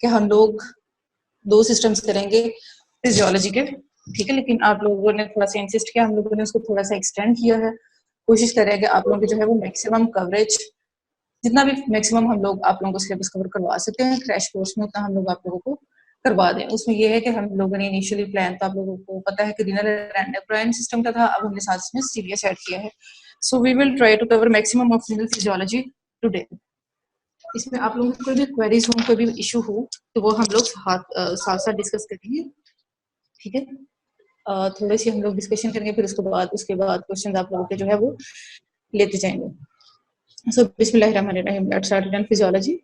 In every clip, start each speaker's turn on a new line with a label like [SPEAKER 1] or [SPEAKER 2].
[SPEAKER 1] कि हम लोग 2 सिस्टम्स करेंगे फिजियोलॉजी के, ठीक है, लेकिन आप लोगों ने थोड़ा सा इंसिस्ट किया, हम लोगों ने उसको थोड़ा सा एक्सटेंड किया है। कोशिश करें कि आप लोगों की जो है वो मैक्सिमम कवरेज, जितना भी मैक्सिमम हम लोग आप लोगों को सिलेबस कवर करवा सकते हैं क्रैश कोर्स में, उतना हम लोग आप लोगों को करवा दें। उसमें ये है कि हम लोगों ने इनिशियली प्लान, तो आप लोगों को पता है कि रीनल एंड एंडोक्राइन सिस्टम का था, अब हमने साथ में सीरियस ऐड किया है। So we will try to cover maximum of renal physiology today. इसमें आप लोगों को कोई भी क्वेरीज हो, कोई भी इशू हो, तो वो हम लोग साथ साथ डिस्कस करेंगे, ठीक है। थोड़ी सी हम लोग डिस्कशन करेंगे, फिर उसके बाद क्वेश्चन आप लोगों के जो है वो लेते जाएंगे। सो बिस्मिल्लाहिर्रहमानिर्रहीम, let's start renal physiology.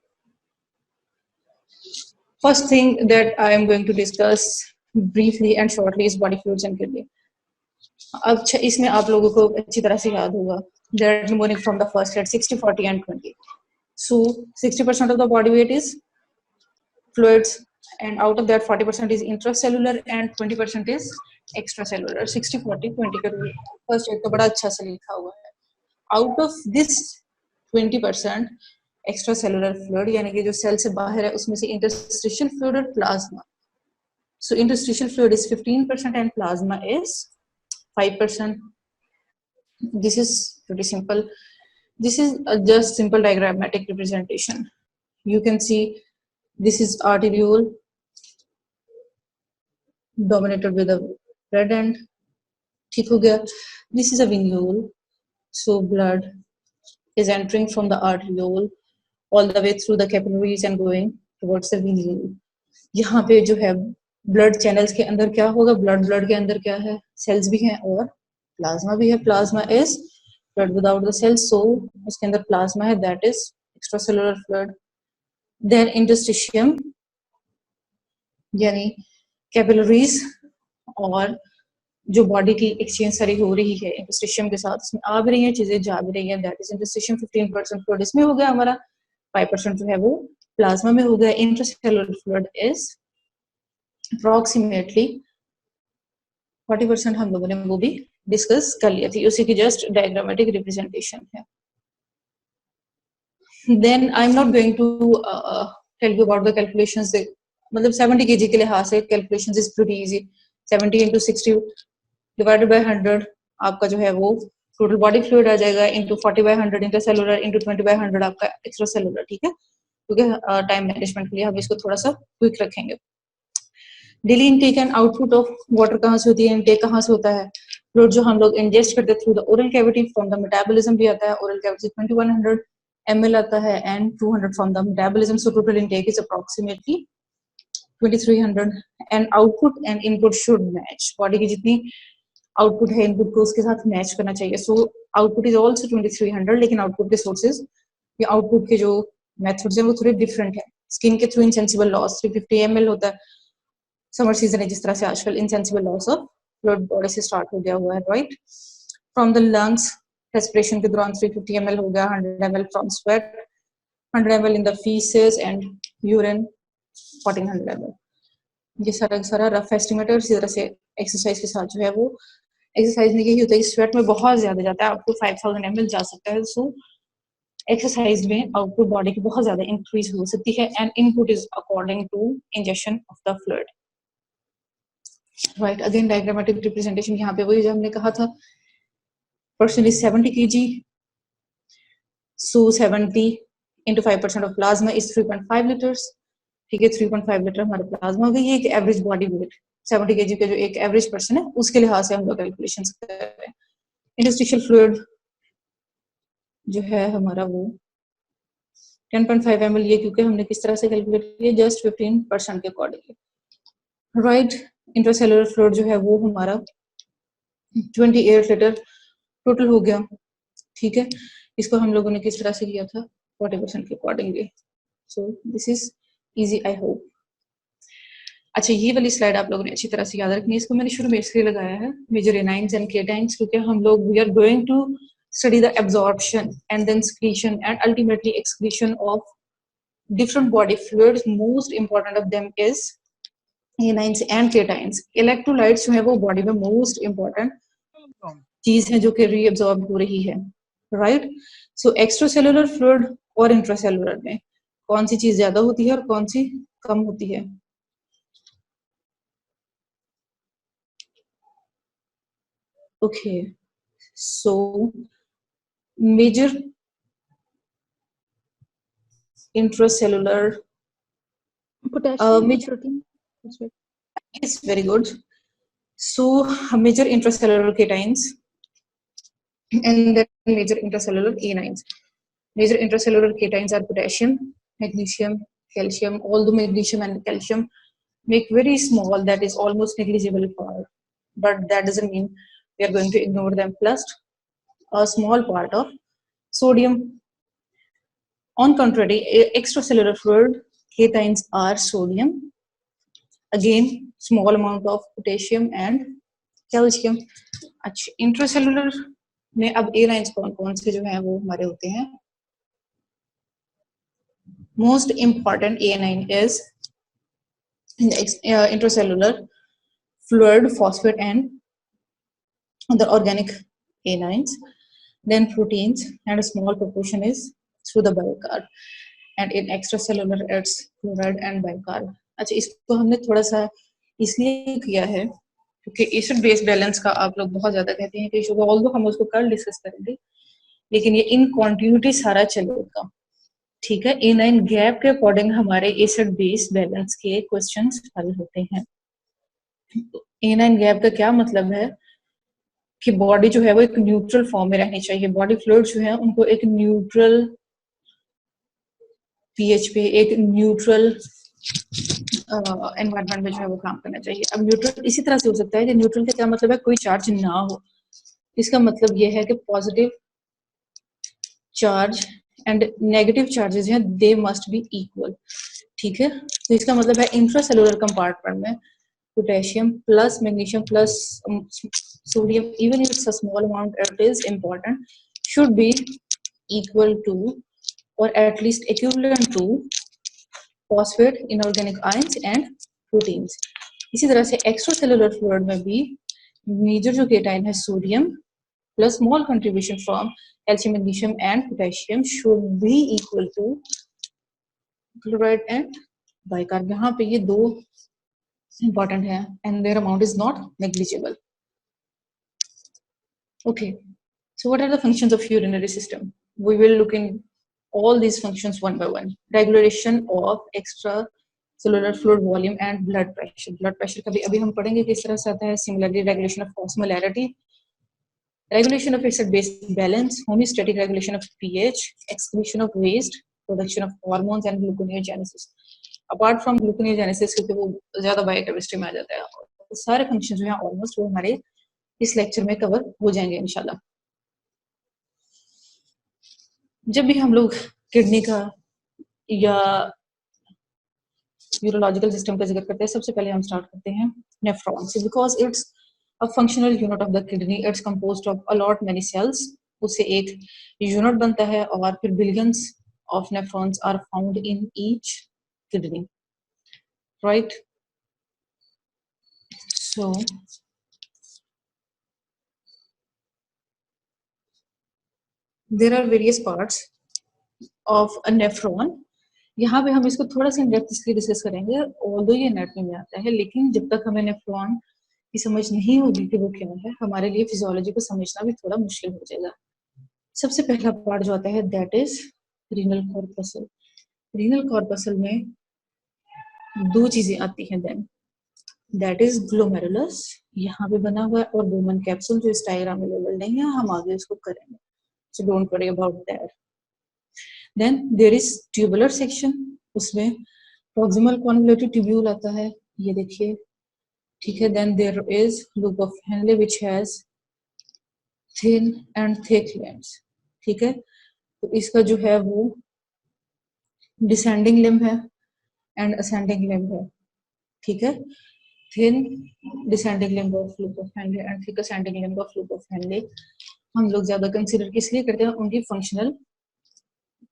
[SPEAKER 1] First thing that I am going to discuss briefly and shortly is body fluids and kidney. अब इसमें आप लोगों को अच्छी तरह से याद होगा that moving from the first at 60, 40 and 20. So 60% of the body weight is fluids, and out of that 40% is intracellular and 20% is extracellular. 60, 40, 20 का रूल फर्स्ट एक तो बड़ा अच्छा से लिखा हुआ है। Out of this 20% extra cellular fluid, यानी कि जो सेल से बाहर है, उसमें से इंटरस्टिशियल फ्लूइड और plasma. So interstitial fluid is 15% and plasma is 5%. This is pretty simple. This is just simple diagrammatic representation. You can see this is arteriole dominated with a red end. ठीक हो गया. This is a venule. So blood is entering from the arteriole all the way through the capillaries and going towards the venule. यहाँ पे जो है blood channels के अंदर क्या होगा, ब्लड के अंदर क्या है, सेल्स भी हैं और प्लाज्मा भी है. Plasma is blood without the cells, so उसके अंदर प्लाज्मा है, that is extracellular fluid. Then interstitium यानी कैपिलरीज, और जो बॉडी की एक्सचेंज सारी हो रही है इंटरस्टिशियम के साथ, उसमें आ भी रही है चीजें, जा भी रही है, दैट इज इंटरस्टिशियम. 15% फ्लूइड इसमें हो गया हमारा, 5% जो है वो प्लाज्मा में हो गया. Intracellular fluid is approximately 40%. हम लोगों ने वो भी डिस्कस कर लिया थी, उसी की जस्ट डायग्रामेटिक रिप्रेजेंटेशन है. Then I am not going to tell you about the calculations. मतलब 70 kg के लिहाज से calculations is pretty easy. 70 into 60 divided by 100 आपका जो है वो टोटल बॉडी फ्लूइड आ जाएगा, into 40 by 100 intercellular, into 20 by 100 आपका एक्स्ट्रा सेलुलर. ठीक है, क्योंकि टाइम मैनेजमेंट के लिए हम इसको थोड़ा सा क्विक रखेंगे. Daily intake and output of water कहाँ से होती है, इनटेक कहाँ से होता है. फ्लूइड जो हम लोग इंजेस्ट करते हैं through the oral cavity, from the metabolism भी आता है. ओरल कैविटी 2100 ml आता है and 200 from the metabolism. So total intake is approximately 2300. And output and input should match. Body की जितनी आउटपुट है इनपुट को उसके साथ मैच करना चाहिए. सो आउटपुट इज ऑल्सो 2300, लेकिन आउटपुट के सोर्सेज या आउटपुट के जो मेथड्स हैं वो थोड़े डिफरेंट है. स्किन के थ्रू इनसेंसिबल लॉस 350 ml होता है. समर सीजन है जिस तरह से आजकल, insensible loss of fluid body से स्टार्ट हो गया हुआ है, right. From the lungs respiration के दौरान 350 ml हो गया. 100 ml from sweat, 100 ml in the faeces and urine, 1400 ml. ये सारा रफ एस्टिमेट है. इसी तरह से एक्सरसाइज के साथ जो है वो एक्सरसाइज में यही होता है कि स्वेट में बहुत ज्यादा जाता है, आपको 5000 ml जा सकता है. सो एक्सरसाइज में आउटपुट बॉडी की बहुत ज्यादा इंक्रीज हो सकती है and input is according to injection of the fluid, right. Again diagrammatic representation यहाँ पे वही जो हमने कहा था. Person is 70 kg, so 70 into 5% of plasma is 3.5 litres. ठीक है, 3.5 लीटर हमारा प्लाज्मा हो गई. ये एक एवरेज बॉडी वेट 70 kg का जो एक एवरेज पर्सन है उसके लिहाज से हम लोग कैलकुलेशंस कर रहे हैं. इंटरस्टिशियल फ्लूइड जो है हमारा वो 10.5 ml. ये क्योंकि हमने किस तरह से कैलकुलेट किया, जस्ट 15% के अकॉर्डिंगली, राइट. इंट्रासेलुलर फ्लूइड जो है वो हमारा 28 लीटर टोटल हो गया. ठीक है, इसको हम लोगों ने किस तरह से किया था, 40% के accordingly. So this is easy, I hope. अच्छा, ये वाली स्लाइड आप लोगों ने अच्छी तरह से याद रखनी है. इसको मैंने शुरू में इसलिए लगाया है, मेजर एनाइंस एंड केटाइंस, क्योंकि हम लोग we are going to study the absorption and then secretion and ultimately excretion of different body fluids. Most important of them is anions and cations. Electrolytes जो है वो बॉडी में most important चीज है जो कि रीअब्सॉर्ब हो रही है, राइट. सो एक्स्ट्रासेलुलर फ्लूइड और इंट्रासेलुलर में कौन सी चीज ज्यादा होती है और कौन सी कम होती है। Okay, so major intracellular
[SPEAKER 2] Potassium or
[SPEAKER 1] major
[SPEAKER 2] protein? That's right.
[SPEAKER 1] is very good. So major intracellular cations and then major intracellular anines. Major intracellular cations are potassium, magnesium, calcium. Although magnesium and calcium make very small, that is almost negligible part, but that doesn't mean we are going to ignore them. Plus a small part of sodium. On contrary, extracellular fluid cations are sodium, again small amount of potassium and calcium. अच्छा, intracellular में अब ए lines कौन कौन से जो है वो हमारे होते हैं। Most important A line is intracellular fluid, phosphate and other organic anions, then proteins, and a small proportion is through the bicarb, and in extracellular it's chloride and bicarb। अच्छा, इसको हमने थोड़ा सा इसलिए किया है क्योंकि एसिड बेस बैलेंस का आप लोग बहुत ज्यादा कहते हैं कि इशू, ऑल्दो हम उसको कल डिस्कस करेंगे, लेकिन ये इन क्वांटिटी सारा चलेगा, ठीक है। A9 गैप के अकॉर्डिंग हमारे एसिड बेस बैलेंस के क्वेश्चंस हल होते हैं। A9 गैप का क्या मतलब है कि बॉडी जो है वो एक न्यूट्रल फॉर्म में रहनी चाहिए, बॉडी फ्लूइड जो है उनको एक न्यूट्रल पीएच पे, एक न्यूट्रल एनवायरनमेंट में जो है वो काम करना चाहिए। अब न्यूट्रल इसी तरह से हो सकता है कि न्यूट्रल का क्या मतलब है, कोई चार्ज ना हो, इसका मतलब ये है कि positive charge and negative charges हैं दे मस्ट बी इक्वल, ठीक है। तो इसका मतलब है इंट्रासेलुलर कंपार्टमेंट में potassium plus magnesium plus sodium, even if it's a small amount, it is important, should be equal to or at least equivalent to phosphate, inorganic ions and proteins। इसी तरह से एक्स्ट्रासेलुलर फ्लूइड में भी major जो cation है sodium plus small contribution from calcium, magnesium and potassium should be equal to chloride and bicarb। यहाँ पे ये दो important है and their amount is not negligible। Okay, so what are the functions of urinary system? We will look in all these functions one by one। Regulation of extracellular fluid volume and blood pressure। Blood pressure का भी अभी हम पढ़ेंगे किस तरह से आता है। Similarly, regulation of osmolarity, regulation of acid base balance, homeostatic regulation of pH, excretion of waste, production of hormones and gluconeogenesis। Apart from gluconeogenesis, क्योंकि वो ज्यादा बायोकेमिस्ट्री में आ जाता है, सारे फंक्शन जो हैं ऑलमोस्ट वो हमारे इस लेक्चर में कवर हो जाएंगे इंशाल्लाह। जब भी हम लोग किडनी का या यूरोलॉजिकल सिस्टम का जिक्र करते हैं, सबसे पहले हम स्टार्ट करते हैं नेफ्रॉन से, because it's a functional unit of the kidney, it's composed of a lot many cells, उससे एक यूनिट बनता है और फिर billions of nephrons are found in each kidney, right? So there are various parts of a nephron। यहाँ पे हम इसको थोड़ा सा इन-डेप्थ इसलिए डिस्कस करेंगे, ऑल्दो ये एनाटॉमी में आता है, लेकिन जब तक हमें नेफ्रॉन की समझ नहीं होगी कि वो क्या है, हमारे लिए फिजियोलॉजी को समझना भी थोड़ा मुश्किल हो जाएगा। सबसे पहला पार्ट जो आता है that is renal corpuscle. Renal corpuscle में दो चीजें आती हैं देन, दैट इज ग्लोमेरुलस, यहाँ पे बना हुआ है, और बोमन कैप्सूल जो इस डायग्राम में लेवल नहीं है, हम आगे इसको करेंगे, so don't worry about that. Then there is tubular section, उसमें प्रॉक्सिमल कॉन्वोल्यूटेड ट्यूब्यूल आता है, ये देखिए, ठीक है। Then there is loop of Henle which has thin and thick limbs, ठीक है। तो इसका जो है वो डिसेंडिंग लिम्ब है एंड असेंडिंग लिम्ब है, ठीक है। Thin descending limb of loop of Henle and thick ascending limb of loop of Henle हम लोग ज्यादा कंसीडर इसलिए करते हैं उनकी फंक्शनल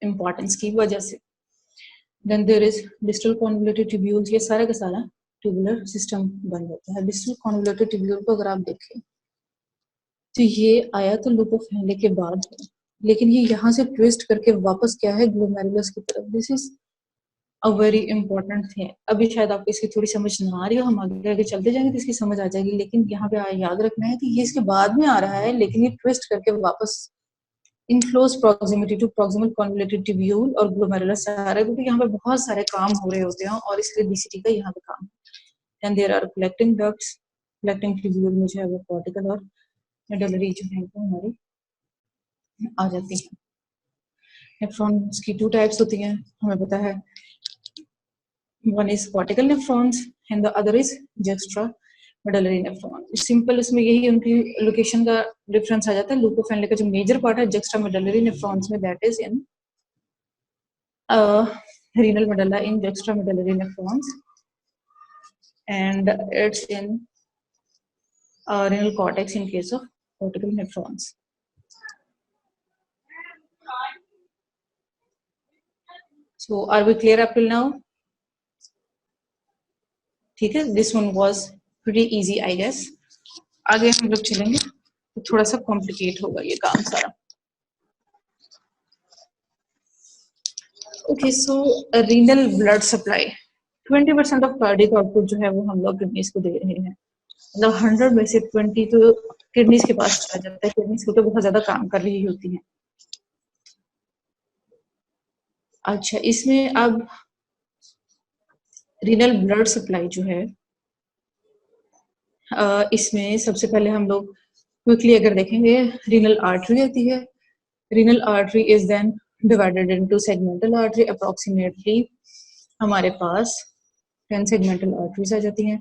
[SPEAKER 1] इंपॉर्टेंस की वजह से। Then there is distal convoluted tubules, ये सारा का सारा ट्यूबुलर सिस्टम बन जाता है। डिस्टल कॉन्वोल्यूटेड ट्यूब्यूल को अगर आप देखें तो ये आया तो लूप ऑफ हेनले के बाद है, लेकिन ये यहाँ से ट्विस्ट करके वापस क्या है ग्लोमेरुलस की तरफ, this is a very important thing. अभी शायद आपको इसकी थोड़ी समझ ना आ रही हो, हम आगे आगे चलते जाएंगे तो इसकी समझ आ जाएगी, लेकिन यहाँ पे याद रखना है कि ये इसके बाद में आ रहा है, लेकिन ये ट्विस्ट करके वापस in close proximity to proximal convoluted tubule और ग्लोमेरुलस आ रहा है, क्योंकि यहाँ पे बहुत सारे काम हो रहे होते हैं और इसलिए बीसीटी का यहाँ पे काम है। And there are collecting ducts, collecting tubule में जो है वो कॉर्टिकल और मेडुलरी जो है वो हमारी आ जाती है। नेफ्रॉन्स की 2 टाइप्स होती हैं, हमें पता है। One is cortical nephrons and the other is juxtamedullary nephron. Simple इसमें यही उनकी लोकेशन का डिफरेंस आ जाता है। लुकोफेनले का जो मेजर पार्ट है juxtamedullary nephrons में, that is in renal medulla in juxtamedullary nephrons, and it's in renal cortex in case of cortical nephrons. So are we clear up till now? ठीक है, this one was pretty easy I guess. आगे हम लोग चलेंगे तो थोड़ा सा complicate होगा ये काम सारा। Okay, so renal blood supply 20% of cardiac output जो है वो हम लोग किडनीज को दे रहे हैं। मतलब 100 में से 20 तो किडनीज के पास चला जाता है। किडनीज को तो बहुत ज्यादा काम कर रही होती हैं। अच्छा, इसमें अब रीनल ब्लड सप्लाई जो है, इसमें सबसे पहले हम लोग क्विकली अगर देखेंगे, रीनल आर्टरी आती है। Renal artery is then divided into segmental artery. Approximately हमारे पास 10 सेगमेंटल आर्टरीज आ जाती हैं।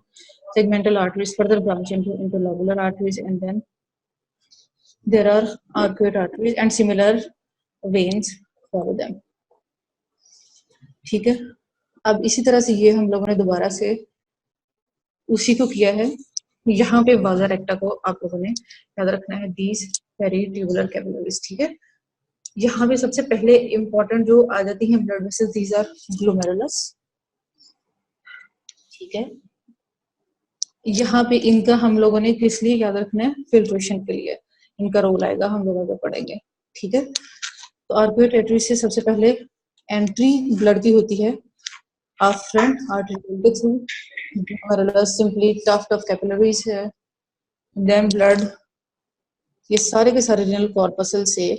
[SPEAKER 1] Segmental arteries further branch into lobular arteries and then there are arcuate arteries and similar veins follow them. ठीक है, अब इसी तरह से ये हम लोगों ने दोबारा से उसी को किया है। यहाँ पे वाजा रेक्टा को आप लोगों ने याद रखना है, दीज पेरीट्यूबुलर कैपिलरीज। ठीक है, यहाँ पे सबसे पहले इंपॉर्टेंट जो आ जाती है blood vessels, these are glomerulus. ठीक है, यहाँ पे इनका हम लोगों ने किस लिए याद रखना है, फिल्ट्रेशन के लिए इनका रोल आएगा, हम लोग आगे पढ़ेंगे। ठीक है, तो आर्कुएट आर्टरी से सबसे पहले एंट्री ब्लड की होती है आफ्रेंट आर्टरी के through. Glomerulus simply tuft of capillaries है। देन ब्लड ये सारे के सारे रीनल कॉर्पसल से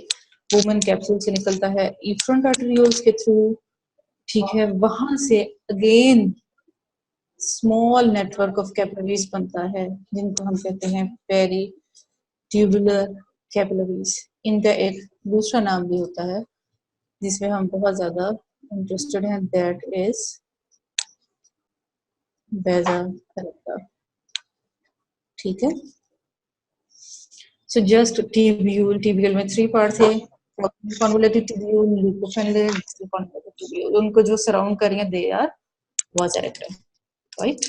[SPEAKER 1] वुमेन कैप्सूल से निकलता है इफ्रंट आर्टरियोल्स के थ्रू। ठीक है, वहां से again small network of capillaries बनता है जिनको हम कहते हैं पेरीट्यूबुलर कैपिलरीज। इनका एक दूसरा नाम भी होता है जिसमें हम बहुत ज्यादा इंटरेस्टेड हैं, दैट इज वाजा रेक्टा। ठीक है, सो जस्ट ट्यूब्यूल, ट्यूब्यूल में 3 पार्ट थे, कॉन्वोल्यूटेड ट्यूब्यूल, लुकोफेनले, कॉन्वोल्यूटेड ट्यूब्यूल। उनको जो सराउंड कर रही हैं दे आर वाजा रेक्टा, right?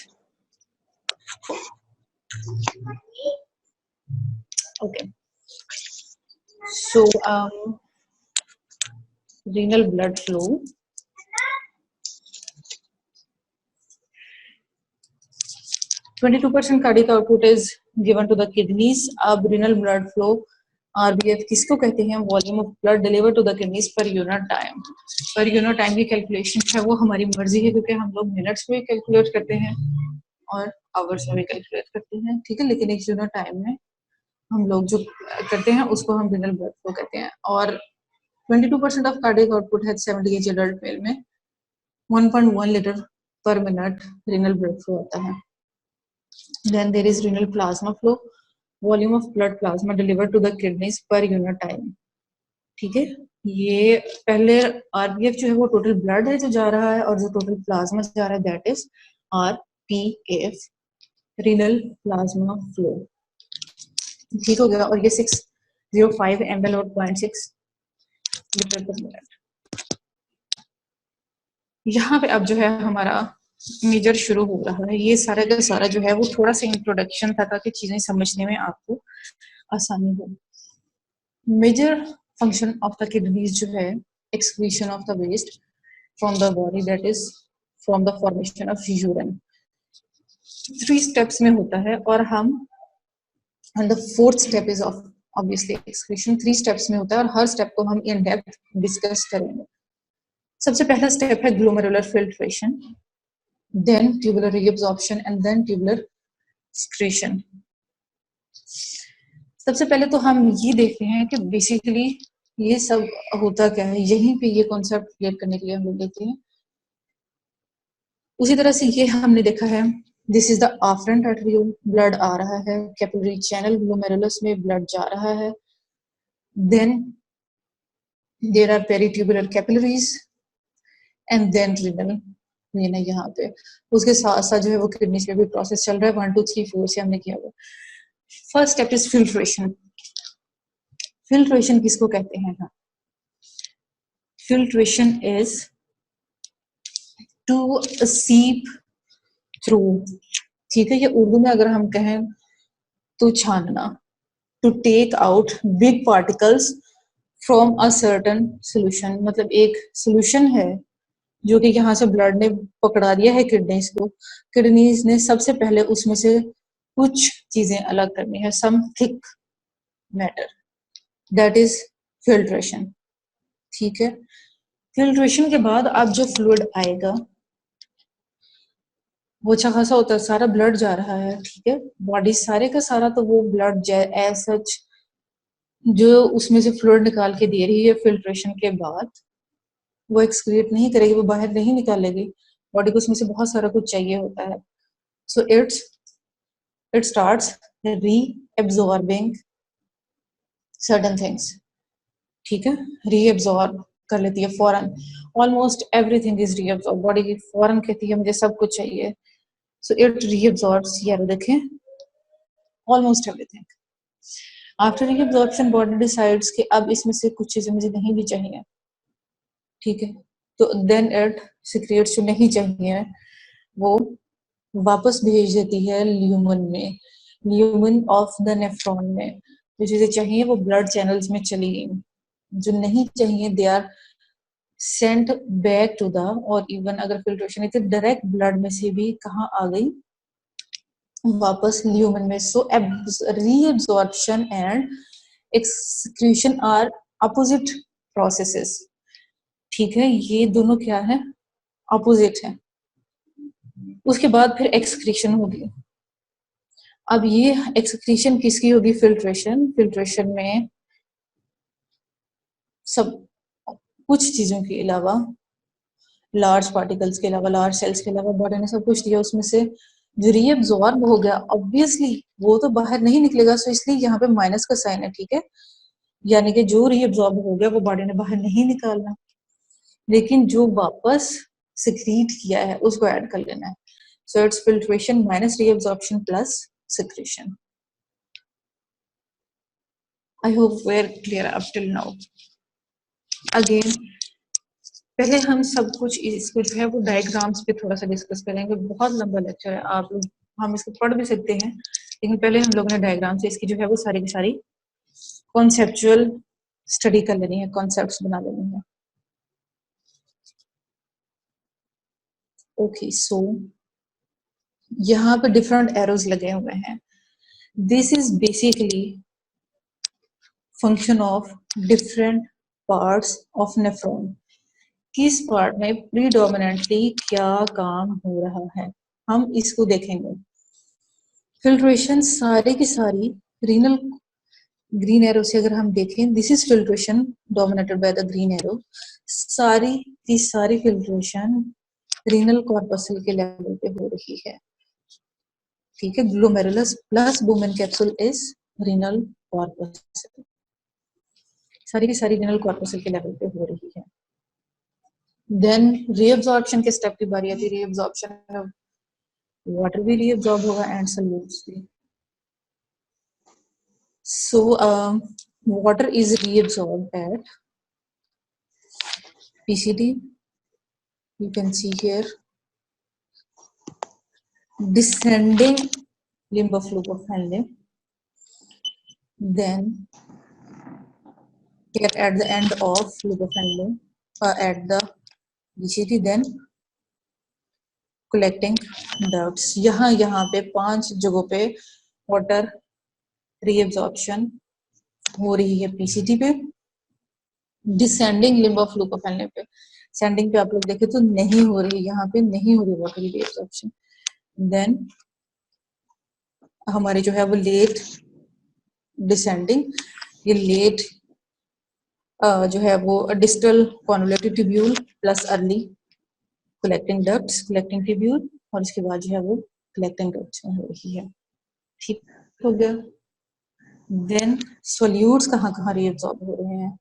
[SPEAKER 1] Okay, so renal blood flow, 22% cardiac output is given to the kidneys. अब renal blood flow RBF किसको कहते हैं? Volume of blood deliver to the kidneys per unit time. Per unit time की calculation है वो हमारी मर्जी है, क्योंकि हम लोग मिनट्स में कैलकुलेट करते हैं और आवर्स में भी कैलकुलेट करते हैं। ठीक है, लेकिन एक यूनिट टाइम में हम लोग जो करते हैं उसको हम रिनल ब्लड फ्लो कहते हैं। और 22% ऑफ कार्डियक आउटपुट है 70 केजी एडल्ट मेल में 1.1 लीटर पर मिनट रिनल ब्लड फ्लो आता है। Then there is renal plasma flow, volume of blood plasma delivered to the kidneys per unit time. ठीक है, ये पहले आरबीएफ जो है वो टोटल ब्लड है जो जा रहा है, और जो टोटल प्लाज्मा जा रहा है that is RPF, renal plasma flow. ठीक हो गया, और ये 605 ml और 0.6 लीटर पर मिनट। यहाँ पे अब जो है हमारा मेजर शुरू हो रहा है। ये सारा का सारा जो है वो थोड़ा सा इंट्रोडक्शन था ताकि चीजें समझने में आपको आसानी हो। Major function of the kidneys जो है excretion of the waste from the body, that is from the formation of urine. 3 steps में होता है, और हम and the 4th step is of obviously excretion। 3 steps में होता है और हर स्टेप को हम इन डेप्थ डिस्कस करेंगे। सबसे पहला स्टेप है glomerular filtration, then tubular reabsorption and then tubular secretion. सबसे पहले तो हम ये देखते हैं कि बेसिकली ये सब होता क्या है, यहीं पे ये कॉन्सेप्ट क्लियर करने के लिए हम लोग देखते हैं। उसी तरह से ये हमने देखा है, this is the afferent arteriole, blood आ रहा है, कैपिलरी चैनल ग्लोमेरुलस में ब्लड जा रहा है, then there are peritubular capillaries and then renal vein है यहाँ पे। उसके साथ साथ जो है वो किडनी पे भी प्रोसेस चल रहा है, 1 2 3 4 से हमने किया हुआ। First step is filtration. Filtration किसको कहते हैं? फिल्ट्रेशन इज टू सीप थ्रू, ठीक है, ये उर्दू में अगर हम कहें तो छानना, to take out big particles from a certain solution. मतलब एक सोल्यूशन है जो कि यहाँ से ब्लड ने पकड़ा दिया है किडनीज को, किडनीज ने सबसे पहले उसमें से कुछ चीजें अलग करनी है, some thick matter, that is filtration, ठीक है। फिल्ट्रेशन के बाद अब जो फ्लूइड आएगा वो अच्छा खासा होता है, सारा ब्लड जा रहा है, ठीक है, बॉडी सारे का सारा, तो वो ब्लड एज सच जो उसमें से फ्लूइड निकाल के दे रही है फिल्ट्रेशन के बाद, वो एक्सक्रीट नहीं करेगी, वो बाहर नहीं निकालेगी, बॉडी को उसमें से बहुत सारा कुछ चाहिए होता है। So it starts reabsorbing certain things, ठीक है, रीएब्सॉर्ब कर लेती है फौरन, almost everything is reabsorb, body की फौरन कहती है मुझे सब कुछ चाहिए, सो इट रीएब्सॉर्ब्स, ये देखें, almost everything. After reabsorption body decides कि अब इसमें से कुछ चीजें मुझे नहीं भी चाहिए, ठीक है, तो देन इट सिक्रेट्स जो नहीं चाहिए वो वापस भेज देती है ल्यूमन में, ल्यूमन ऑफ द नेफ्रॉन में। जो चीजें चाहिए वो ब्लड चैनल्स में चली गई, जो नहीं चाहिए they are sent back to the, और इवन अगर फिल्ट्रेशन है तो डायरेक्ट ब्लड में से भी कहाँ आ गई, वापस ल्यूमन में। So reabsorption and excretion are opposite processes, ठीक है, ये दोनों क्या है, अपोजिट है। उसके बाद फिर एक्सक्रीशन होगी। अब ये एक्सक्रीशन किसकी होगी? फिल्ट्रेशन। फिल्ट्रेशन में सब कुछ चीजों के अलावा, लार्ज पार्टिकल्स के अलावा, लार्ज सेल्स के अलावा बॉडी ने सब कुछ दिया, उसमें से जो रीअब्सॉर्ब हो गया ऑब्वियसली वो तो बाहर नहीं निकलेगा, सो इसलिए यहाँ पे माइनस का साइन है, ठीक है, यानी कि जो रीअब्सॉर्ब हो गया वो बॉडी ने बाहर नहीं निकालना, लेकिन जो वापस सिक्रीट किया है उसको ऐड कर लेना है। So it's filtration minus reabsorption plus secretion. I hope we are clear up till now. Again पहले हम सब कुछ इसको जो है वो डायग्राम्स पे थोड़ा सा डिस्कस करेंगे, बहुत लंबा लेक्चर है, आप लोग हम इसको पढ़ भी सकते हैं, लेकिन पहले हम लोगों ने डायग्राम से इसकी जो है वो सारी की सारी कॉन्सेप्चुअल स्टडी कर लेनी है, कॉन्सेप्ट्स बना लेनी है। ओके, सो यहाँ पे डिफरेंट एरोज लगे हुए हैं, this is basically function of different parts of nephron, किस पार्ट में प्रीडोमिनेंटली क्या काम हो रहा है, हम इसको देखेंगे। फिल्ट्रेशन सारी की सारी रीनल, ग्रीन एरो से अगर हम देखें, this is filtration dominated by the green arrow, सारी की सारी फिल्ट्रेशन रीनल कॉर्पसल के लेवल पे हो रही है, ठीक है, glomerulus plus women capsule is renal corpuscle, सारी की सारी रीनल कॉर्पसल के लेवल पे हो रही है। देन रीअब्सॉर्प्शन के स्टेप की बारी आती है, रीअब्सॉर्प्शन में वाटर भी रीअब्सॉर्ब होगा एंड सॉल्यूट्स भी। So water is reabsorbed at PCD. You can see here descending limb of loop of Henle. Then here at the end of loop of Henle, at the PCD, then collecting ducts. यहाँ पे 5 जगहों पे water reabsorption हो रही है, PCD पे, descending limb of loop of Henley पे, sending पे आप लोग देखें तो नहीं हो रही, यहाँ पे नहीं हो रही वाटर रिएब्जॉर्प्शन। देन हमारे जो है वो लेट डिसेंडिंग, ये लेट जो है वो distal convoluted tubule plus early collecting ducts, collecting tubule, और इसके बाद जो है वो कलेक्टिंग डक्ट्स में हो रही है। ठीक हो गया। देन सोल्यूट्स कहाँ कहाँ रीअब्सॉर्ब हो रहे हैं,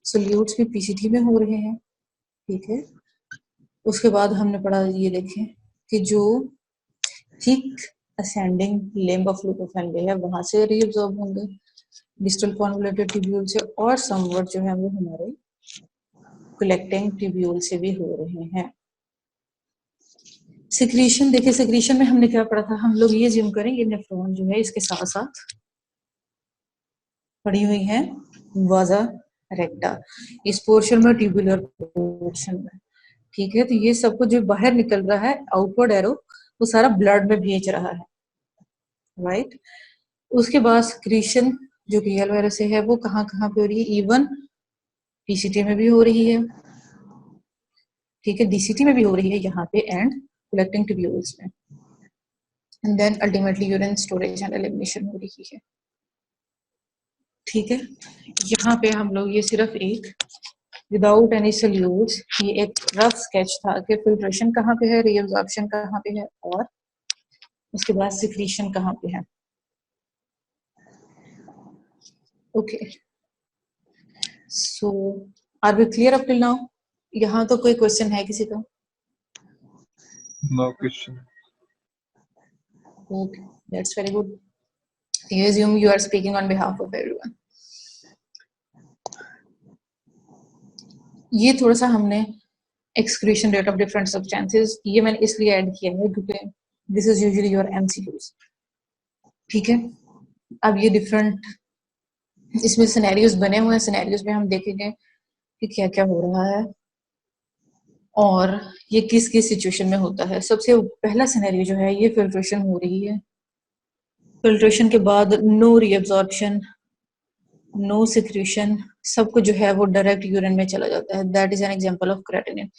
[SPEAKER 1] सोल्यूट्स भी पीसीटी में हो रहे हैं। ठीक है, उसके बाद हमने पढ़ा, ये देखें कि जो थिक असेंडिंग लिम्ब ऑफ लुकोफेंडे है वहां से रीअब्सॉर्ब होंगे डिस्टल कॉन्वोल्यूटेड ट्यूब्यूल से, और समवट जो है वो हमारे कलेक्टिंग ट्यूब्यूल से भी हो रहे हैं। सिक्रीशन देखिए, सिक्रीशन में हमने क्या पढ़ा था, हम लोग ये जिम करें, ये नेफ्रॉन जो है इसके साथ साथ पड़ी हुई है वाजा रेक्टा, इस पोर्शन में ट्यूबुलर पोर्शन में। ठीक है, तो ये सब कुछ जो बाहर निकल रहा है आउटवर्ड एरो वो सारा ब्लड में भेज रहा है, राइट। उसके बाद सिक्रीशन जो कि येलो एरो से है वो कहाँ कहाँ पे हो रही है, इवन पीसीटी में भी हो रही है, ठीक है, डीसीटी में भी हो रही है यहाँ पे, एंड कलेक्टिंग ट्यूब्यूल्स में, and then ultimately urine storage and elimination हो रही है। ठीक है, यहाँ पे हम लोग ये सिर्फ एक विदाउट एनी सोल्यूट्स, ये एक रफ स्केच था कि फिल्ट्रेशन कहाँ पे है, रीअब्जॉर्प्शन कहाँ पे है, और उसके बाद सिक्रीशन कहाँ पे है। Okay, so are we clear up till now? यहाँ तो कोई क्वेश्चन है किसी का?
[SPEAKER 3] No question.
[SPEAKER 1] Okay, that's very good. You assume you are speaking on behalf of everyone. ये थोड़ा सा हमने excretion rate of different substances, ये मैंने इसलिए ऐड किया है क्योंकि this is usually your MCQs. ठीक है, अब ये डिफरेंट इसमें सिनेरियोज बने हुए हैं, सिनेरियोज में हम देखेंगे कि क्या क्या हो रहा है और ये किस किस सिचुएशन में होता है। सबसे पहला सिनेरियो जो है, ये फिल्ट्रेशन हो रही है, फिल्ट्रेशन के बाद नो रीअब्जॉर्प्शन, नो सिक्रीशन, सब कुछ जो है वो डायरेक्ट यूरिन में चला जाता है। That is an example of creatinine.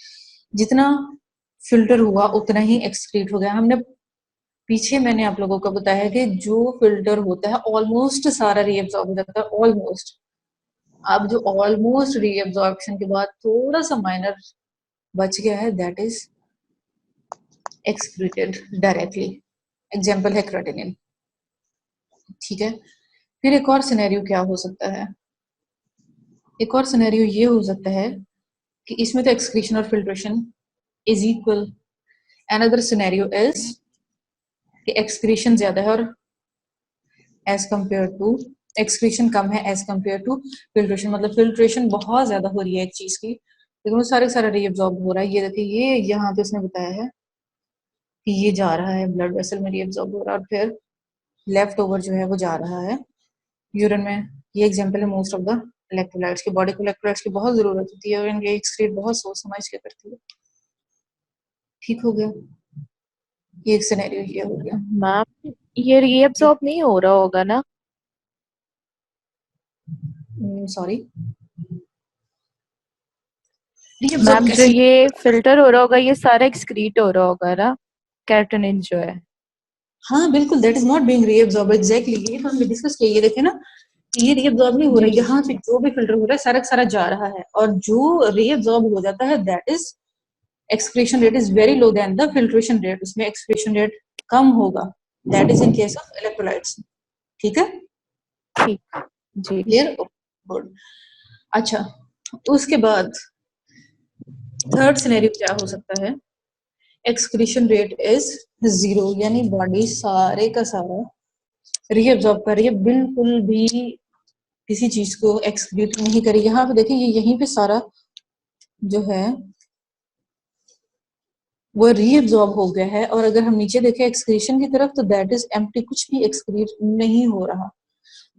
[SPEAKER 1] जितना फिल्टर हुआ उतना ही एक्सक्रीट हो गया। हमने पीछे मैंने आप लोगों को बताया कि जो फिल्टर होता है ऑलमोस्ट सारा रीअब्सॉर्ब हो जाता है, ऑलमोस्ट। अब जो ऑलमोस्ट रीअब्सॉर्प्शन के बाद थोड़ा सा माइनर बच गया है, that is excreted directly. Example है क्रेटिनिन। ठीक है, फिर एक और सिनेरियो क्या हो सकता है, एक और सिनेरियो ये हो सकता है कि इसमें तो एक्सक्रीशन और filtration is equal. Another scenario is कि एक्सक्रीशन ज्यादा है और एज कंपेयर टू एक्सक्रीशन कम है एज कंपेयर टू फिल्ट्रेशन, मतलब फिल्ट्रेशन बहुत ज्यादा हो रही है एक चीज की, लेकिन वो सारा रीअब्सॉर्ब हो रहा है। ये देखिए, ये यहाँ पे उसने बताया है कि ये जा रहा है ब्लड वेसल में, रीअब्सॉर्ब हो रहा है, और फिर लेफ्ट ओवर जो है वो जा रहा है यूरिन में। ये एग्जांपल है मोस्ट ऑफ द इलेक्ट्रोलाइट्स की। बॉडी को इलेक्ट्रोलाइट्स की बहुत जरूरत होती है और इनके एक्सक्रीट बहुत सोच समझ के करती है। ठीक हो गया, ये एक सिनेरियो ये हो गया।
[SPEAKER 2] मैम ये रीअब्सॉर्ब नहीं हो रहा होगा ना?
[SPEAKER 1] सॉरी
[SPEAKER 2] मैम जो ये फिल्टर हो रहा होगा ये सारा एक्सक्रीट हो रहा होगा ना, कैटोनिन जो है।
[SPEAKER 1] हाँ बिल्कुल, that is not being reabsorb, exactly ये तो हमने डिस्कस किया। ये देखे ना, ये रीअब्सॉर्ब नहीं हो रहा है, यहाँ पे जो भी फिल्टर हो रहा है सारा सारा जा रहा है, और जो रीअब्सॉर्ब हो जाता है that is excretion rate is very low then the filtration rate, उसमें एक्सक्रीशन रेट कम होगा। That is in case of electrolytes. ठीक है,
[SPEAKER 2] ठीक जी,
[SPEAKER 1] क्लियर, गुड। अच्छा, उसके बाद थर्ड सिनेरियो क्या हो सकता है, एक्सक्रीशन रेट इज 0, यानी बॉडी सारे का सारा रीअब्सॉर्ब कर रही है, बिल्कुल भी किसी चीज को एक्सक्रीट नहीं करी। यहाँ पे देखिए, ये यहीं पे सारा जो है वो रीअब्सॉर्ब हो गया है, और अगर हम नीचे देखें एक्सक्रीशन की तरफ तो दैट इज एम्प्टी, कुछ भी एक्सक्रीट नहीं हो रहा।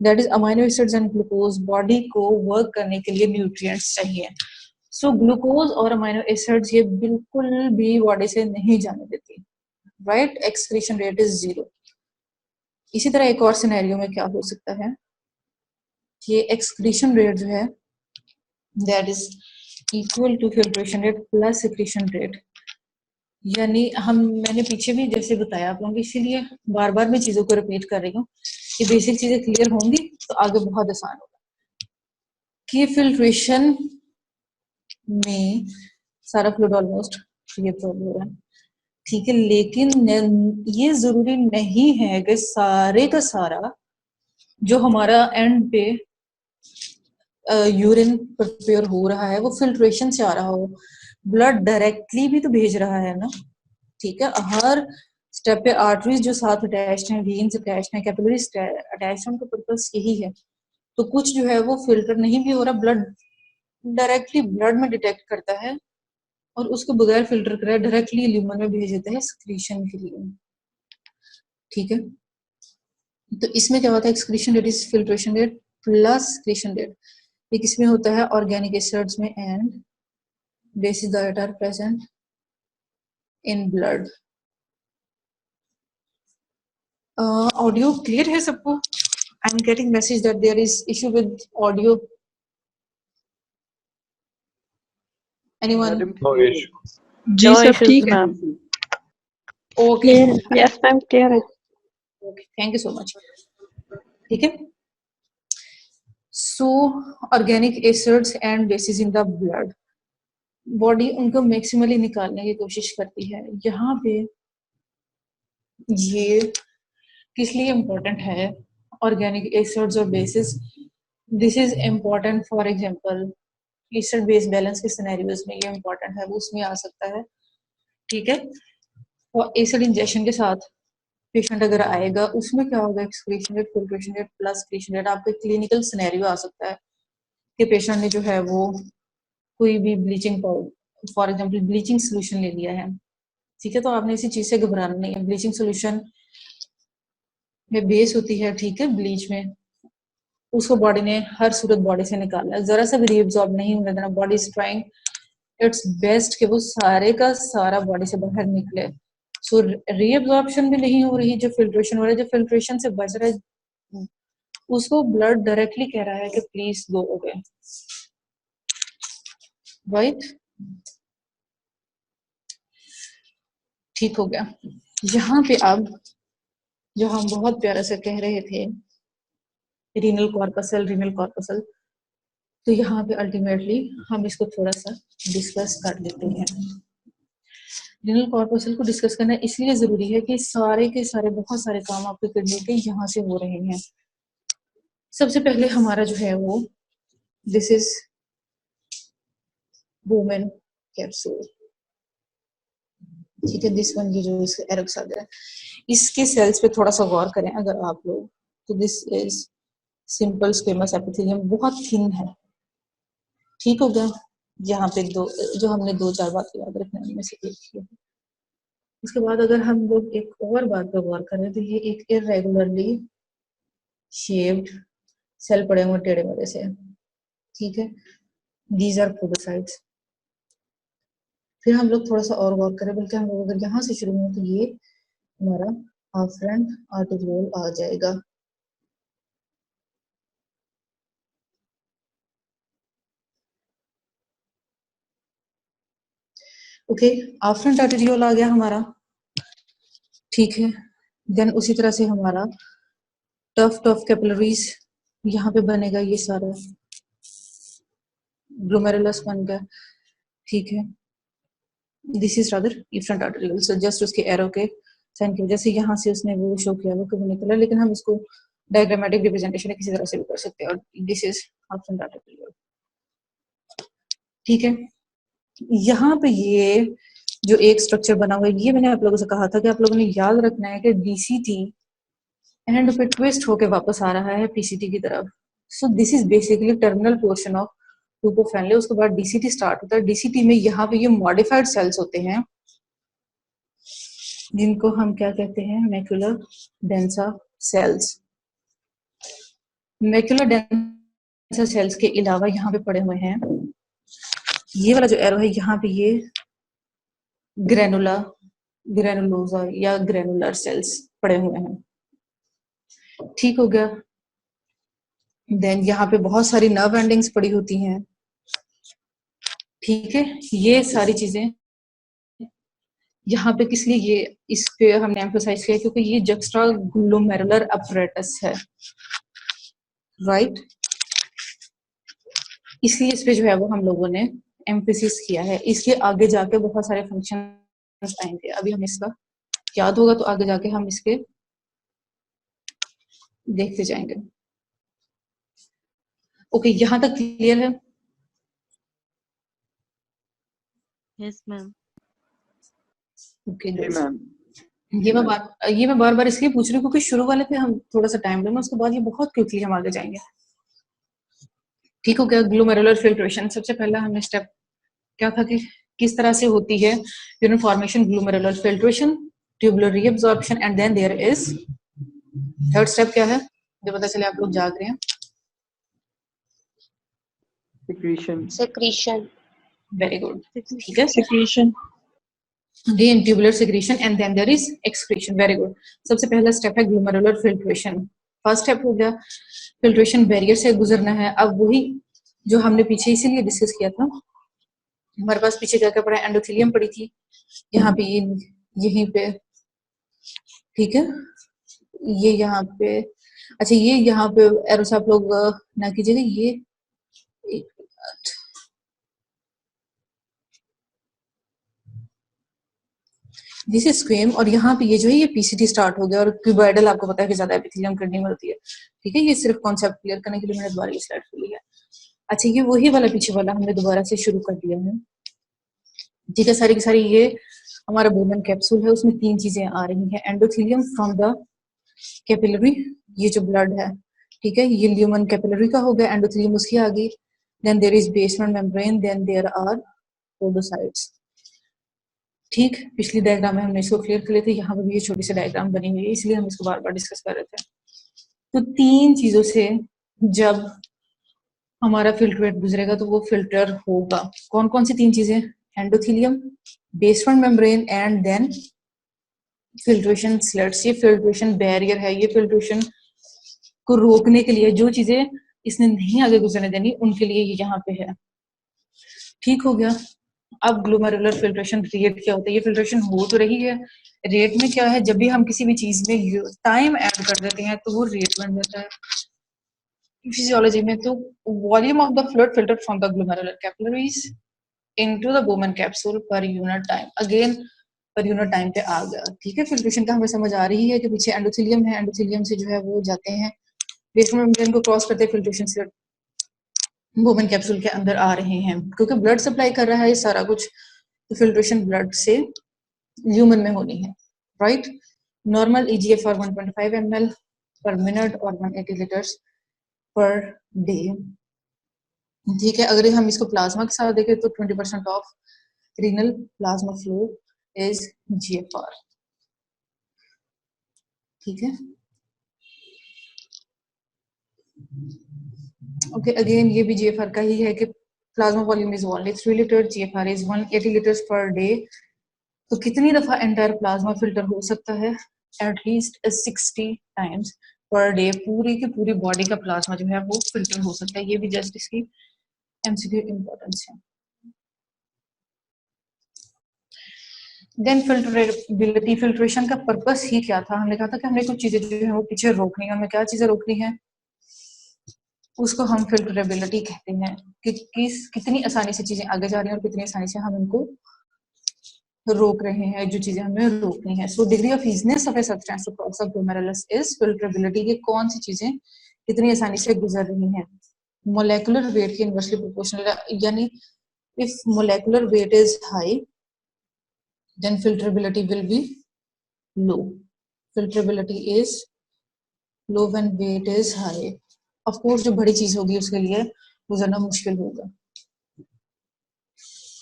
[SPEAKER 1] That is amino acids and glucose, body को वर्क करने के लिए न्यूट्रिएंट्स चाहिए। सो ग्लूकोज और अमाइनो एसिड्स ये बिल्कुल भी बॉडी से नहीं जाने देती, राइट। Excretion rate is 0। इसी तरह एक और सिनेरियो में क्या हो सकता है कि एक्सक्रीशन रेट जो है that is equal to filtration rate plus secretion rate, यानी मैंने पीछे भी जैसे बताया आप लोगों को, इसीलिए बार बार मैं चीजों को रिपीट कर रही हूँ कि बेसिक चीजें क्लियर होंगी तो आगे बहुत आसान होगा। कि फिल्ट्रेशन में सारा फ्लूइड ऑलमोस्ट रिएब्सॉर्ब हो रहा है, ठीक है, लेकिन ये जरूरी नहीं है कि सारे का सारा जो हमारा एंड पे यूरिन प्रिपेयर हो रहा है वो फिल्ट्रेशन से आ रहा हो। ब्लड डायरेक्टली भी तो भेज रहा है ना, ठीक है। हर स्टेप पे आर्टरीज जो साथ अटैच्ड हैं, वेन्स अटैच्ड हैं, कैपिलरीज अटैच्ड हैं, उनका पर्पस यही है। तो कुछ जो है वो फिल्टर नहीं भी हो रहा, ब्लड डायरेक्टली ब्लड में डिटेक्ट करता है और उसको बगैर फिल्टर कराए डायरेक्टली ल्यूमन में भेज देता है एक्सक्रीशन के लिए, ठीक है। तो इसमें क्या होता है, excretion rate is filtration rate plus excretion rate. ये किसमें होता है, ऑर्गेनिक एसिड्स में and bases that are present in blood. Audio clear है सबको? I am getting message that there is issue with audio. Anyone?
[SPEAKER 3] No issue.
[SPEAKER 4] जी
[SPEAKER 2] no
[SPEAKER 4] सब
[SPEAKER 2] issues
[SPEAKER 4] ठीक है।
[SPEAKER 2] Ma'am.
[SPEAKER 1] Okay,
[SPEAKER 4] yes ma'am clear है।
[SPEAKER 1] Okay, thank you so much. ठीक है, so organic acids and bases in the blood, body उनको maximally निकालने की कोशिश करती है। यहाँ पे ये किस लिए इम्पोर्टेंट है, ऑर्गेनिक एसिड्स और basis? This is important for example acid base balance के सिनेरियोज में ये इम्पोर्टेंट है, वो उसमें आ सकता है, ठीक है। और एसिड इंजेक्शन के साथ पेशेंट अगर आएगा, उसमें क्या होगा, excretion rate, filtration rate plus excretion rate. आपका क्लिनिकल सिनेरियो आ सकता है कि पेशेंट ने जो है वो कोई भी bleaching powder, for example bleaching solution ले लिया है, ठीक है। तो आपने इसी चीज से घबराना नहीं है, ब्लीचिंग सोल्यूशन में बेस होती है, ठीक है, ब्लीच में, उसको बॉडी ने हर सूरत बॉडी से निकालना है, जरा सा भी रीअब्सॉर्ब नहीं होने देना। Body is trying it's best कि वो सारे का सारा बॉडी से बाहर निकले। सो रीअब्सॉर्प्शन भी नहीं हो रही, जो फिल्ट्रेशन हो रहा है, जो फिल्ट्रेशन से बच रहा है, उसको ब्लड डायरेक्टली कह रहा है कि प्लीज गो अवे, राइट। ठीक हो गया। यहाँ पे अब जो हम बहुत प्यारा से कह रहे थे, रीनल कॉर्पसल, रीनल कॉर्पसल, तो यहाँ पे अल्टीमेटली हम इसको थोड़ा सा डिस्कस कर लेते हैं। रीनल कॉर्पसल को डिस्कस करना इसलिए जरूरी है कि सारे के सारे बहुत सारे काम आपके किडनी के यहाँ से हो रहे हैं। सबसे पहले हमारा जो है वो, दिस इज वुमेन कैप्सूल, ठीक है। दिस वन, ये जो इसका एरोक्स आ गया, इसके सेल्स पे थोड़ा सा गौर करें अगर आप लोग, तो this is simple squamous epithelium, बहुत थिन है, ठीक हो गया। यहाँ पे दो जो हमने दो चार बातें याद रखना है, उनमें से एक ही है। उसके बाद अगर हम लोग एक और बात पर गौर करें तो ये एक इरेगुलरली शेप्ड सेल पड़े हुए टेढ़े मेढ़े से, ठीक है। These are podocytes. फिर हम लोग थोड़ा सा और गौर करें, बल्कि हम लोग अगर यहाँ से शुरू हो तो ये हमारा आफ्रेंट आर्टेरियोल आ जाएगा, ओके। आफ्रेंट आर्टेरियोल आ गया हमारा, ठीक है। देन उसी तरह से हमारा टफ्ट ऑफ कैपिलरीज यहाँ पे बनेगा, ये सारा ग्लोमेरुलस बन गया, ठीक है। This is rather efferent arteriole, so just उसके एरो के साइन की वजह से यहाँ से उसने वो शो किया, वो कभी निकला, लेकिन हम इसको डायग्रामेटिक रिप्रेजेंटेशन किसी तरह से भी कर सकते हैं, और दिस इज इफ्रंट आर्टेरियोल, ठीक है। यहाँ पे ये जो एक स्ट्रक्चर बना हुआ है, ये मैंने आप लोगों से कहा था कि आप लोगों ने याद रखना है कि डीसीटी एंड पे ट्विस्ट होके वापस आ रहा है पीसीटी की तरफ। So this is basically terminal portion of tube of Henle, उसके बाद डीसीटी स्टार्ट होता है। डीसीटी में यहाँ पे ये मॉडिफाइड सेल्स होते हैं, जिनको हम क्या कहते हैं, macular densa cells. Macular densa cells के अलावा यहाँ पे पड़े हुए हैं, ये वाला जो एरो है यहाँ पे, ये ग्रेनुला, ग्रेनुलोजा या ग्रेनुलर सेल्स पड़े हुए हैं, ठीक हो गया। देन यहाँ पे बहुत सारी नर्व एंडिंग्स पड़ी होती हैं, ठीक है, ये सारी चीजें यहाँ पे किस लिए ये इस पे हमने एम्फोसाइज किया क्योंकि ये जक्स्ट्रा ग्लोमेरुलर अपरेटस है, राइट। इसलिए इस पे जो है वो हम लोगों ने एम्फेसिस किया है। इसके आगे जाके बहुत सारे फंक्शन आएंगे, अभी हम इसका याद होगा तो आगे जाके हम इसके देखते जाएंगे। ओके, यहाँ तक क्लियर है?
[SPEAKER 4] Yes ma'am.
[SPEAKER 1] ओके
[SPEAKER 3] जी
[SPEAKER 1] गुड।
[SPEAKER 3] मैम।
[SPEAKER 1] ये मैं बार बार इसलिए पूछ रही हूँ क्योंकि शुरू वाले पे हम थोड़ा सा टाइम लेंगे, उसके बाद ये बहुत क्विकली हम आगे जाएंगे। ठीक हो गया। ग्लोमेरुलर फिल्ट्रेशन, सबसे पहला हमने स्टेप क्या था कि किस तरह से होती है unit formation, glomerular filtration, tubular reabsorption and then there is third step क्या है जो पता चले आप लोग जाग रहे हैं?
[SPEAKER 3] सिक्रीशन।
[SPEAKER 5] secretion,
[SPEAKER 1] वेरी गुड, ठीक है।
[SPEAKER 4] Secretion.
[SPEAKER 1] Again tubular secretion and then there is excretion, very good. सबसे पहला स्टेप है ग्लोमेरुलर फिल्ट्रेशन। फर्स्ट स्टेप हो गया फिल्ट्रेशन, बैरियर से गुजरना है। अब वही जो हमने पीछे इसीलिए डिस्कस किया था, हमारे पास पीछे क्या क्या पड़ा, एंडोथेलियम पड़ी थी यहाँ पे, यहीं पे, ठीक है, ये यहाँ पे, अच्छा ये यहाँ पे एरोस आप लोग ना कीजिएगा, ये एक मिनट, दिस इज स्क्वेम, और यहाँ पे ये जो है ये पीसीटी स्टार्ट हो गया, और क्यूबॉइडल आपको पता है कि ज्यादा एपिथेलियम किडनी में होती है, ठीक है। ये सिर्फ कॉन्सेप्ट क्लियर करने के लिए मैंने दोबारा ये स्लाइड खोली है। अच्छा, ये वही वाला पीछे वाला हमने दोबारा से शुरू कर दिया है, ठीक है। सारी की सारी ये हमारा बोमन कैप्सूल है, उसमें तीन चीजें आ रही हैं, एंडोथेलियम फ्रॉम द कैपिलरी, ये जो ब्लड है, ठीक है, ये ल्यूमन कैपिलरी का हो गया, एंडोथेलियम उसकी आ गई, then there is basement membrane, then there are podocytes, ठीक। पिछली डायग्राम में हमने इसको क्लियर कर लिए थे, यहाँ पर भी ये छोटी सी डायग्राम बनी हुई है, इसलिए हम इसको बार बार डिस्कस कर रहे थे। तो तीन चीजों से जब हमारा फिल्ट्रेट गुजरेगा तो वो फिल्टर होगा। कौन कौन सी तीन चीजें? Endothelium, basement membrane and then filtration slits. ये फिल्ट्रेशन बैरियर है, ये फिल्ट्रेशन को रोकने के लिए जो चीजें इसने नहीं आगे गुजरने देनी उनके लिए ये यहाँ पे है, ठीक हो गया। अब ग्लोमेरुलर फिल्ट्रेशन रेट क्या होता है? ये फिल्ट्रेशन हो तो रही है, रेट में क्या है, जब भी हम किसी भी चीज में टाइम ऐड कर देते हैं तो वो रेट बन जाता है फिजियोलॉजी में। तो volume of the fluid filtered from the glomerular capillaries into the Bowman capsule पर यूनिट टाइम, अगेन पर यूनिट टाइम पे आ गया, ठीक है। फिल्ट्रेशन का हमें समझ आ रही है कि पीछे एंडोथेलियम है, एंडोथेलियम से जो है वो जाते हैं बेसमेंट मेम्ब्रेन को क्रॉस करते फिल्ट्रेशन से बोमन कैप्सूल के अंदर आ रहे हैं, क्योंकि ब्लड सप्लाई कर रहा है ये सारा कुछ, तो फिल्ट्रेशन ब्लड से ल्यूमन में होनी है, राइट। नॉर्मल EGFR 1.5 ml पर मिनट और 180 लीटर्स पर डे, ठीक है। अगर हम इसको प्लाज्मा के साथ देखें तो 20% of renal plasma flow is GFR, ठीक है। ओके, अगेन ये भी GFR का ही है कि plasma volume is only 3 litre, GFR is 180 litres per day. तो कितनी दफा एंटायर प्लाज्मा फिल्टर हो सकता है? एटलीस्ट 60 टाइम्स पर डे पूरी की पूरी बॉडी का प्लाज्मा जो है वो फिल्टर हो सकता है। ये भी जस्ट इसकी MCQ इंपॉर्टेंस है। देन फिल्टरेबिलिटी, फिल्ट्रेशन का पर्पस ही क्या था? हमने कहा था कि हमने कुछ चीजें जो है वो पीछे रोकनी है। हमें क्या चीजें रोकनी है? उसको हम फिल्टरेबिलिटी कहते हैं कि कितनी आसानी से चीजें आगे जा रही हैं और कितनी आसानी से हम इनको रोक रहे हैं, जो चीजें हमें रोकनी है। So degree of easiness of a substance to cross the glomerulus is filterability. ये कौन सी चीजें कितनी आसानी से गुजर रही हैं? मोलेकुलर वेट के इनवर्सली प्रोपोर्शनल, यानी if molecular weight is high then filterability will be low. Filterability is low when weight is high. Of course जो बड़ी चीज होगी उसके लिए गुजरना मुश्किल होगा,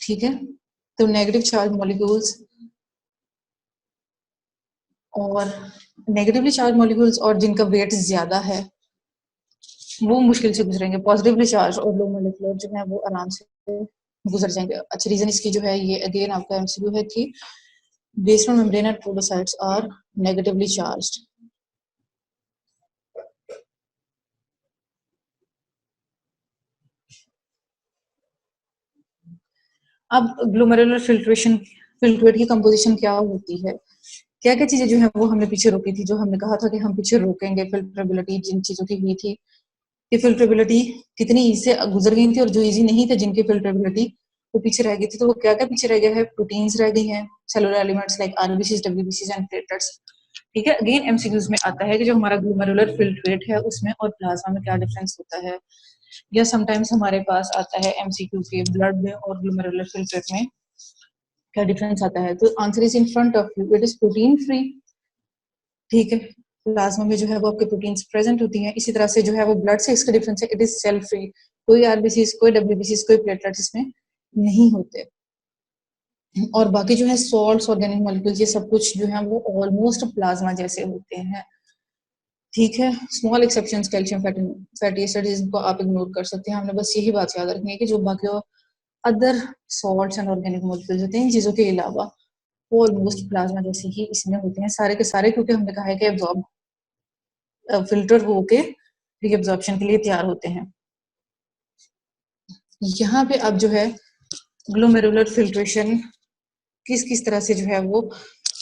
[SPEAKER 1] ठीक है। तो नेगेटिव चार्ज मॉलिक्यूल्स और नेगेटिवली चार्ज मॉलिक्यूल्स और जिनका वेट ज्यादा है वो मुश्किल से गुजरेंगे। पॉजिटिवली चार्ज और लो मॉलिक्यूलर जो है वो आराम से गुजर जाएंगे। अच्छा, रीजन इसकी जो है ये अगेन आपका MCQ है कि basement membrane and podocytes are negatively charged. अब ग्लोमेरुलर फिल्ट्रेट की कंपोजिशन क्या होती है, क्या क्या चीजें जो है वो हमने पीछे रोकी थी, जो हमने कहा था कि हम पीछे रोकेंगे, फिल्ट्रेबिलिटी जिन चीजों की हुई थी, कि फिल्ट्रेबिलिटी कितनी इजी से गुजर गई थी, और जो इजी नहीं थे जिनकी फिल्ट्रेबिलिटी वो पीछे रह गई थी, तो वो क्या क्या पीछे रह गया है, प्रोटीन्स रह गई हैं, सेलुलर एलिमेंट्स लाइक आरबीसीज, डब्ल्यूबीसीज एंड प्लेटलेट्स। ठीक है, अगेन एमसीक्यूज में आता है कि जो हमारा ग्लोमेरुलर फिल्ट्रेट है उसमें और प्लाज्मा में क्या डिफरेंस होता है, या समटाइम्स हमारे पास आता है एमसीक्यू के ब्लड में और ग्लोमेरुलर फिल्ट्रेट में क्या डिफरेंस आता है। तो answer is in front of you, it is protein free. ठीक है, प्लाज्मा में जो है वो आपके प्रोटीन्स प्रेजेंट होती हैं, इसी तरह से जो है वो ब्लड से इसका डिफरेंस है, इट इज सेल फ्री, कोई आरबीसीज, कोई डब्ल्यूबीसीज, कोई प्लेटलेट्स इसमें नहीं होते। और बाकी जो है सॉल्ट्स, ऑर्गेनिक मॉलिक्यूल्स, ये सब कुछ जो है वो ऑलमोस्ट प्लाज्मा जैसे होते हैं। ठीक है, small exceptions calcium fatty acids, इनको आप इग्नोर कर सकते हैं। हमने बस यही बात याद रखनी है कि जो बाकी other salts and organic molecules होते हैं, इन चीजों के अलावा वो ऑलमोस्ट प्लाज्मा जैसे ही इसमें होते हैं सारे के सारे, क्योंकि हमने कहा है कि एब्जॉर्ब फिल्टर होके रीअब्जॉर्प्शन के लिए तैयार होते हैं। यहाँ पे अब जो है ग्लोमेरुलर फिल्ट्रेशन किस किस तरह से जो है वो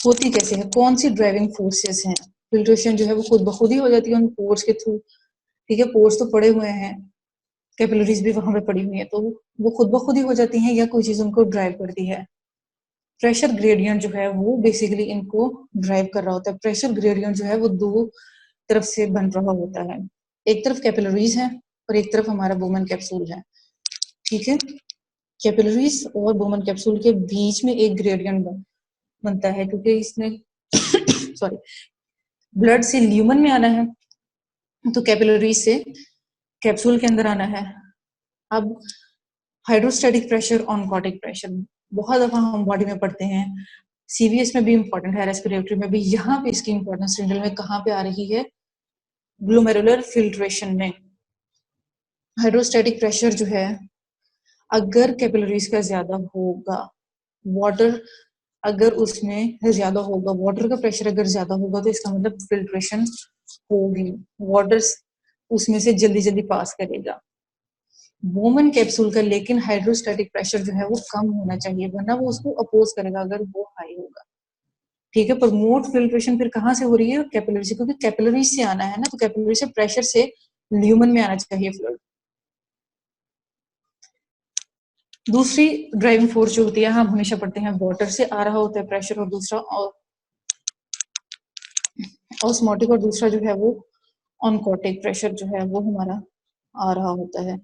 [SPEAKER 1] होती कैसे है, कौन सी ड्राइविंग फोर्सेस हैं। फिल्ट्रेशन जो है वो खुद ब खुद ही हो जाती है उन पोर्स के थ्रू। ठीक है, पोर्स तो पड़े हुए हैं, कैपिलरीज भी वहां पे पड़ी हुई है, तो वो खुद ब खुद ही हो जाती हैं, या कोई चीज उनको ड्राइव करती है। प्रेशर ग्रेडियंट जो है वो बेसिकली इनको ड्राइव कर रहा होता है। प्रेशर ग्रेडियंट जो है वो दो तरफ से बन रहा होता है, एक तरफ कैपिलरीज है और एक तरफ हमारा बोमन कैप्सूल है। ठीक है, कैपिलरीज और बोमन कैप्सूल के बीच में एक ग्रेडियंट बनता है, क्योंकि इसने सॉरी ब्लड से ल्यूमन में आना है, तो कैपिलरीज से कैप्सूल के अंदर आना है। अब हाइड्रोस्टैटिक प्रेशर, ऑनकोटिक प्रेशर बहुत दफा हम बॉडी में पढ़ते हैं, सीवीएस में भी इंपॉर्टेंट है, रेस्पिरेटरी में भी। यहाँ पे इसकी इंपॉर्टेंस रिंडल में कहाँ पे आ रही है, ग्लोमेरुलर फिल्ट्रेशन में। हाइड्रोस्टैटिक प्रेशर जो है अगर कैपिलरीज का ज्यादा होगा, वाटर अगर उसमें ज्यादा होगा, वाटर का प्रेशर अगर ज्यादा होगा, तो इसका मतलब फिल्ट्रेशन होगी, वाटर उसमें से जल्दी जल्दी पास करेगा। बोमन कैप्सूल का लेकिन हाइड्रोस्टैटिक प्रेशर जो है वो कम होना चाहिए, वरना वो उसको अपोज करेगा अगर वो हाई होगा। ठीक है, प्रमोट फिल्ट्रेशन फिर कहाँ से हो रही है, कैपिलरी से, क्योंकि कैपिलरी से आना है ना, तो कैपिलरी से प्रेशर से ल्यूमन में आना चाहिए फ्लूइड। दूसरी ड्राइविंग फोर्स जो होती है, हम हमेशा पढ़ते हैं वाटर से आ रहा होता है प्रेशर, और दूसरा ऑस्मोटिक, और दूसरा जो है वो ऑनकोटिक प्रेशर जो है वो हमारा आ रहा होता है।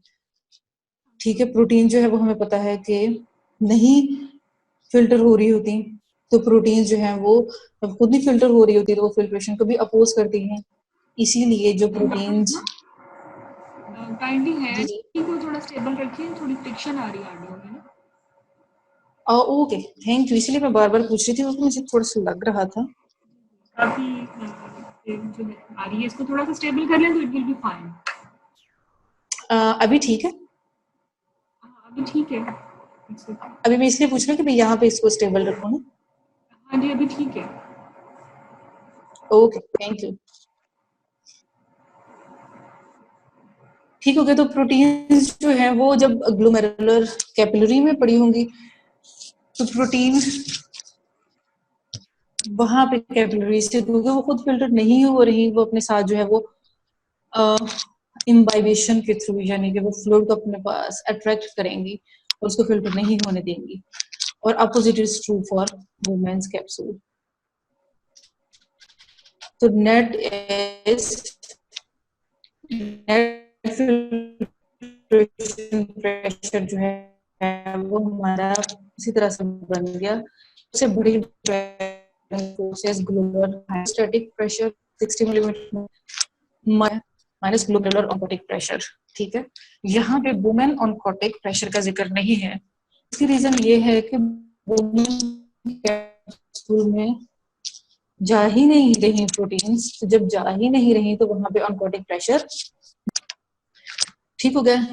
[SPEAKER 1] ठीक है, प्रोटीन जो है वो हमें पता है कि नहीं फिल्टर हो रही होती, तो प्रोटीन जो है वो जब खुद नहीं फिल्टर हो रही होती तो वो फिल्ट्रेशन को भी अपोज करती हैं। इसीलिए जो प्रोटीन्स
[SPEAKER 5] काइंडली है
[SPEAKER 1] जी
[SPEAKER 5] को थोड़ा स्टेबल रखिए, थोड़ी फ्रिक्शन आ रही है ऑडियो में ना।
[SPEAKER 1] Okay, thank you. इसलिए मैं बार बार पूछ रही थी, उसको मुझे थोड़ा सा लग रहा था।
[SPEAKER 5] काफी जो है आ रही है, इसको थोड़ा सा स्टेबल कर लें तो इट विल बी फाइन।
[SPEAKER 1] अभी ठीक है,
[SPEAKER 5] अभी ठीक है,
[SPEAKER 1] अभी मैं इसलिए पूछ रही हूँ कि मैं यहाँ पे इसको स्टेबल रखूँ ना।
[SPEAKER 5] हाँ जी अभी ठीक है।
[SPEAKER 1] Okay, thank you. ठीक हो गया, तो प्रोटीन्स जो है वो जब ग्लोमेरुलर कैपिलरी में पड़ी होंगी, तो प्रोटीन वहां पे कैपिलरी से, क्योंकि वो खुद फिल्टर नहीं हो रही, वो अपने साथ जो है वो इम्बाइबेशन के थ्रू, यानी कि वो फ्लूइड को अपने पास अट्रैक्ट करेंगी और उसको फिल्टर नहीं होने देंगी। और opposite is true for women's capsule. तो नेट प्रेशर जो है वो हमारा इसी तरह से बन गया। सबसे बड़ी forces glomerular hydrostatic pressure 60 millimetre minus glomerular oncotic pressure. ठीक है, यहाँ पे वुमेन ऑनकोटिक प्रेशर का जिक्र नहीं है। इसकी रीजन ये है कि वुमेन कैप्सूल में जा ही नहीं रही प्रोटीन्स, तो जब जा ही नहीं रही तो वहां पे ऑनकोटिक प्रेशर। ठीक हो गया,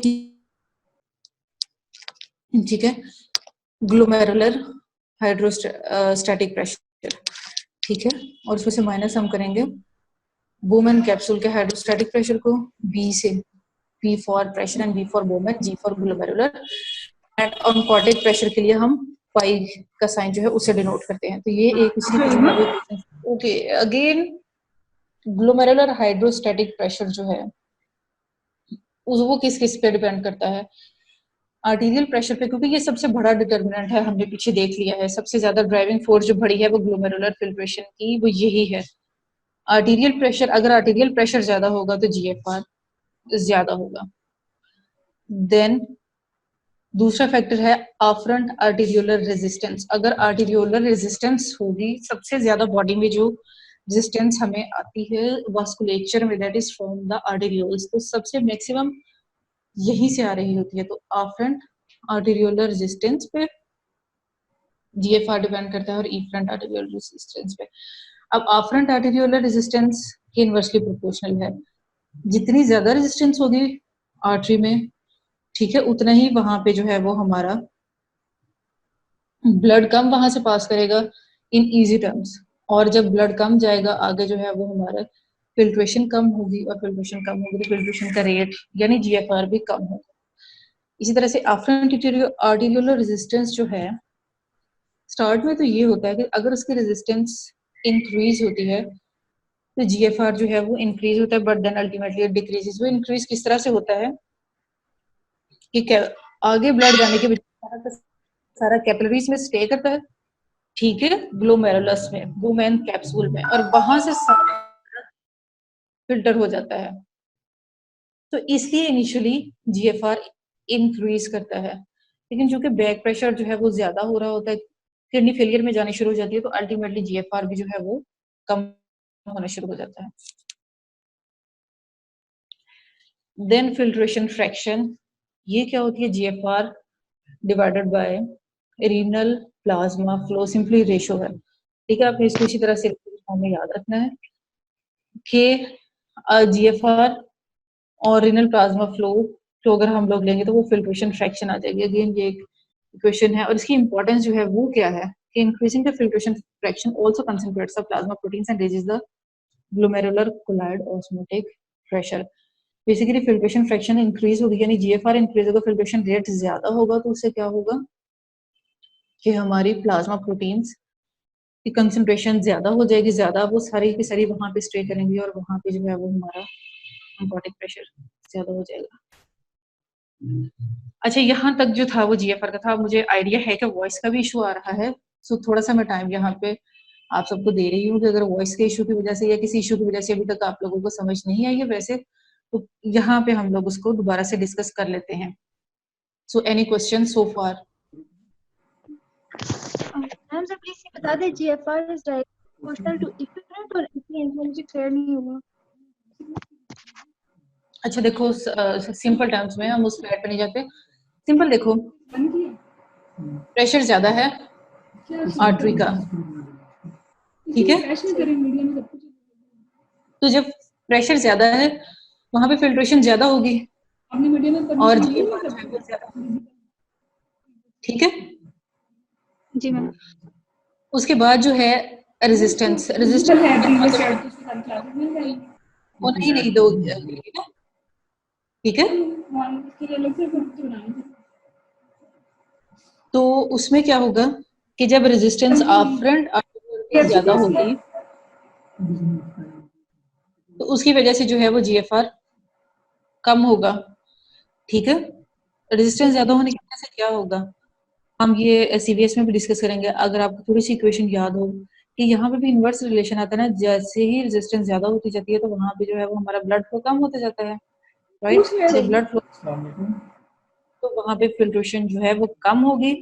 [SPEAKER 1] ठीक है, ग्लोमेरुलर हाइड्रोस्टैटिक प्रेशर। ठीक है, और उसमें से माइनस हम करेंगे वुमेन कैप्सूल के हाइड्रोस्टैटिक प्रेशर को, बी से, P for pressure and B for women, G for glomerular and oncotic pressure के लिए हम पाई का साइन जो है उससे डिनोट करते हैं। तो ये एक उसी की जो है वो okay. Again glomerular hydrostatic pressure जो है वो किस किस पे डिपेंड करता है? आर्टीरियल प्रेशर पे, क्योंकि ये सबसे बड़ा डिटर्मिनेंट है, हमने पीछे देख लिया है। सबसे ज्यादा ड्राइविंग फोर्स जो बड़ी है वो ग्लोमेरुलर फिल्ट्रेशन की वो यही है। आर्टीरियल प्रेशर, अगर आर्टीरियल प्रेशर ज्यादा होगा तो जीएफआर ज्यादा होगा। देन दूसरा फैक्टर है आफ्रंट आर्टीरियोलर रेजिस्टेंस। अगर आर्टीरियोलर रेजिस्टेंस होगी, सबसे ज्यादा बॉडी में जो रेजिस्टेंस हमें आती है वास्कुलेचर में, that is from the arterioles, तो सबसे मैक्सिमम यहीं से आ रही होती है। तो आफ्रंट आर्टीरियोलर रेजिस्टेंस पे जीएफआर डिपेंड करता है और इफ्रंट आर्टीरियोलर रेजिस्टेंस पे। अब आफ्रंट आर्टीरियोलर रेजिस्टेंस के इनवर्सली प्रोपोर्शनल है। जितनी ज्यादा रेजिस्टेंस होगी आर्टरी में, ठीक है, उतना ही वहां पे जो है वो हमारा ब्लड कम वहां से पास करेगा इन इजी टर्म्स। और जब ब्लड कम जाएगा आगे जो है वो हमारा फिल्ट्रेशन कम होगी, और फिल्ट्रेशन कम होगी तो फिल्ट्रेशन का रेट यानी जीएफआर भी कम होगा। इसी तरह से आफ्रंट आर्टीरियोलर रेजिस्टेंस जो है, स्टार्ट में तो ये होता है कि अगर उसकी रेजिस्टेंस इंक्रीज होती है तो जीएफआर जो है वो इंक्रीज होता है, बट देन अल्टीमेटली डिक्रीजेस। वो इंक्रीज किस तरह से होता है कि आगे ब्लड जाने के बजाय सारा कैपिलरीज में स्टे करता है, ठीक है, ग्लोमेरुलस में, ग्लूमेन कैप्सूल में, और वहां से फिल्टर हो जाता है। तो इसलिए इनिशियली जीएफआर इंक्रीज करता है, लेकिन चूंकि बैक प्रेशर जो है वो ज्यादा हो रहा होता है, किडनी फेलियर में जानी शुरू हो जाती है, तो अल्टीमेटली जीएफआर भी जो है वो कम होना शुरू हो जाता है। देन फिल्ट्रेशन फ्रैक्शन, ये क्या होती है? GFR divided by renal plasma flow, simply ratio है, ठीक है। आपने इसको इसी तरह से में याद रखना है कि जीएफआर और रीनल प्लाज्मा फ्लो अगर हम लोग लेंगे तो वो फिल्ट्रेशन फ्रैक्शन आ जाएगी। अगेन ये एक इक्वेशन है और इसकी इंपॉर्टेंस जो है वो क्या है कि increasing the filtration fraction also concentrates the plasma proteins and raises the glomerular colloid osmotic pressure. Basically filtration fraction increase होगी यानी जीएफआर इंक्रीज होगा, फिल्ट्रेशन रेट ज्यादा होगा, तो उससे क्या होगा कि हमारी प्लाज्मा प्रोटीन्स की कंसंट्रेशन ज्यादा हो जाएगी, ज्यादा वो सारी की सारी वहां पे स्टे करेंगी और वहां पे जो है वो हमारा एम्बॉटिक प्रेशर ज्यादा हो जाएगा। अच्छा, यहाँ तक जो था वो जीएफआर का था। मुझे आइडिया है कि वॉइस का भी इशू आ रहा है, सो थोड़ा सा मैं टाइम यहाँ पे आप सबको दे रही हूँ कि अगर वॉइस के इशू की वजह से या किसी इशू की वजह से अभी तक आप लोगों को समझ नहीं आई है वैसे, तो यहाँ पे हम लोग उसको दोबारा से डिस्कस कर लेते हैं। So any question so far?
[SPEAKER 6] Ma'am sir please ये बता दें GFR is directly proportional to equivalent और इक्विवेलेंट, मुझे क्लियर नहीं हुआ।
[SPEAKER 1] अच्छा देखो, सिंपल टर्म्स में हम उस स्लाइड पे नहीं जाते, सिंपल देखो, प्रेशर ज्यादा है आर्टरी का, ठीक है, तो जब प्रेशर ज्यादा है वहां पे फिल्ट्रेशन ज्यादा होगी और ठीक है।
[SPEAKER 6] जी मैम।
[SPEAKER 1] उसके बाद जो है रेजिस्टेंस, वो नहीं दो, ठीक है। तो उसमें क्या होगा कि जब रेजिस्टेंस आफ्रंट ज्यादा होगी तो उसकी वजह से जो है वो जीएफआर कम होगा, ठीक है। रेजिस्टेंस ज्यादा होने की वजह से क्या होगा, हम ये सीवीएस में भी डिस्कस करेंगे। अगर आपको थोड़ी सी इक्वेशन याद हो कि यहाँ पे भी इनवर्स रिलेशन आता है ना, जैसे ही रेजिस्टेंस ज्यादा होती जाती है तो वहां पे जो है वो हमारा ब्लड फ्लो कम होता जाता है, राइट। जब ब्लड फ्लो तो वहां पे फिल्ट्रेशन जो है वो कम होगी,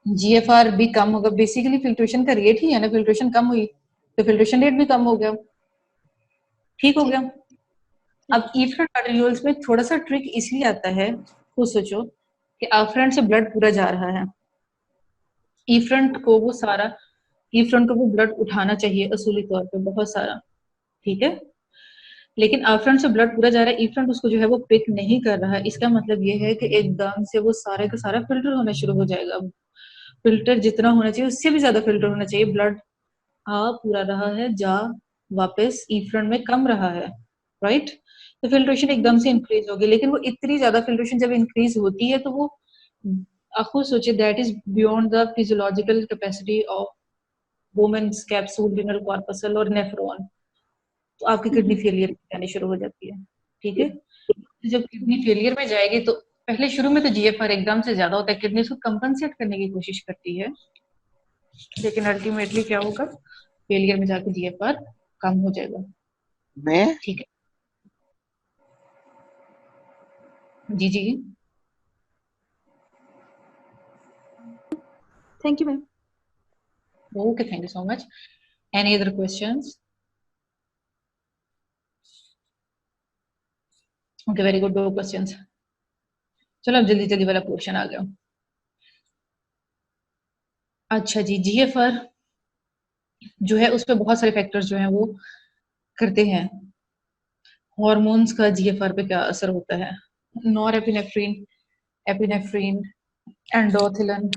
[SPEAKER 1] जीएफआर भी कम होगा। बेसिकली फिल्ट्रेशन का रेट ही है ना, फिल्ट्रेशन कम हुई तो फिल्ट्रेशन रेट भी कम हो गया, ठीक हो गया। अब इफ्रंट आर्टेरियोल्स में थोड़ा सा ट्रिक इसलिए आता है, खुद सोचो कि आफ्रंट से ब्लड पूरा जा रहा है, इफ्रंट को वो ब्लड उठाना चाहिए असूली तौर पे बहुत सारा, ठीक है, लेकिन आफ्रंट से ब्लड पूरा जा रहा है, इफ्रंट उसको जो है वो पिक नहीं कर रहा है। इसका मतलब ये है कि एकदम से वो सारे का सारा फिल्टर होना शुरू हो जाएगा। फिल्टर जितना होना चाहिए उससे भी ज्यादा फिल्टर होना चाहिए। ब्लड आ पूरा रहा है, जा वापस इफ्रंट में कम रहा है, राइट। तो फिल्ट्रेशन एकदम से इंक्रीज होगी, लेकिन वो इतनी ज्यादा फिल्ट्रेशन जब इंक्रीज होती है तो वो आप खुद सोचिए, that is beyond the physiological capacity of women's capsule renal corpuscle और नेफ्रॉन, तो आपकी किडनी फेलियर आनी शुरू हो जाती है। ठीक है, जब किडनी फेलियर में जाएगी तो पहले शुरू में तो जीएफआर एकदम से ज्यादा होता है, किडनी उसको कंपनसेट करने की कोशिश करती है, लेकिन अल्टीमेटली क्या होगा, फेलियर में जाकर जीएफआर कम हो जाएगा।
[SPEAKER 7] मैं
[SPEAKER 1] ठीक है, जी जी,
[SPEAKER 6] Thank you, ma'am.
[SPEAKER 1] Okay, thank you so much. Any other questions? Okay, very good, 2 questions. चलो अब जल्दी जल्दी वाला क्वेश्चन आ गया। अच्छा जी, जीएफआर जो है उस पर बहुत सारे फैक्टर्स जो हैं वो करते हैं। हॉर्मोन्स का जीएफआर पे क्या असर होता है? नॉर एपिनेफ्रीन, एपिनेफ्रीन, एंडोथिलिन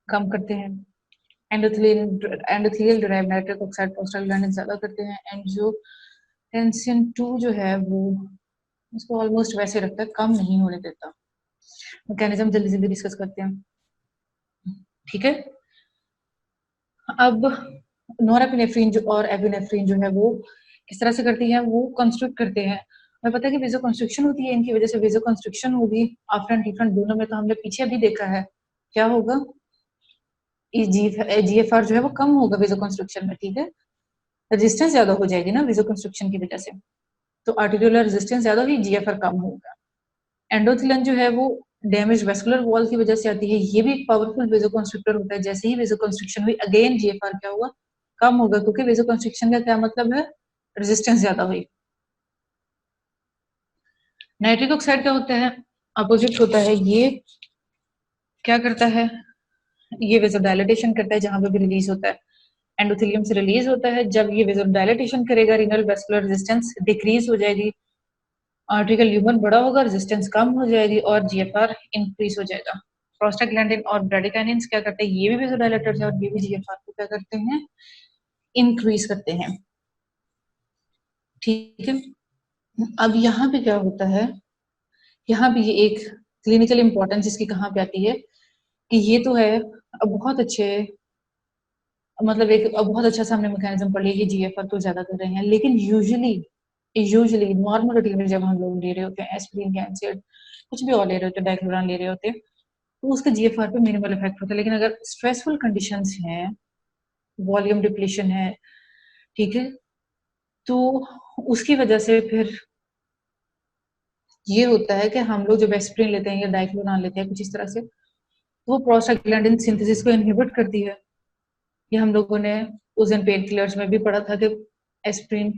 [SPEAKER 1] कम करते हैं, endothelial derived nitric oxide prostaglandin ज्यादा करते हैं, एंजियोटेंसिन 2 जो है वो उसको ऑलमोस्ट वैसे रखता है, कम नहीं होने देता। मैकेनिज्म जल्दी जल्दी डिस्कस करते हैं। ठीक है, अब नॉरएपिनेफ्रीन जो और एपिनेफ्रीन जो है वो किस तरह से करती है, वो कंस्ट्रक्ट करते हैं। हमें पता है कि वेजो कंस्ट्रक्शन होती है, इनकी वजह से वेजो कंस्ट्रक्शन होगी आफ्टर एंड डिफरेंट दोनों में, तो हमने पीछे भी देखा है क्या होगा, जीएफआर जो है वो कम होगा वेजो कंस्ट्रक्शन में। ठीक है, रेजिस्टेंस ज्यादा हो जाएगी ना वेजो कंस्ट्रक्शन की वजह से, तो आर्टेरियोलर रेजिस्टेंस ज्यादा हुई, जीएफआर कम होगा। एंडोथिलिन जो है वो डैमेज वेस्कुलर वॉल की वजह से आती है, ये भी एक पावरफुल वेजो कंस्ट्रक्टर होता है। जैसे ही वेजो कंस्ट्रक्शन हुई, अगेन जीएफआर क्या हुआ, कम होगा, क्योंकि वेजो कंस्ट्रक्शन का क्या मतलब है, रेजिस्टेंस ज्यादा हुई। नाइट्रिक ऑक्साइड क्या होता है, अपोजिट होता है, ये क्या करता है, ये वेजो डायलिटेशन करता है, जहां पे भी रिलीज होता है, एंडोथेलियम से रिलीज होता है। जब ये वेजो डायलिटेशन करेगा, रीनल वेस्कुलर रेजिस्टेंस डिक्रीज हो जाएगी, आर्टरिकल ल्यूमन बड़ा होगा, रेजिस्टेंस कम हो जाएगी और जीएफआर इंक्रीज हो जाएगा। प्रोस्टाग्लैंडिन और ब्रेडिकाइनिन्स क्या करते हैं, ये भी वेसोडाइलेटर्स है और ये भी जीएफआर को क्या करते हैं, इंक्रीज करते हैं। ठीक है, अब यहाँ पे क्या होता है, यहाँ पे ये एक क्लिनिकल इंपॉर्टेंस इसकी कहाँ पे आती है कि ये तो है अब बहुत अच्छे, मतलब एक अब बहुत अच्छा सा हमने मैकेनिज्म पढ़ लिया कि जीएफआर तो ज्यादा कर रहे हैं, लेकिन यूजुअली नॉर्मल रूटीन में जब हम लोग ले रहे होते हैं एस्पिरिन, कैंसिड, कुछ भी और ले रहे होते हैं, डाइक्लोरान ले रहे होते हैं, तो उसका जीएफआर पे मिनिमल इफेक्ट होता है। लेकिन अगर स्ट्रेसफुल कंडीशंस हैं, वॉल्यूम डिप्लीशन है, ठीक है, तो उसकी वजह से फिर ये होता है कि हम लोग जब एस्पिरिन लेते हैं या डाइक्लोरान लेते हैं कुछ इस तरह से, तो वो प्रोस्टाग्लैंडिन सिंथेसिस को इनहिबिट करती है। ये हम लोगों ने उस दिन पेन किलर्स में भी पढ़ा था कि एस्पिरिन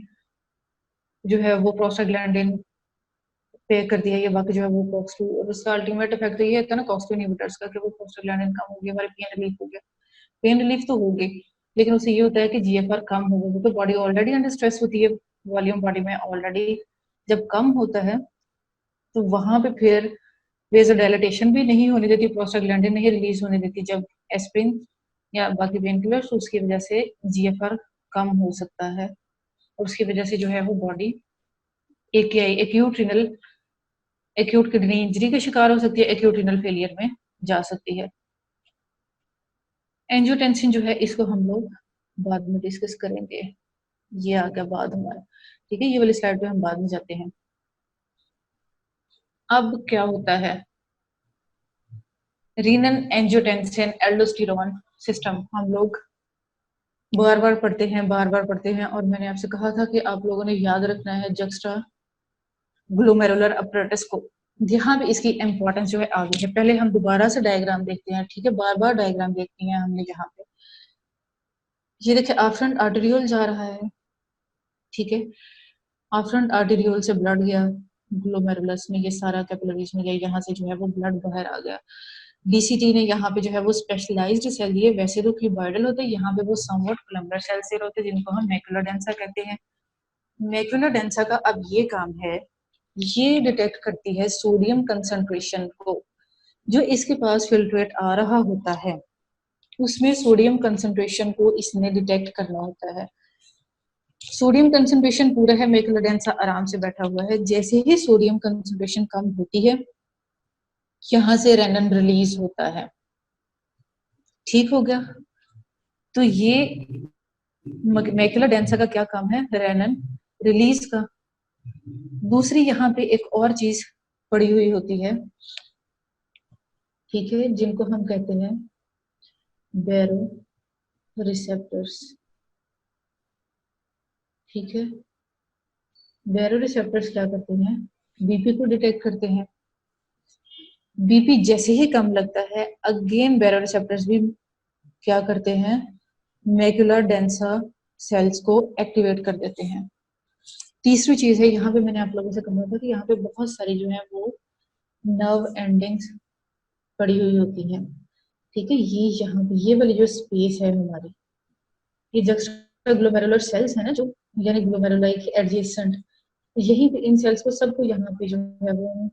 [SPEAKER 1] जो है वो प्रोस्टाग्लैंडिन पे करती है, ये बाकी जो है वो कॉक्स2, और उसका अल्टीमेट इफेक्ट तो ये होता है ना कॉक्स2 इनहिबिटर्स का, कि वो प्रोस्टाग्लैंडिन कम हो गया, हमारे पेन रिलीफ हो गया। पेन रिलीफ तो होगी, लेकिन उससे ये होता है कि जीएफआर कम होगा, क्योंकि बॉडी ऑलरेडी अंडर स्ट्रेस होती है, वॉल्यूम बॉडी में ऑलरेडी जब कम होता है तो वहां पे फिर वेसोडाइलेटेशन भी नहीं होने देती, प्रोस्टाग्लैंडिन नहीं रिलीज होने देती जब एस्पिरिन या बाकी पेन किलर्स, तो उसकी वजह से जीएफआर कम हो सकता है, और उसकी वजह से जो है वो बॉडी एक्यूट किडनी इंजरी का शिकार हो सकती है, एक्यूट रीनल फेलियर में जा सकती है। एंजियोटेंसिन जो है इसको हम लोग बाद में डिस्कस करेंगे, ये आ गया बाद हमारा। ठीक है, ये वाली स्लाइड पे हम बाद में जाते हैं। अब क्या होता है, रीनन एंजियोटेंसिन एल्डोस्टेरोन सिस्टम हम लोग बार बार पढ़ते हैं, और मैंने आपसे कहा था कि आप लोगों ने याद रखना है जक्स्ट्रा ग्लोमेरुलर अपरेटस को। यहाँ पे इसकी इंपॉर्टेंस जो है आगे है। पहले हम दोबारा से डायग्राम देखते हैं, ठीक है, बार बार डायग्राम देखती हैं हमने। यहाँ पे ये देखिए आफ्रंट आर्टेरियोल जा रहा है, ठीक है, आफ्रंट आर्टेरियोल से ब्लड गया ग्लोमेरुलस में, ये सारा कैपिलरीज में गया, यहाँ से जो है वो ब्लड बाहर आ गया। डीसीटी ने यहाँ पे जो है वो स्पेशलाइज्ड सेल दिए, वैसे तो क्यूबॉइडल होते हैं, यहाँ पे वो समवट कोलम्बर सेल से होते हैं, जिनको हम मैकुला डेंसा कहते हैं। मैकुला डेंसा का अब ये काम है, ये डिटेक्ट करती है सोडियम कंसंट्रेशन को, जो इसके पास फिल्ट्रेट आ रहा होता है उसमें सोडियम कंसंट्रेशन को इसने डिटेक्ट करना होता है। सोडियम कंसंट्रेशन पूरा है, मैकुला डेंसा आराम से बैठा हुआ है। जैसे ही सोडियम कंसंट्रेशन कम होती है यहाँ से रेनन रिलीज होता है। ठीक हो गया। तो ये मैकुला डेंसा का क्या काम है? रेनन रिलीज का। दूसरी यहाँ पे एक और चीज पड़ी हुई होती है, ठीक है, जिनको हम कहते हैं बैरो रिसेप्टर्स। ठीक है, बैरो रिसेप्टर्स क्या करते हैं? बीपी को डिटेक्ट करते हैं। बीपी जैसे ही कम लगता है, अगेन बैरो रिसेप्टर्स भी क्या करते हैं? मैकुला डेंसा सेल्स को एक्टिवेट कर देते हैं। तीसरी चीज है, यहाँ पे मैंने आप लोगों से कहा था कि यहाँ पे बहुत सारी जो है वो नर्व एंडिंग्स पड़ी हुई होती हैं। ठीक है, ये यहाँ पे ये वाली जो स्पेस है हमारी, ये जक्स्ट्राग्लोमेरुलर सेल्स है ना, जो यानी ग्लोमेरुलाई के एडजेसेंट, यही पे इन सेल्स को सबको यहाँ पे जो है वो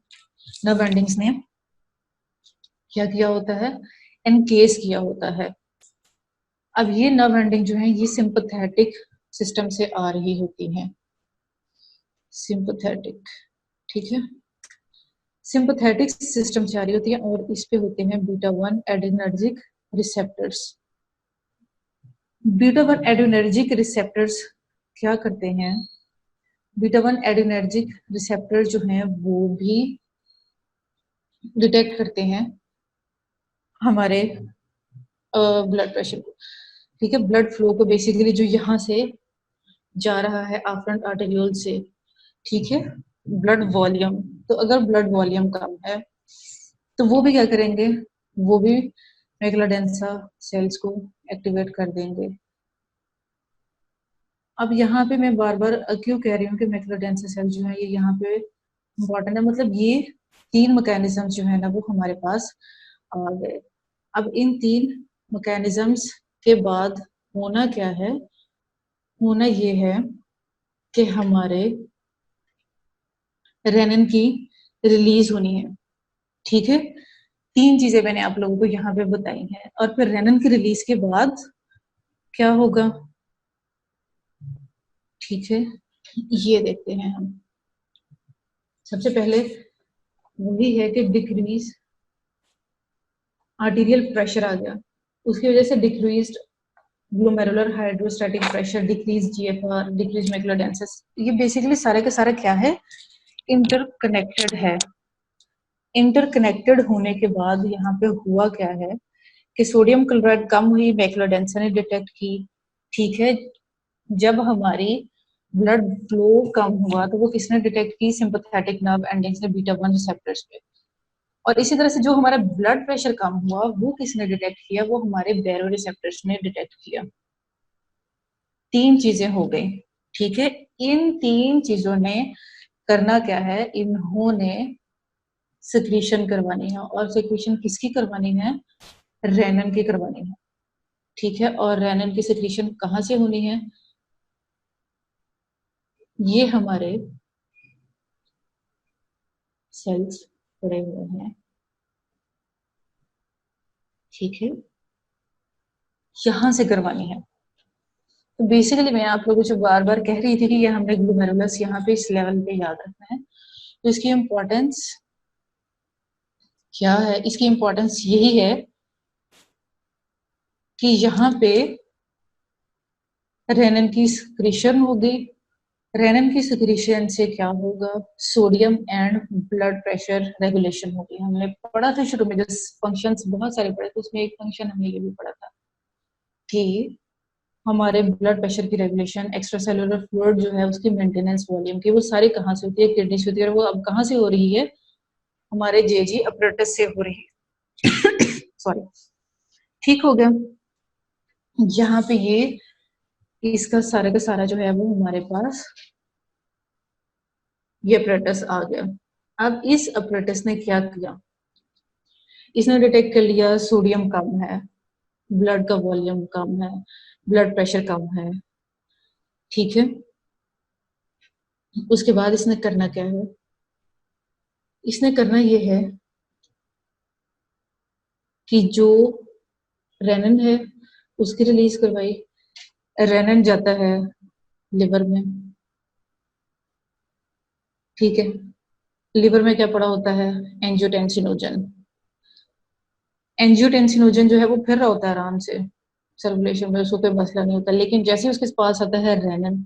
[SPEAKER 1] नर्व एंडिंग्स ने क्या किया होता है? एनकेस किया होता है। अब ये नर्व एंडिंग जो है ये सिंपैथेटिक सिस्टम से आ रही होती हैं। सिंपैथेटिक, ठीक है, सिंपैथेटिक सिस्टम से आ रही होती है और इस पे होते हैं beta 1 adrenergic receptors. Beta 1 adrenergic receptors क्या करते हैं? बीटा 1 एड्रेनर्जिक रिसेप्टर जो हैं वो भी डिटेक्ट करते हैं हमारे ब्लड प्रेशर को। ठीक है, ब्लड फ्लो को बेसिकली जो यहाँ से जा रहा है आफ्रेंट आर्टेरियोल से, ठीक है, ब्लड वॉल्यूम। तो अगर ब्लड वॉल्यूम कम है तो वो भी क्या करेंगे? वो भी मैकुला डेंसा सेल्स को एक्टिवेट कर देंगे। अब यहाँ पे मैं बार बार क्यों कह रही हूँ कि मैकुला डेंसा सेल जो है ये यहाँ पे इम्पोर्टेंट है, मतलब ये तीन मैकेनिज्म जो है ना वो हमारे पास आ गए। अब इन तीन मैकेनिज्म्स के बाद होना क्या है? होना ये है कि हमारे रेनिन की रिलीज होनी है। ठीक है, तीन चीजें मैंने आप लोगों को यहाँ पे बताई हैं। और फिर रेनिन की रिलीज के बाद क्या होगा? ठीक है, ये देखते हैं हम। सबसे पहले वही है कि डिक्रीज आर्टीरियल प्रेशर आ गया, उसकी वजह से decreased glomerular hydrostatic pressure, decrease GFR, decrease macular densa. ये बेसिकली सारे का सारा क्या है? इंटरकनेक्टेड है। इंटरकनेक्टेड होने के बाद यहाँ पे हुआ क्या है कि सोडियम क्लोराइड कम हुई, मैकुलर डेंसा ने डिटेक्ट की। ठीक है, जब हमारी ब्लड फ्लो कम हुआ तो वो किसने डिटेक्ट की? सिंपैथेटिक नर्व एंडिंग्स ने बीटा 1 रिसेप्टर्स पे। और इसी तरह से जो हमारा ब्लड प्रेशर कम हुआ वो किसने डिटेक्ट किया? वो हमारे बैरो रिसेप्टर्स ने डिटेक्ट किया। तीन चीजें हो गई। ठीक है, इन तीन चीजों ने करना क्या है? इन्होंने सिक्रीशन करवानी है। और सिक्रीशन किसकी करवानी है? रेनन की करवानी है। ठीक है, और रेनन की सिक्रीशन कहाँ से होनी है? ये हमारे सेल्स पड़े हुए हैं। ठीक है, यहां से करवानी है। तो बेसिकली मैं आप लोगों को बार बार कह रही थी कि ये हमने ग्लोमेरुलस यहाँ पे इस लेवल पे याद रखना है। तो इसकी इम्पोर्टेंस क्या है? इसकी इम्पोर्टेंस यही है कि यहाँ पे रेनन की सिक्रीशन होगी। रेनन की सिक्रीशन से क्या होगा? Sodium and blood pressure regulation होगी। हमने पढ़ा था शुरू में जो फंक्शंस बहुत सारे पढ़े थे, उसमें एक फंक्शन हमने ये भी पढ़ा था कि हमारे ब्लड प्रेशर की रेगुलेशन, एक्स्ट्रा सेलुलर फ्लूइड जो है उसकी मेंटेनेंस, वॉल्यूम की, वो सारी कहाँ से होती है? किडनी से होती है। और वो अब कहाँ से हो रही है? हमारे जेजी अपरेटस से हो रही है। सॉरी, ठीक हो गया। यहाँ पे ये इसका सारा का सारा जो है वो हमारे पास ये अपरेटस आ गया। अब इस अपरेटस ने क्या किया? इसने डिटेक्ट कर लिया सोडियम कम है, ब्लड का वॉल्यूम कम है, ब्लड प्रेशर कम है। ठीक है, उसके बाद इसने करना क्या है? इसने करना ये है कि जो रेनन है उसकी रिलीज करवाई। रेनन जाता है लिवर में। ठीक है, लिवर में क्या पड़ा होता है? एंजियोटेंसिनोजन। एंजियोटेंसिनोजन जो है वो फिर रहा होता है आराम से सर्कुलेशन में, उसको कोई मसला नहीं होता, लेकिन जैसे उसके पास आता है रेनिन,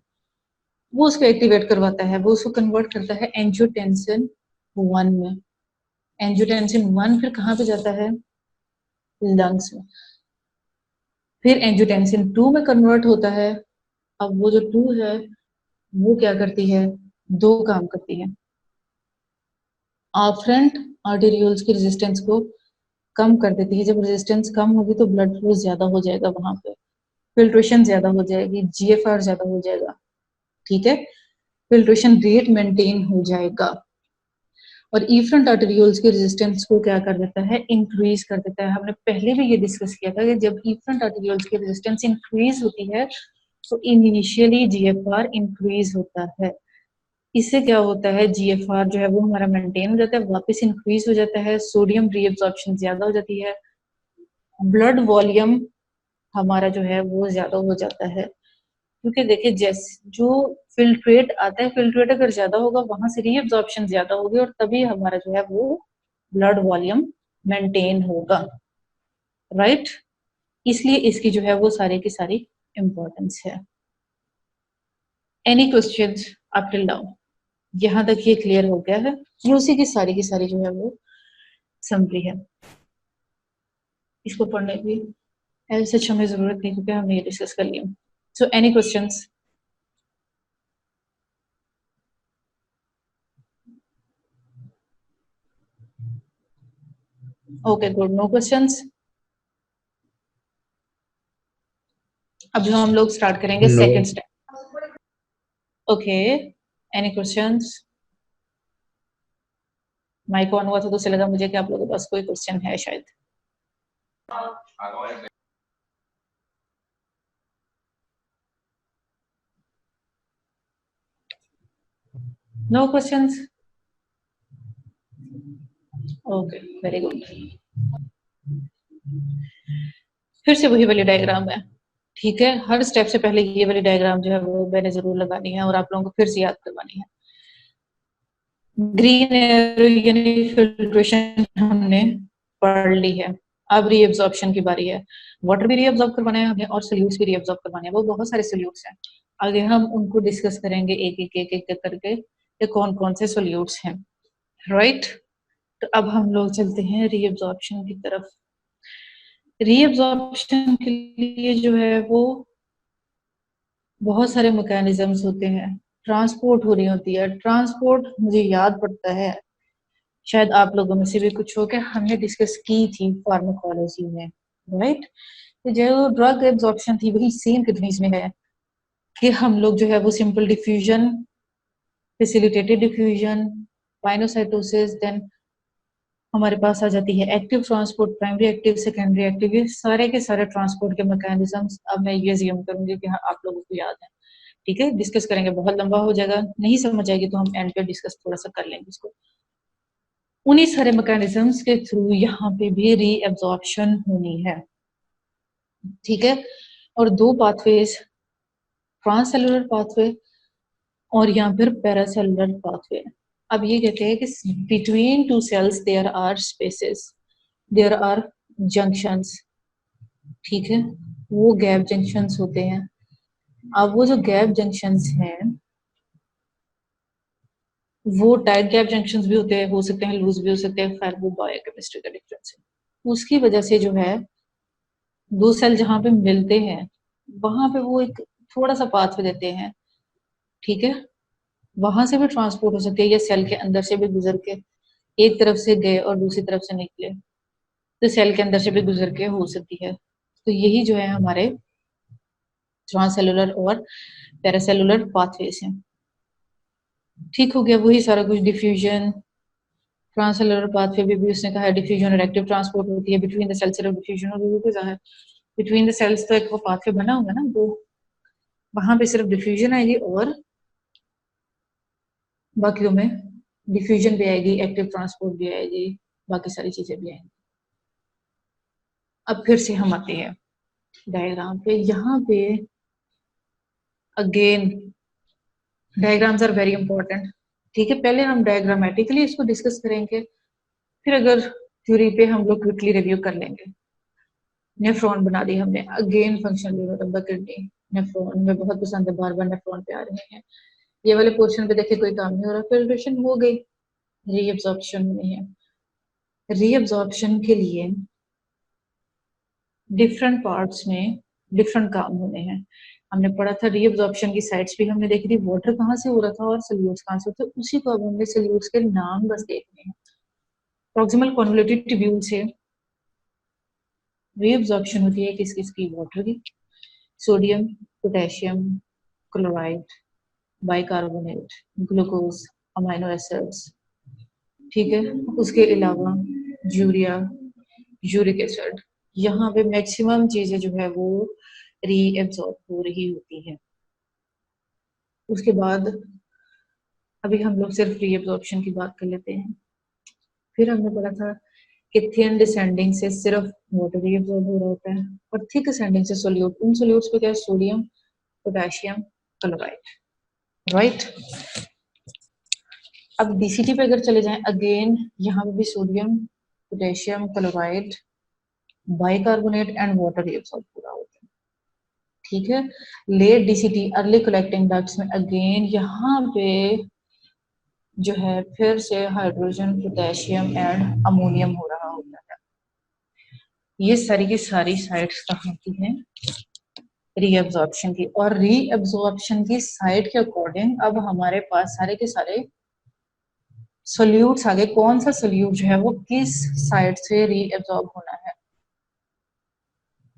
[SPEAKER 1] वो उसको एक्टिवेट करवाता है, वो उसको कन्वर्ट करता है एंजियोटेंसिन 1 में। एंजियोटेंसिन 1 फिर कहाँ पे जाता है? लंग्स में। फिर एंजियोटेंसिन 2 में कन्वर्ट होता है। अब वो जो 2 है वो क्या करती है? 2 काम करती है। आफ्रेंट आर्टेरियोल्स की रेजिस्टेंस को कम कर देती है। जब रेजिस्टेंस कम होगी तो ब्लड फ्लो ज्यादा हो जाएगा, वहां पे फिल्ट्रेशन ज्यादा हो जाएगी, जीएफआर ज्यादा हो जाएगा, ठीक है, फिल्ट्रेशन रेट मेंटेन हो जाएगा। और इफ्रंट आर्टेरियोल्स के रेजिस्टेंस को क्या कर देता है? इंक्रीज कर देता है। हमने पहले भी ये डिस्कस किया था कि जब इफ्रंट आर्टेरियोल्स की रेजिस्टेंस इंक्रीज होती है तो इनिशियली जीएफआर इंक्रीज होता है। इससे क्या होता है? जीएफआर जो है वो हमारा मेंटेन हो जाता है, वापस इंक्रीज हो जाता है, सोडियम रीअब्जॉर्प्शन ज्यादा हो जाती है, ब्लड वॉल्यूम हमारा जो है वो ज्यादा हो जाता है। क्योंकि देखिए जैसे जो फिल्ट्रेट आता है, फिल्ट्रेट अगर ज्यादा होगा वहां से रीअब्जॉर्प्शन ज्यादा होगी और तभी हमारा जो है वो ब्लड वॉल्यूम मेंटेन होगा, राइट? इसलिए इसकी जो है वो सारी की सारी इंपॉर्टेंस है। Any questions up till now? यहाँ तक ये क्लियर हो गया है? ये उसी की सारी जो है वो समरी है। इसको पढ़ने की ऐसे हमें जरूरत नहीं क्योंकि हमने ये डिस्कस कर लिया। So any questions? Okay good, no questions. अब जो हम लोग स्टार्ट करेंगे
[SPEAKER 7] No.
[SPEAKER 1] Second step. Okay, any questions? Mike on हुआ था तो उसे लगा मुझे कि आप लोगों के पास कोई क्वेश्चन है शायद। No questions? Okay, very good. फिर से वही वाली डायग्राम है, ठीक है। हर स्टेप से पहले ये वाली डायग्राम जो है वो मैंने जरूर लगानी है और आप लोगों को फिर से याद करवानी है। ग्रीन एरो यानी फिल्ट्रेशन हमने पढ़ ली है। अब रीअब्जॉर्प्शन की बारी है। वाटर भी रीअब्जॉर्ब करवाना है हमें और सोल्यूट्स भी रीअब्जॉर्ब करवाने हैं। वो बहुत सारे सोल्यूट्स हैं, आगे हम उनको डिस्कस करेंगे एक एक करके ये कौन कौन से सोल्यूट्स हैं, राइट? तो अब हम लोग चलते हैं रीअब्जॉर्प्शन की तरफ। रीअब्जॉर्प्शन के लिए जो है वो बहुत सारे मैकेनिज्म्स होते हैं, ट्रांसपोर्ट हो रही होती है। ट्रांसपोर्ट मुझे याद पड़ता है, शायद आप लोगों में से भी कुछ हो के हमने डिस्कस की थी फार्माकोलॉजी में, राइट? तो जो ड्रग एब्जॉर्प्शन थी वही सेम किडनीज में है कि हम लोग जो है वो simple diffusion, facilitated diffusion, pinocytosis, then हमारे पास आ जाती है active transport, primary active, secondary active, ये सारे के सारे ट्रांसपोर्ट के मैकेनिज्म्स अब मैं ये ज्यूम करूंगी कि हाँ आप लोगों को याद है, ठीक है। डिस्कस करेंगे, बहुत लंबा हो जाएगा, नहीं समझ आएगी तो हम एंड पे डिस्कस थोड़ा सा कर लेंगे इसको। उन्हीं सारे मैकेनिज्म्स के थ्रू यहाँ पे भी रीअब्जॉर्प्शन होनी है, ठीक है। और दो पाथवेज, ट्रांससेलुलर पाथवे और या फिर पैरासेलुलर पाथवे। अब ये कहते हैं कि between two cells there are spaces, there are junctions, ठीक है, वो गैप जंक्शंस होते हैं। अब वो जो गैप जंक्शंस हैं वो टाइट गैप जंक्शंस भी होते हैं, हो सकते हैं लूज भी हो सकते हैं, खैर वो बायोकेमिस्ट्री का डिफरेंस है। उसकी वजह से जो है दो सेल जहां पे मिलते हैं वहां पे वो एक थोड़ा सा पाथवे देते हैं, ठीक है। वहां से भी ट्रांसपोर्ट हो सकती है या सेल के अंदर से भी गुजर के एक तरफ से गए और दूसरी तरफ से निकले, तो सेल के अंदर से भी गुजर के हो सकती है। तो यही जो है हमारे ट्रांससेलुलर और पैरासेलुलर पाथवेज हैं, ठीक हो गया। वही सारा कुछ डिफ्यूजन, ट्रांससेलुलर पाथवे भी उसने कहा है डिफ्यूजन और एक्टिव ट्रांसपोर्ट होती है बिटवीन द सेल्स, सिर्फ डिफ्यूजन और भी कुछ है बिटवीन द सेल्स, तो एक वो पाथवे बना होगा ना, वो वहां पे सिर्फ डिफ्यूजन आएगी और बाकियों में डिफ्यूजन भी आएगी, एक्टिव ट्रांसपोर्ट भी आएगी, बाकी सारी चीजें भी आएंगी। अब फिर से हम आते हैं डायग्राम पे। यहाँ पे again diagrams are very important, ठीक है। पहले हम डायग्रामेटिकली इसको डिस्कस करेंगे, फिर अगर थ्योरी पे हम लोग क्विकली रिव्यू कर लेंगे। नेफ्रॉन बना दी हमने, again functional unit of the kidney. Nephron में बहुत पसंद है, बार बार नेफ्रॉन पे आ रहे हैं। ये वाले पोर्शन पे देखिए कोई काम नहीं हो रहा, फिल्ट्रेशन हो गई, रीअब्जॉर्प्शन नहीं है। रीअब्जॉर्प्शन के लिए डिफरेंट पार्ट्स में डिफरेंट काम होने हैं। हमने पढ़ा था रीअब्जॉर्प्शन की साइट्स भी हमने देखी थी, वाटर कहाँ से हो रहा था और सोल्यूट्स कहाँ से होते, उसी को अब हमने सोल्यूट्स के नाम बस देखने हैं। प्रॉक्सिमल कॉन्वोल्यूटेड ट्यूब्यूल से रीअब्जॉर्प्शन होती है किस किस की, वाटर की, sodium, potassium, chloride, bicarbonate, glucose, amino acids, ठीक है। उसके अलावा यूरिया, यूरिक एसिड, यहाँ पे मैक्सिमम चीजें जो है वो रीएब्सॉर्ब हो रही होती है। उसके बाद अभी हम लोग सिर्फ रीएब्सॉर्प्शन की बात कर लेते हैं। फिर हमने पढ़ा था कि थिन डिसेंडिंग से सिर्फ वाटर रीएब्सॉर्ब हो रहा होता है, और थिक असेंडिंग से सोल्यूट, उन सोल्यूट्स पे क्या है, सोडियम, पोटेशियम, क्लोराइड, राइट। अब डीसीटी पे अगर चले जाएं, अगेन यहाँ पे भी sodium, potassium, chloride, bicarbonate and water reabsorb पूरा होता है, ठीक है। Late DCT, early collecting ducts में अगेन यहाँ पे जो है फिर से हाइड्रोजन, पोटेशियम एंड अमोनियम हो रहा होता है। ये सारी की सारी साइट्स कहाँ की हैं, रीअब्जॉर्प्शन की। और रीअब्जॉर्प्शन की साइट के अकॉर्डिंग अब हमारे पास सारे के सारे सोल्यूट्स आ गए, कौन सा सोल्यूट जो है वो किस साइड से रीअब्जॉर्ब होना है,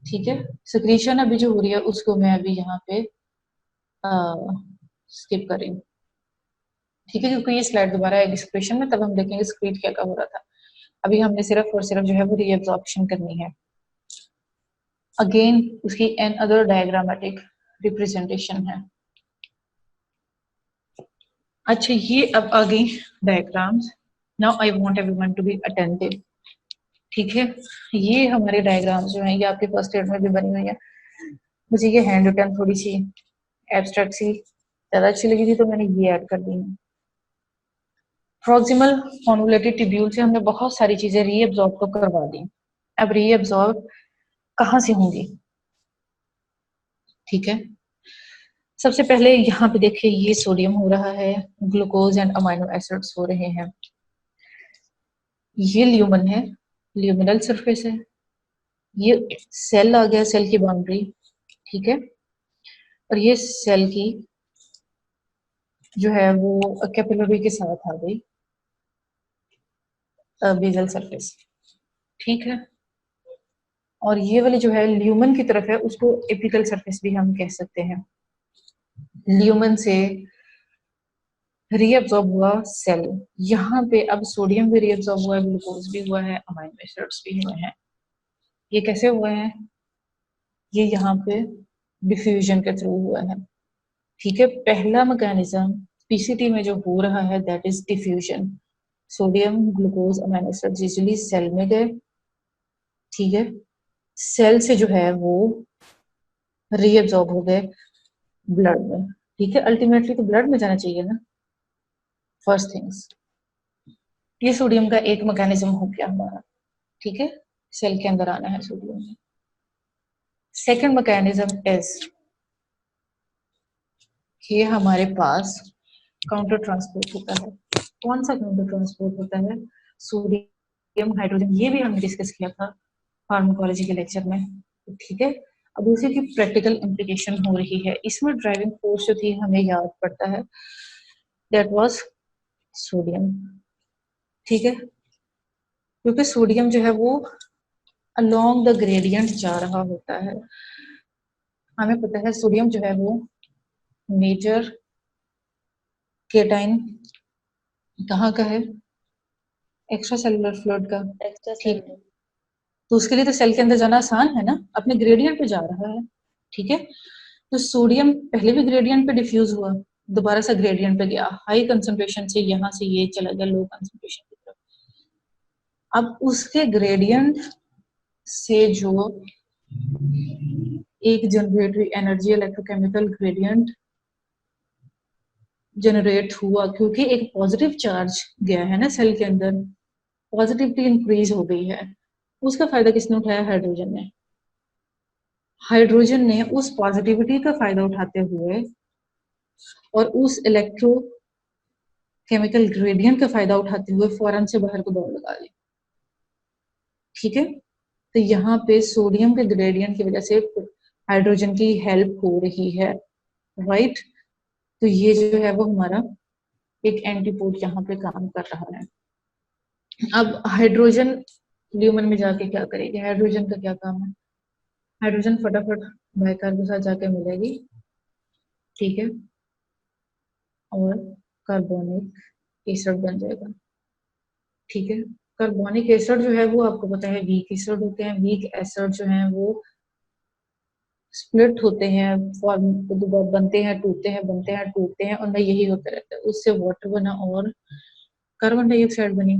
[SPEAKER 1] ठीक है। सिक्रीशन अभी जो हो रही है उसको मैं अभी यहाँ पे स्किप करेंगे, ठीक है, क्योंकि ये स्लाइड दोबारा आएगी सिक्रीशन में, तब हम देखेंगे सिक्रीट क्या क्या हो रहा था। अभी हमने सिर्फ और सिर्फ जो है वो रीअब्जॉर्प्शन करनी है। अगेन उसकी एन अदर डायग्रामेटिक रिप्रेजेंटेशन है। अच्छा, ये अब आ गई diagrams. Now I want everyone to be attentive, ठीक है। ये हमारे डायग्राम्स जो हैं ये आपके फर्स्ट ईयर में भी बनी हुई है। मुझे ये हैंड रिटन थोड़ी सी एब्स्ट्रैक्ट सी ज्यादा अच्छी लगी थी तो मैंने ये ऐड कर दी है। प्रॉक्सिमल कॉन्वोल्यूटेड ट्यूब्यूल से हमने बहुत सारी चीजें रीअब्सॉर्ब तो करवा दी। अब रीअब्सॉर्ब कहाँ से होंगी, ठीक है। सबसे पहले यहाँ पे देखिए ये सोडियम हो रहा है, ग्लूकोज एंड अमाइनो एसिड्स हो रहे हैं। ये ल्यूमन है, ल्यूमिनल सरफेस है। ये सेल आ गया, सेल की बाउंड्री, ठीक है। और ये सेल की जो है वो कैपिलरी के साथ आ गई बेसल सरफेस, ठीक है। और ये वाली जो है ल्यूमन की तरफ है उसको एपिकल सरफेस भी हम कह सकते हैं। ल्यूमन से रीअब्सॉर्ब हुआ सेल, यहाँ पे अब सोडियम भी रीअब्सॉर्ब हुआ है, ग्लूकोज भी हुआ है, अमाइनो एसिड्स भी हुए हैं। ये कैसे हुआ है, ये यहाँ पे डिफ्यूजन के थ्रू हुआ है, ठीक है। पहला मैकेनिज्म पीसीटी में जो हो रहा है that is diffusion. Sodium, glucose, amino acids usually cell में गए, ठीक है। सेल से जो है वो रीअब्सॉर्ब हो गए ब्लड में, ठीक है। अल्टीमेटली तो ब्लड में जाना चाहिए ना, फर्स्ट थिंग्स। ये सोडियम का एक मैकेनिज्म हो गया हमारा, ठीक है, सेल के अंदर आना है सोडियम में। सेकंड मैकेनिज्म इज कि हमारे पास काउंटर ट्रांसपोर्ट होता है। कौन सा काउंटर ट्रांसपोर्ट होता है, सोडियम, हाइड्रोजन, ये भी हमने डिस्कस किया था फार्माकोलॉजी के लेक्चर में, ठीक है। अब उसी की प्रैक्टिकल इम्प्लीकेशन हो रही है। इसमें ड्राइविंग फोर्स जो थी हमें याद पड़ता है, दैट वाज सोडियम, ठीक है। क्योंकि सोडियम जो है वो अलोंग द ग्रेडियंट जा रहा होता है। हमें पता है सोडियम जो है वो मेजर केटाइन कहाँ का है, एक्स्ट्रा सेलुलर फ्लूइड का, ठीक है। तो उसके लिए तो सेल के अंदर जाना आसान है ना, अपने ग्रेडियंट पे जा रहा है, ठीक है। तो सोडियम पहले भी ग्रेडियंट पे डिफ्यूज हुआ, दोबारा से ग्रेडियंट पे गया, हाई कंसंट्रेशन से यहाँ से ये चला गया लो कंसंट्रेशन की तरफ। अब उसके ग्रेडियंट से जो एक जनरेट हुई एनर्जी, इलेक्ट्रोकेमिकल ग्रेडियंट जनरेट हुआ, क्योंकि एक पॉजिटिव चार्ज गया है ना सेल के अंदर, पॉजिटिविटी इंक्रीज हो गई है। उसका फायदा किसने उठाया? हाइड्रोजन ने। हाइड्रोजन ने उस पॉजिटिविटी का फायदा उठाते हुए और उस इलेक्ट्रो केमिकल ग्रेडियंट का फायदा उठाते हुए फौरन से बाहर को दौड़ लगा ली। ठीक है, तो यहाँ पे सोडियम के ग्रेडियंट की वजह से हाइड्रोजन की हेल्प हो रही है, राइट। तो ये जो है वो हमारा एक एंटीपोड यहाँ पे काम कर रहा है। अब हाइड्रोजन ल्यूमन में जाके क्या करेगी? हाइड्रोजन का क्या काम है? हाइड्रोजन फटाफट बाइकार के साथ जाके मिलेगी, ठीक है, और कार्बोनिक एसिड बन जाएगा। ठीक है, कार्बोनिक एसिड जो है वो आपको पता है वीक एसिड होते हैं। वीक एसिड जो है वो स्प्लिट होते हैं, फॉर्म बनते हैं, टूटते हैं, बनते हैं, टूटते हैं, और यही होता रहता है। उससे वाटर बना और कार्बन डाइऑक्साइड बनी,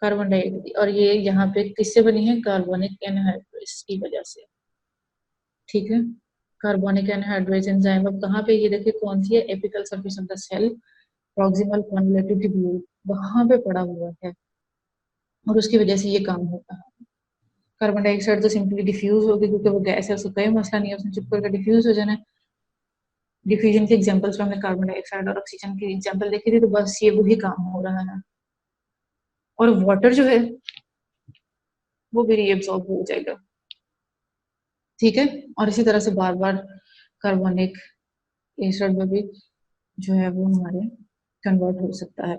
[SPEAKER 1] कार्बन डाइऑक्साइड, और ये यहाँ पे किससे बनी है? कार्बोनिक एनहाइड्रेस की वजह से। ठीक है, कार्बोनिक एनहाइड्रेस एंजाइम अब कहाँ पे? ये देखिए कौन सी है? Apical surface of the cell, proximal convoluted tubule, वहां पे पड़ा हुआ है, और उसकी वजह से ये काम होता है। कार्बन डाइऑक्साइड तो सिंपली डिफ्यूज होगी क्योंकि वो गैस है, उसका कोई मसला नहीं है, उसने चुप करके डिफ्यूज हो जाना है। डिफ्यूजन के एग्जांपल्स में हमने कार्बन डाइऑक्साइड और ऑक्सीजन की एग्जांपल देखी थी, तो बस ये वही काम हो रहा है। और वाटर जो है वो भी रीअब्सॉर्ब हो जाएगा। ठीक है, और इसी तरह से बार बार कार्बोनिक एसिड में भी जो है वो हमारे कन्वर्ट हो सकता है।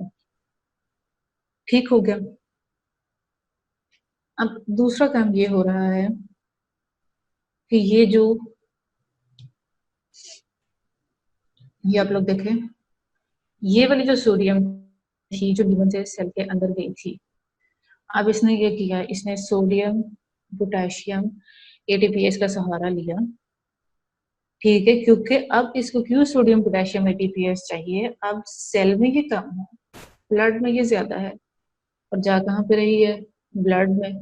[SPEAKER 1] ठीक हो गया। अब दूसरा काम ये हो रहा है कि ये आप लोग देखें, ये वाली जो सोडियम थी जो ल्यूमन से सेल के अंदर गई थी, अब इसने ये किया, इसने सोडियम पोटेशियम एटीपीएस का सहारा लिया। ठीक है, क्योंकि अब इसको क्यों सोडियम पोटेशियम एटीपीएस चाहिए? अब सेल में ये कम है, ब्लड में ये ज्यादा है, और जा कहाँ पे रही है? ब्लड में।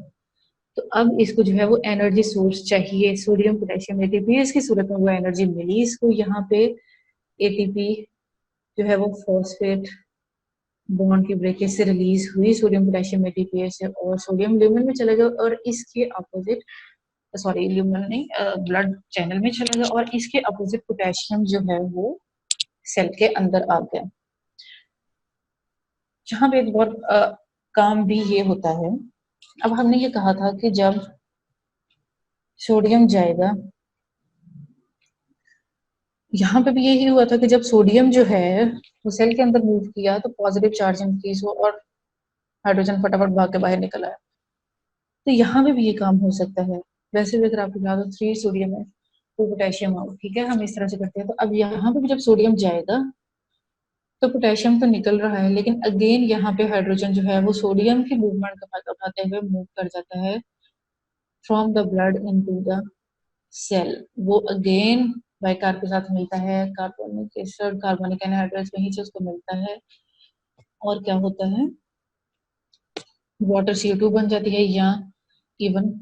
[SPEAKER 1] तो अब इसको जो है वो एनर्जी सोर्स चाहिए, सोडियम पोटेशियम एटीपीएस की सूरत में वो एनर्जी मिली इसको। यहाँ पे एटीपी जो है वो फॉस्फेट बॉन्ड की ब्रेकेज से रिलीज हुई सोडियम पोटेशियम एटीपीएस से, और सोडियम ल्यूमन में चला गया, और इसके अपोजिट, सॉरी ल्यूमन नहीं, ब्लड चैनल में चला गया, और इसके अपोजिट पोटेशियम जो है वो सेल के अंदर आ गया। जहाँ पे एक और काम भी ये होता है, अब हमने ये कहा था कि जब सोडियम जाएगा, यहाँ पे भी यही हुआ था कि जब सोडियम जो है वो सेल के अंदर मूव किया तो पॉजिटिव चार्ज इंक्रीज हुआ और हाइड्रोजन फटाफट भाग के बाहर निकल आया। तो यहाँ पे भी ये काम हो सकता है। वैसे भी अगर आपको याद हो 3 सोडियम है, 2 पोटेशियम आउट, ठीक है, हम इस तरह से करते हैं। तो अब यहाँ पे भी जब सोडियम जाएगा तो पोटेशियम तो निकल रहा है, लेकिन अगेन यहाँ पे हाइड्रोजन जो है वो सोडियम की मूवमेंट का फायदा उठाते हुए मूव कर जाता है from the blood into the cell. वो अगेन बाइकार के साथ मिलता है, कार्बोनिक एसिड, कार्बोनिक एनहाइड्रेस वहीं से उसको मिलता है, और क्या होता है? वाटर CO2 बन जाती है, या इवन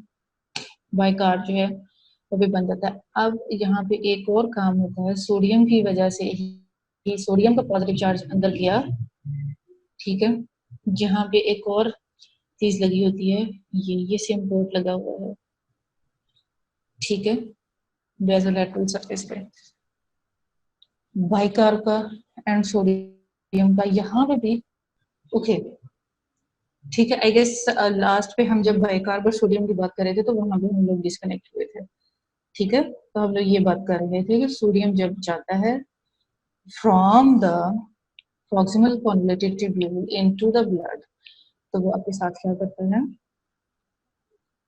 [SPEAKER 1] बाइकार जो है वो भी बन जाता है। अब यहाँ पे एक और काम होता है, सोडियम की वजह से ही सोडियम का पॉजिटिव चार्ज अंदर गया, ठीक है, यहाँ पे एक और चीज लगी होती है, ये सेम पोर्ट लगा हुआ है, ठीक है, बेसोलैटरल सरफेस पे बाइकार का एंड सोडियम का, यहाँ पे भी ओके, ठीक है। आई गेस लास्ट पे हम जब बाइकार पर सोडियम की बात कर रहे थे तो वहां पे हम लोग डिस्कनेक्ट हुए थे, ठीक है। तो हम लोग ये बात कर रहे थे कि सोडियम जब जाता है from the proximal convoluted tubule into the blood, तो वो आपके साथ क्या करता है?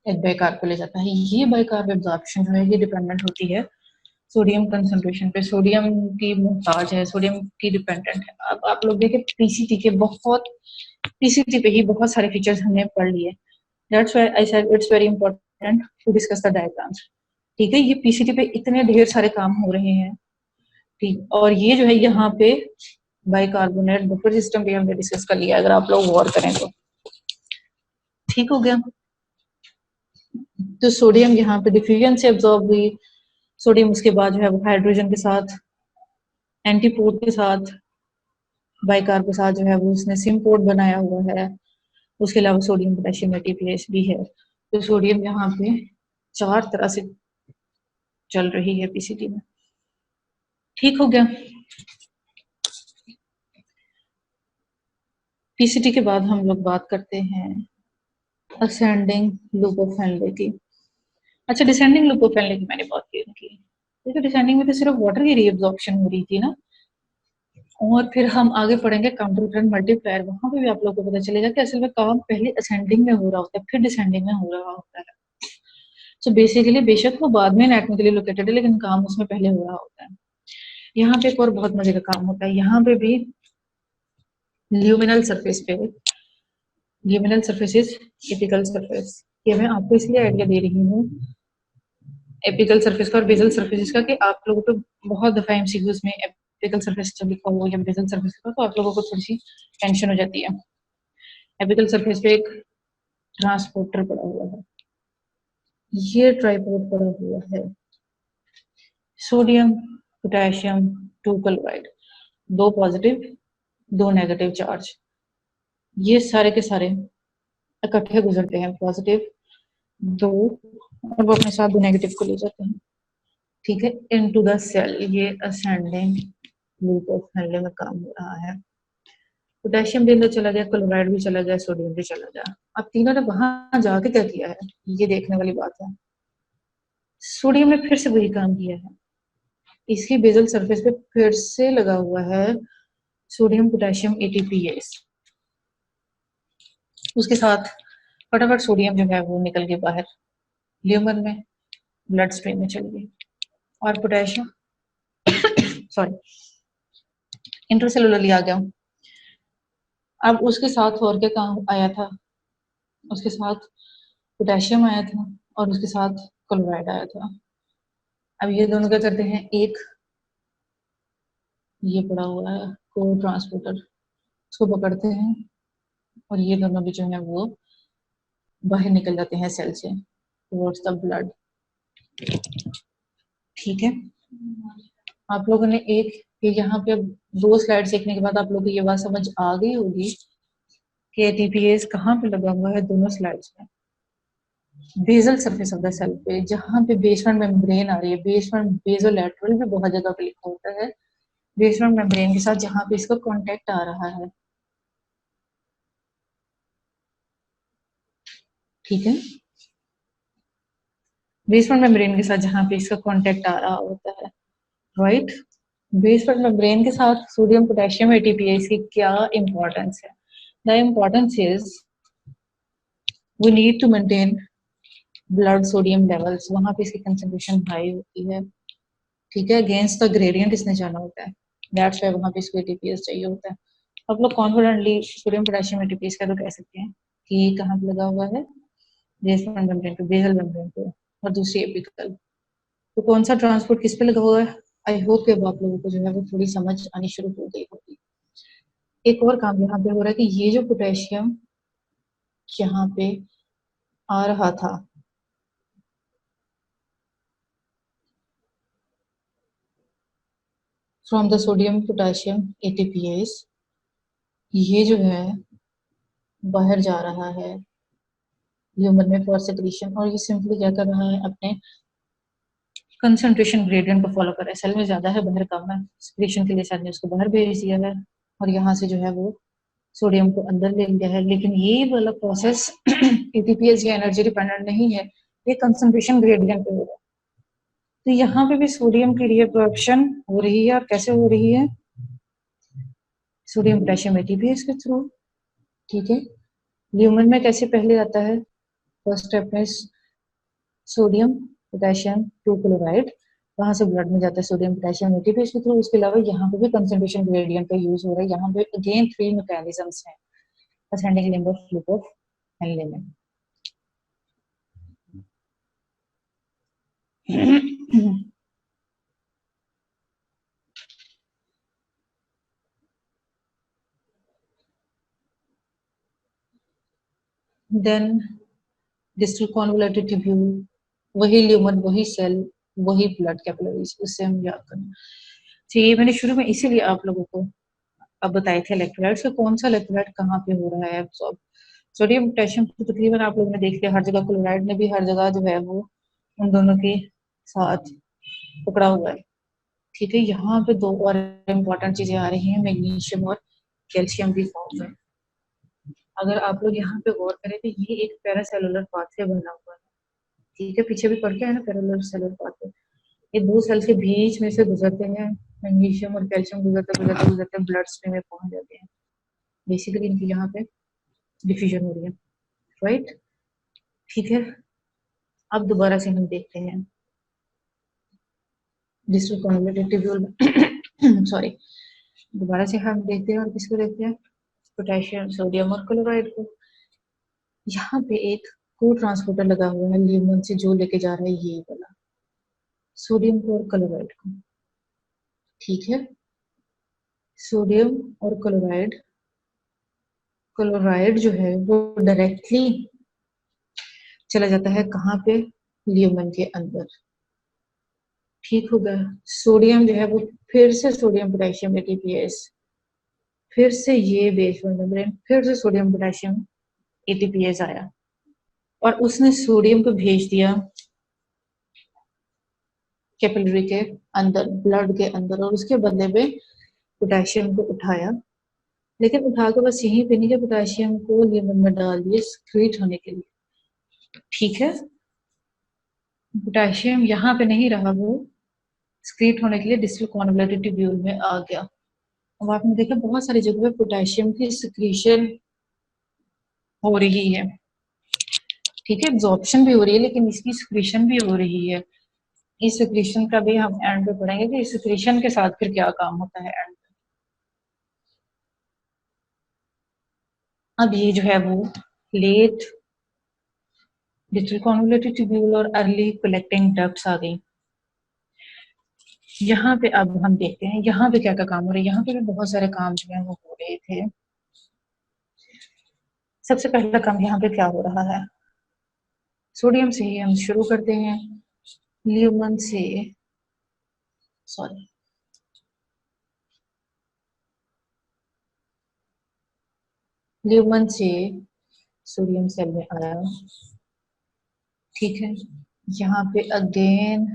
[SPEAKER 1] एक बाइकार को ले जाता है। ये बाइकार एब्जॉर्प्शन जो है ये डिपेंडेंट होती है सोडियम कंसंट्रेशन पे, सोडियम की मुहताज है, सोडियम की डिपेंडेंट है। अब आप लोग देखिए पीसीटी पे ही बहुत सारे फीचर्स हमने पढ़ लिए। That's why I said it's very important to discuss the diagrams, ठीक है। ये पीसीटी पे इतने ढेर सारे काम हो रहे हैं, ठीक, और ये जो है यहाँ पे बाइकार्बोनेट बफर सिस्टम भी हमने डिस्कस कर लिया, अगर आप लोग गौर करें तो, ठीक हो गया। तो सोडियम यहाँ पे डिफ्यूजन से एब्जॉर्ब हुई, सोडियम उसके बाद जो है वो हाइड्रोजन के साथ, एंटीपोड के साथ, बाइकार के साथ जो है वो उसने सिम पोर्ट बनाया हुआ है, उसके अलावा सोडियम पोटेशियम ATPase भी है। तो सोडियम यहाँ पे 4 तरह से चल रही है PCT में। ठीक हो गया। PCT के बाद हम लोग बात करते हैं असेंडिंग लूप ऑफ हेनले की। अच्छा, डिसेंडिंग लूप ऑफ हेनले की मैंने बात की। देखो, डिसेंडिंग में तो सिर्फ वाटर की रीअब्जॉर्प्शन हो रही थी ना, और फिर हम आगे पढ़ेंगे काउंटर करंट मल्टीप्लायर। वहां पे भी आप लोगों को पता चलेगा कि असल में काम पहले असेंडिंग में हो रहा होता है, फिर डिसेंडिंग में हो रहा होता है। सो बेसिकली बेशक वो बाद में एटॉमिकली लोकेटेड है, लेकिन काम उसमें पहले हो रहा होता है। यहाँ पे एक और बहुत मजे का काम होता है। यहाँ पे भी ल्यूमिनल सरफेस पे, luminal surface is apical surface. ये मैं आपको इसलिए आइडिया दे रही हूँ एपिकल सरफेस का और बेसल सरफेस का, कि आप लोगों को बहुत दफा एमसीक्यूज में एपिकल सरफेस जब लिखा हुआ या बेसल सरफेस का, तो आप लोगों को थोड़ी सी टेंशन हो जाती है। एपिकल सरफेस पे एक ट्रांसपोर्टर पड़ा हुआ है, ये ट्राइपोड पड़ा हुआ है, sodium potassium 2 chloride, 2 positive 2 negative charge, ये सारे के सारे इकट्ठे गुजरते हैं, पॉजिटिव 2 और वो अपने साथ 2 नेगेटिव को ले जाते हैं। ठीक है, इनटू द सेल। ये असेंडिंग लूप ऑफ हेनले में काम हो रहा है। पोटेशियम भी अंदर चला गया, क्लोराइड भी चला गया, सोडियम भी चला गया। अब तीनों ने वहां जाके क्या किया है, ये देखने वाली बात है। सोडियम ने फिर से वही काम किया है, इसकी बेसल सरफेस पे फिर से लगा हुआ है सोडियम पोटेशियम ATPase। उसके साथ फटाफट सोडियम जो है वो निकल के बाहर ल्यूमन में ब्लड स्ट्रीम में चली गई, और पोटेशियम सॉरी इंट्रासेलुलरली आ गया। अब उसके साथ और क्या काम आया था, उसके साथ पोटेशियम आया था और उसके साथ क्लोराइड आया था। अब ये दोनों क्या करते हैं, एक ये पड़ा हुआ है को ट्रांसपोर्टर, उसको पकड़ते हैं और ये दोनों भी जो है वो बाहर निकल जाते हैं सेल से टुवर्ड्स द ब्लड। ठीक है, आप लोगों ने एक यहाँ पे 2 स्लाइड देखने के बाद आप लोगों को ये बात समझ आ गई होगी कि ATPase कहाँ पे लगा हुआ है दोनों स्लाइड्स में। Basal surface of the cell पे, जहाँ पे बेसमेंट मेम्ब्रेन आ रही है, बेसमेंट बेसोलैटरल भी बहुत जगह पे लिखा होता है, बेसमेंट मेम्ब्रेन के साथ जहाँ पे इसका कांटेक्ट आ रहा है। ठीक है, बेसमेंट मेम्ब्रेन के साथ जहाँ पे इसका कांटेक्ट आ रहा होता है, राइट। बेसमेंट मेम्ब्रेन के साथ सोडियम पोटेशियम ATPase की क्या इंपॉर्टेंस है? The importance is we need to maintain blood sodium levels, वहां पे इसकी कंसंट्रेशन हाई होती है। ठीक है, अगेंस्ट द ग्रेडियंट इसने जाना होता है, दैट्स व्हाई वहां पे इसको ATPase चाहिए होता है। आप लोग कॉन्फिडेंटली सोडियम पोटेशियम ATPase का तो कह सकते हैं कि कहाँ पे लगा हुआ है, बेसमेंट मेम्ब्रेन पे, बेसल मेम्ब्रेन पे, और दूसरी एपिकल। तो कौन सा ट्रांसपोर्ट किस पे लगा हुआ है? आई होप कि अब आप लोगों को जो है वो थोड़ी समझ आनी शुरू हो गई होगी। एक और काम यहाँ पे हो रहा है कि ये जो पोटेशियम यहाँ पे आ रहा था, from the sodium potassium ATPase, ये जो है बाहर जा रहा है ह्यूमन में फॉर सेक्रीशन, और ये सिंपली क्या कर रहा है, अपने कंसंट्रेशन ग्रेडियंट को फॉलो कर रहा है। सेल में ज्यादा है, बाहर कम है, सेक्रीशन के लिए सेल ने उसको बाहर भेज दिया है, और यहाँ से जो है वो सोडियम को अंदर ले लिया है। लेकिन ये वाला प्रोसेस ATPase या एनर्जी डिपेंडेंट नहीं है, ये कंसंट्रेशन ग्रेडियंट पे हो रहा है। तो यहाँ पे भी सोडियम की रीअब्जॉर्प्शन हो रही है, और कैसे हो रही है, सोडियम पोटेशियम ATPase के थ्रू। ठीक है, ल्यूमन में कैसे पहले आता है, फर्स्ट स्टेप में सोडियम पोटेशियम 2 क्लोराइड, वहां से ब्लड में जाता है सोडियम पोटेशियम ATPase के थ्रू। उसके अलावा यहाँ पे भी कंसंट्रेशन ग्रेडियंट का यूज हो रहा है। यहाँ पे अगेन 3 मैकेनिज्म्स हैं ascending limb of loop of Henley में। देन डिस्टल कॉन्वोल्यूटेड ट्यूब्यूल, वही ल्यूमन, वही सेल, वही ब्लड कैपिलरीज, उससे हम याद करें। तो ये मैंने शुरू में इसीलिए आप लोगों को अब बताए थे इलेक्ट्रोलाइट्स का, कौन सा इलेक्ट्रोलाइट कहाँ पे हो रहा है एब्सॉर्ब। सोडियम पोटेशियम तो तकरीबन आप लोगों ने देख लिया हर जगह, क्लोराइड ने भी हर जगह जो है वो उन दोनों के साथ पकड़ा हुआ है। ठीक है, यहाँ पे दो और इम्पोर्टेंट चीजें आ रही हैं, मैग्नीशियम और कैल्शियम की फॉर्म में। अगर आप लोग यहाँ पे गौर करें तो ये एक पैरासेलुलर पाथवे बना हुआ है। ठीक है, पीछे भी पढ़ के है ना पैरासेलुलर पाथवे, ये दो सेल्स के बीच में से गुजरते हैं, मैग्नीशियम और कैल्शियम गुजरते गुजरते गुजरते ब्लड स्ट्रीम में पहुंच जाते हैं। बेसिकली इनकी यहाँ पे डिफ्यूजन हो रही है, राइट। ठीक है, अब दोबारा से हम देखते हैं डिस्टल कॉन्वोल्यूटेड ट्यूब्यूल सॉरी, दोबारा से हम देखते हैं और किसको देखते हैं, पोटेशियम, सोडियम और क्लोराइड को। यहाँ पे एक को ट्रांसपोर्टर लगा हुआ है ल्यूमन से, जो लेके जा रहा है ये वाला सोडियम को और क्लोराइड को। ठीक है, सोडियम और क्लोराइड, क्लोराइड जो है वो डायरेक्टली चला जाता है कहाँ पे, ल्यूमन के अंदर। ठीक हो गया, सोडियम जो है वो फिर से सोडियम पोटेशियम एटीपीएस, फिर से ये बेसमेंट मेम्ब्रेन, फिर से सोडियम पोटेशियम एटीपीएस आया और उसने सोडियम को भेज दिया कैपिलरी के अंदर, ब्लड के अंदर, और उसके बदले में पोटेशियम को उठाया। लेकिन उठा के बस यहीं पे नहीं कि पोटेशियम को ल्यूमन में डाल दिए स्क्रीट होने के लिए। ठीक है, पोटेशियम यहाँ पे नहीं रहा, वो स्क्रीट होने के लिए डिस्टल कॉन्वोल्यूटेड ट्यूब्यूल में आ गया। अब आपने देखा बहुत सारी जगह पे पोटेशियम की सिक्रीशन हो रही है। ठीक है, एब्जॉर्प्शन भी हो रही है लेकिन इसकी सिक्रीशन भी हो रही है। इस सिक्रीशन का भी हम एंड पे पढ़ेंगे कि इस सिक्रीशन के साथ फिर क्या काम होता है एंड पे। अब ये जो है वो लेट डिस्टल कॉन्वोल्यूटेड ट्यूब्यूल और अर्ली कलेक्टिंग डक्ट्स आ गई। यहाँ पे अब हम देखते हैं यहाँ पे क्या क्या काम हो रहा है। यहाँ पे भी बहुत सारे काम जो है वो हो रहे थे। सबसे पहला काम यहाँ पे क्या हो रहा है, सोडियम से ही हम शुरू करते हैं। ल्यूमन से, सॉरी, ल्यूमन से सोडियम सेल में आया। ठीक है, यहाँ पे अगेन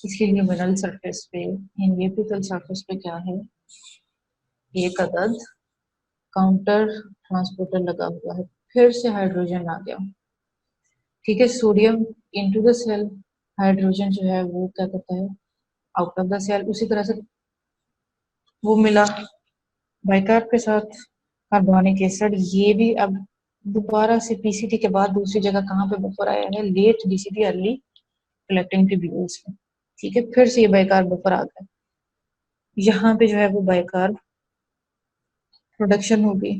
[SPEAKER 1] इसके ल्यूमिनल सरफेस पे, इन एपिकल सरफेस पे क्या है, एक अदद काउंटर ट्रांसपोर्टर लगा हुआ है, फिर से हाइड्रोजन आ गया। ठीक है, sodium into the cell, hydrogen जो है वो क्या करता है, आउट ऑफ द सेल। उसी तरह से वो मिला बाइकार्ब के साथ कार्बोनिक एसिड, ये भी अब दोबारा से पीसीटी के बाद दूसरी जगह कहाँ पे बफर आया है, late DCT early collecting tubules में। ठीक है, फिर से ये बाइकार्ब बफर आ गया, यहाँ पे जो है वो बाइकार्ब प्रोडक्शन होगी।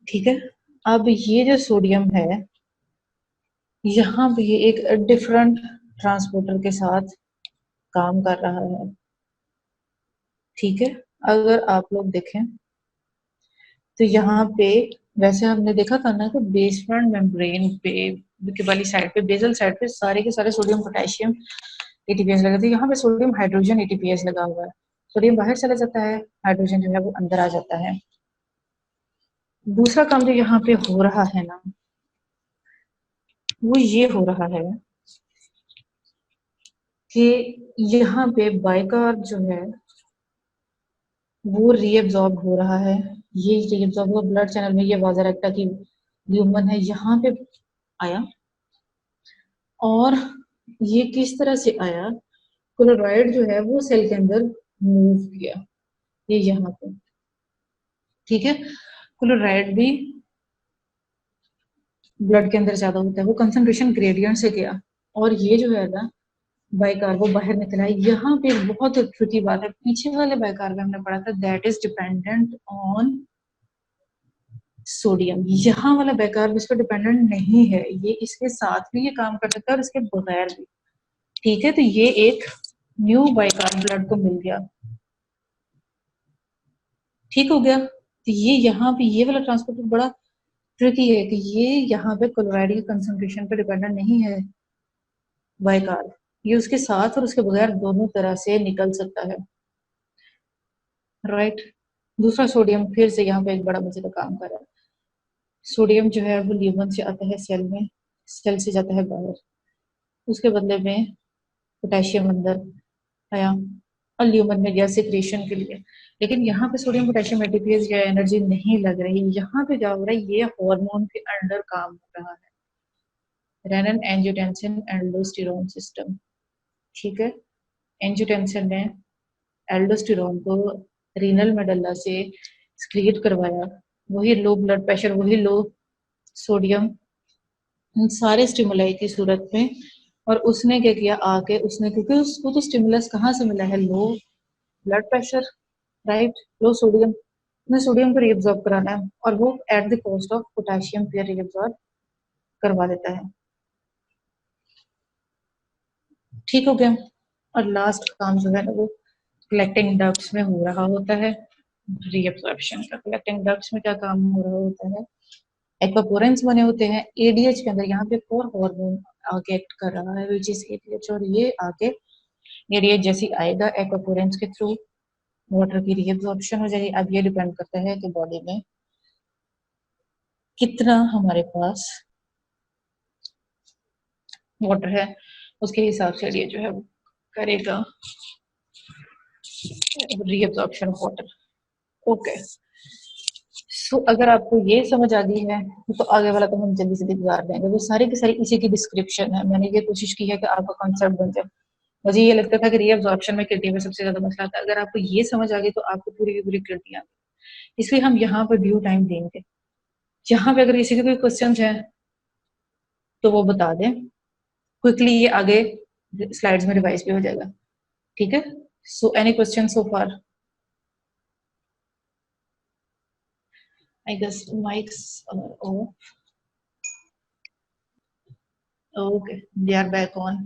[SPEAKER 1] ठीक है, अब ये जो सोडियम है यहाँ पे ये एक डिफरेंट ट्रांसपोर्टर के साथ काम कर रहा है। ठीक है, अगर आप लोग देखें तो यहाँ पे वैसे हमने देखा था ना कि बेसमेंट मेम्ब्रेन पे वाली साइड पे, बेसल साइड पे सारे के सारे सोडियम पोटेशियम एटीपीएस लगे थे। यहाँ पे सोडियम हाइड्रोजन एटीपीएस लगा हुआ है, सोडियम बाहर चला जाता है, हाइड्रोजन जो है वो अंदर आ जाता है। दूसरा काम जो यहाँ पे हो रहा है ना, वो ये हो रहा है कि यहाँ पे बाइकार्ब जो है वो रीएब्जॉर्ब हो रहा है। ये रीएब्जॉर्ब हुआ ब्लड चैनल में, ये वाज़ा की ल्यूमन है यहाँ पे आया, और ये किस तरह से आया, क्लोराइड जो है वो सेल के अंदर मूव किया, ये यहाँ पे। ठीक है, क्लोराइड भी ब्लड के अंदर ज्यादा होता है, वो कंसंट्रेशन ग्रेडियंट से गया, और ये जो है ना बाइकार्बो बाहर निकला है। यहाँ पे बहुत ट्रिकी बात है, पीछे वाले बाइकार्बो हमने पढ़ा था that is dependent on sodium, यहाँ वाला बाइकार्ब इस पर डिपेंडेंट नहीं है, ये इसके साथ भी ये काम कर सकता है और इसके बगैर भी। ठीक है, तो ये एक न्यू बाइकार्ब ब्लड को मिल गया। ठीक हो गया, तो ये यहाँ पे ये वाला ट्रांसपोर्टर बड़ा ट्रिकी है कि ये यहाँ पे क्लोराइड की कंसंट्रेशन पे डिपेंडेंट नहीं है बाइकार्ब, ये उसके साथ और उसके बगैर दोनों तरह से निकल सकता है, राइट। दूसरा सोडियम फिर से यहाँ पे एक बड़ा मजे का काम कर रहा है। सोडियम जो है वो ल्यूमन से आता है सेल में, सेल से जाता है बाहर, उसके बदले में पोटेशियम अंदर आया और ल्यूमन में गया सिक्रेशन के लिए। लेकिन यहाँ पे सोडियम पोटेशियम एटीपीएस या एनर्जी नहीं लग रही, यहाँ पे क्या हो रहा है, ये हार्मोन के अंडर काम हो रहा है, रेनिन एंजियोटेंसिन एल्डोस्टेरोन सिस्टम। ठीक है, एंजियोटेंसिन ने एल्डोस्टेरोन को रीनल मेडल्ला से एक्सक्रीट करवाया, वही लो ब्लड प्रेशर, वही लो सोडियम, इन सारे स्टिमुलाई की सूरत में। और उसने क्या किया आके, उसने, क्योंकि उसको तो स्टिमुलस कहाँ से मिला है, लो ब्लड प्रेशर, राइट, लो सोडियम, उसने सोडियम को रीअब्सॉर्ब कराना है और वो at the cost of potassium फिर रीअब्सॉर्ब करवा देता है। ठीक हो गया। और लास्ट काम जो है ना वो कलेक्टिंग डक्ट्स में हो रहा होता है, रीअब्सॉर्प्शन का। कलेक्टिंग डक्ट्स में क्या काम हो रहा होता है, एक्वापोरेंस बने होते हैं एडीएच के अंदर, यहाँ पे 4 हार्मोन आके एक्ट कर रहा है विच इज एडीएच, और ये आके एडीएच जैसी आएगा एक्वापोरेंस के थ्रू वाटर की रीअब्सॉर्प्शन हो जाएगी। अब ये डिपेंड करता है कि बॉडी में कितना हमारे पास वाटर है, उसके हिसाब से ये जो है वो करेगा रीअब्सॉर्प्शन ऑफ वाटर। ओके, सो अगर आपको ये समझ आ गई है तो आगे वाला तो हम जल्दी जल्दी गुजार देंगे, वो सारी की सारी इसी की डिस्क्रिप्शन है। मैंने ये कोशिश की है कि आपका कॉन्सेप्ट बन जाए। मुझे ये लगता था कि रीअब्सॉर्प्शन में किडनी में सबसे ज्यादा मसला था, अगर आपको ये समझ आ गई तो आपको पूरी की पूरी किडनी आ गई। इसलिए हम यहाँ पर ड्यू टाइम देंगे, यहाँ पे अगर किसी के कोई क्वेश्चन है तो वो बता दें क्विकली, ये आगे स्लाइड्स में रिवाइज भी हो जाएगा। ठीक है, सो any question so far? I guess mics are off. Okay, they are back on.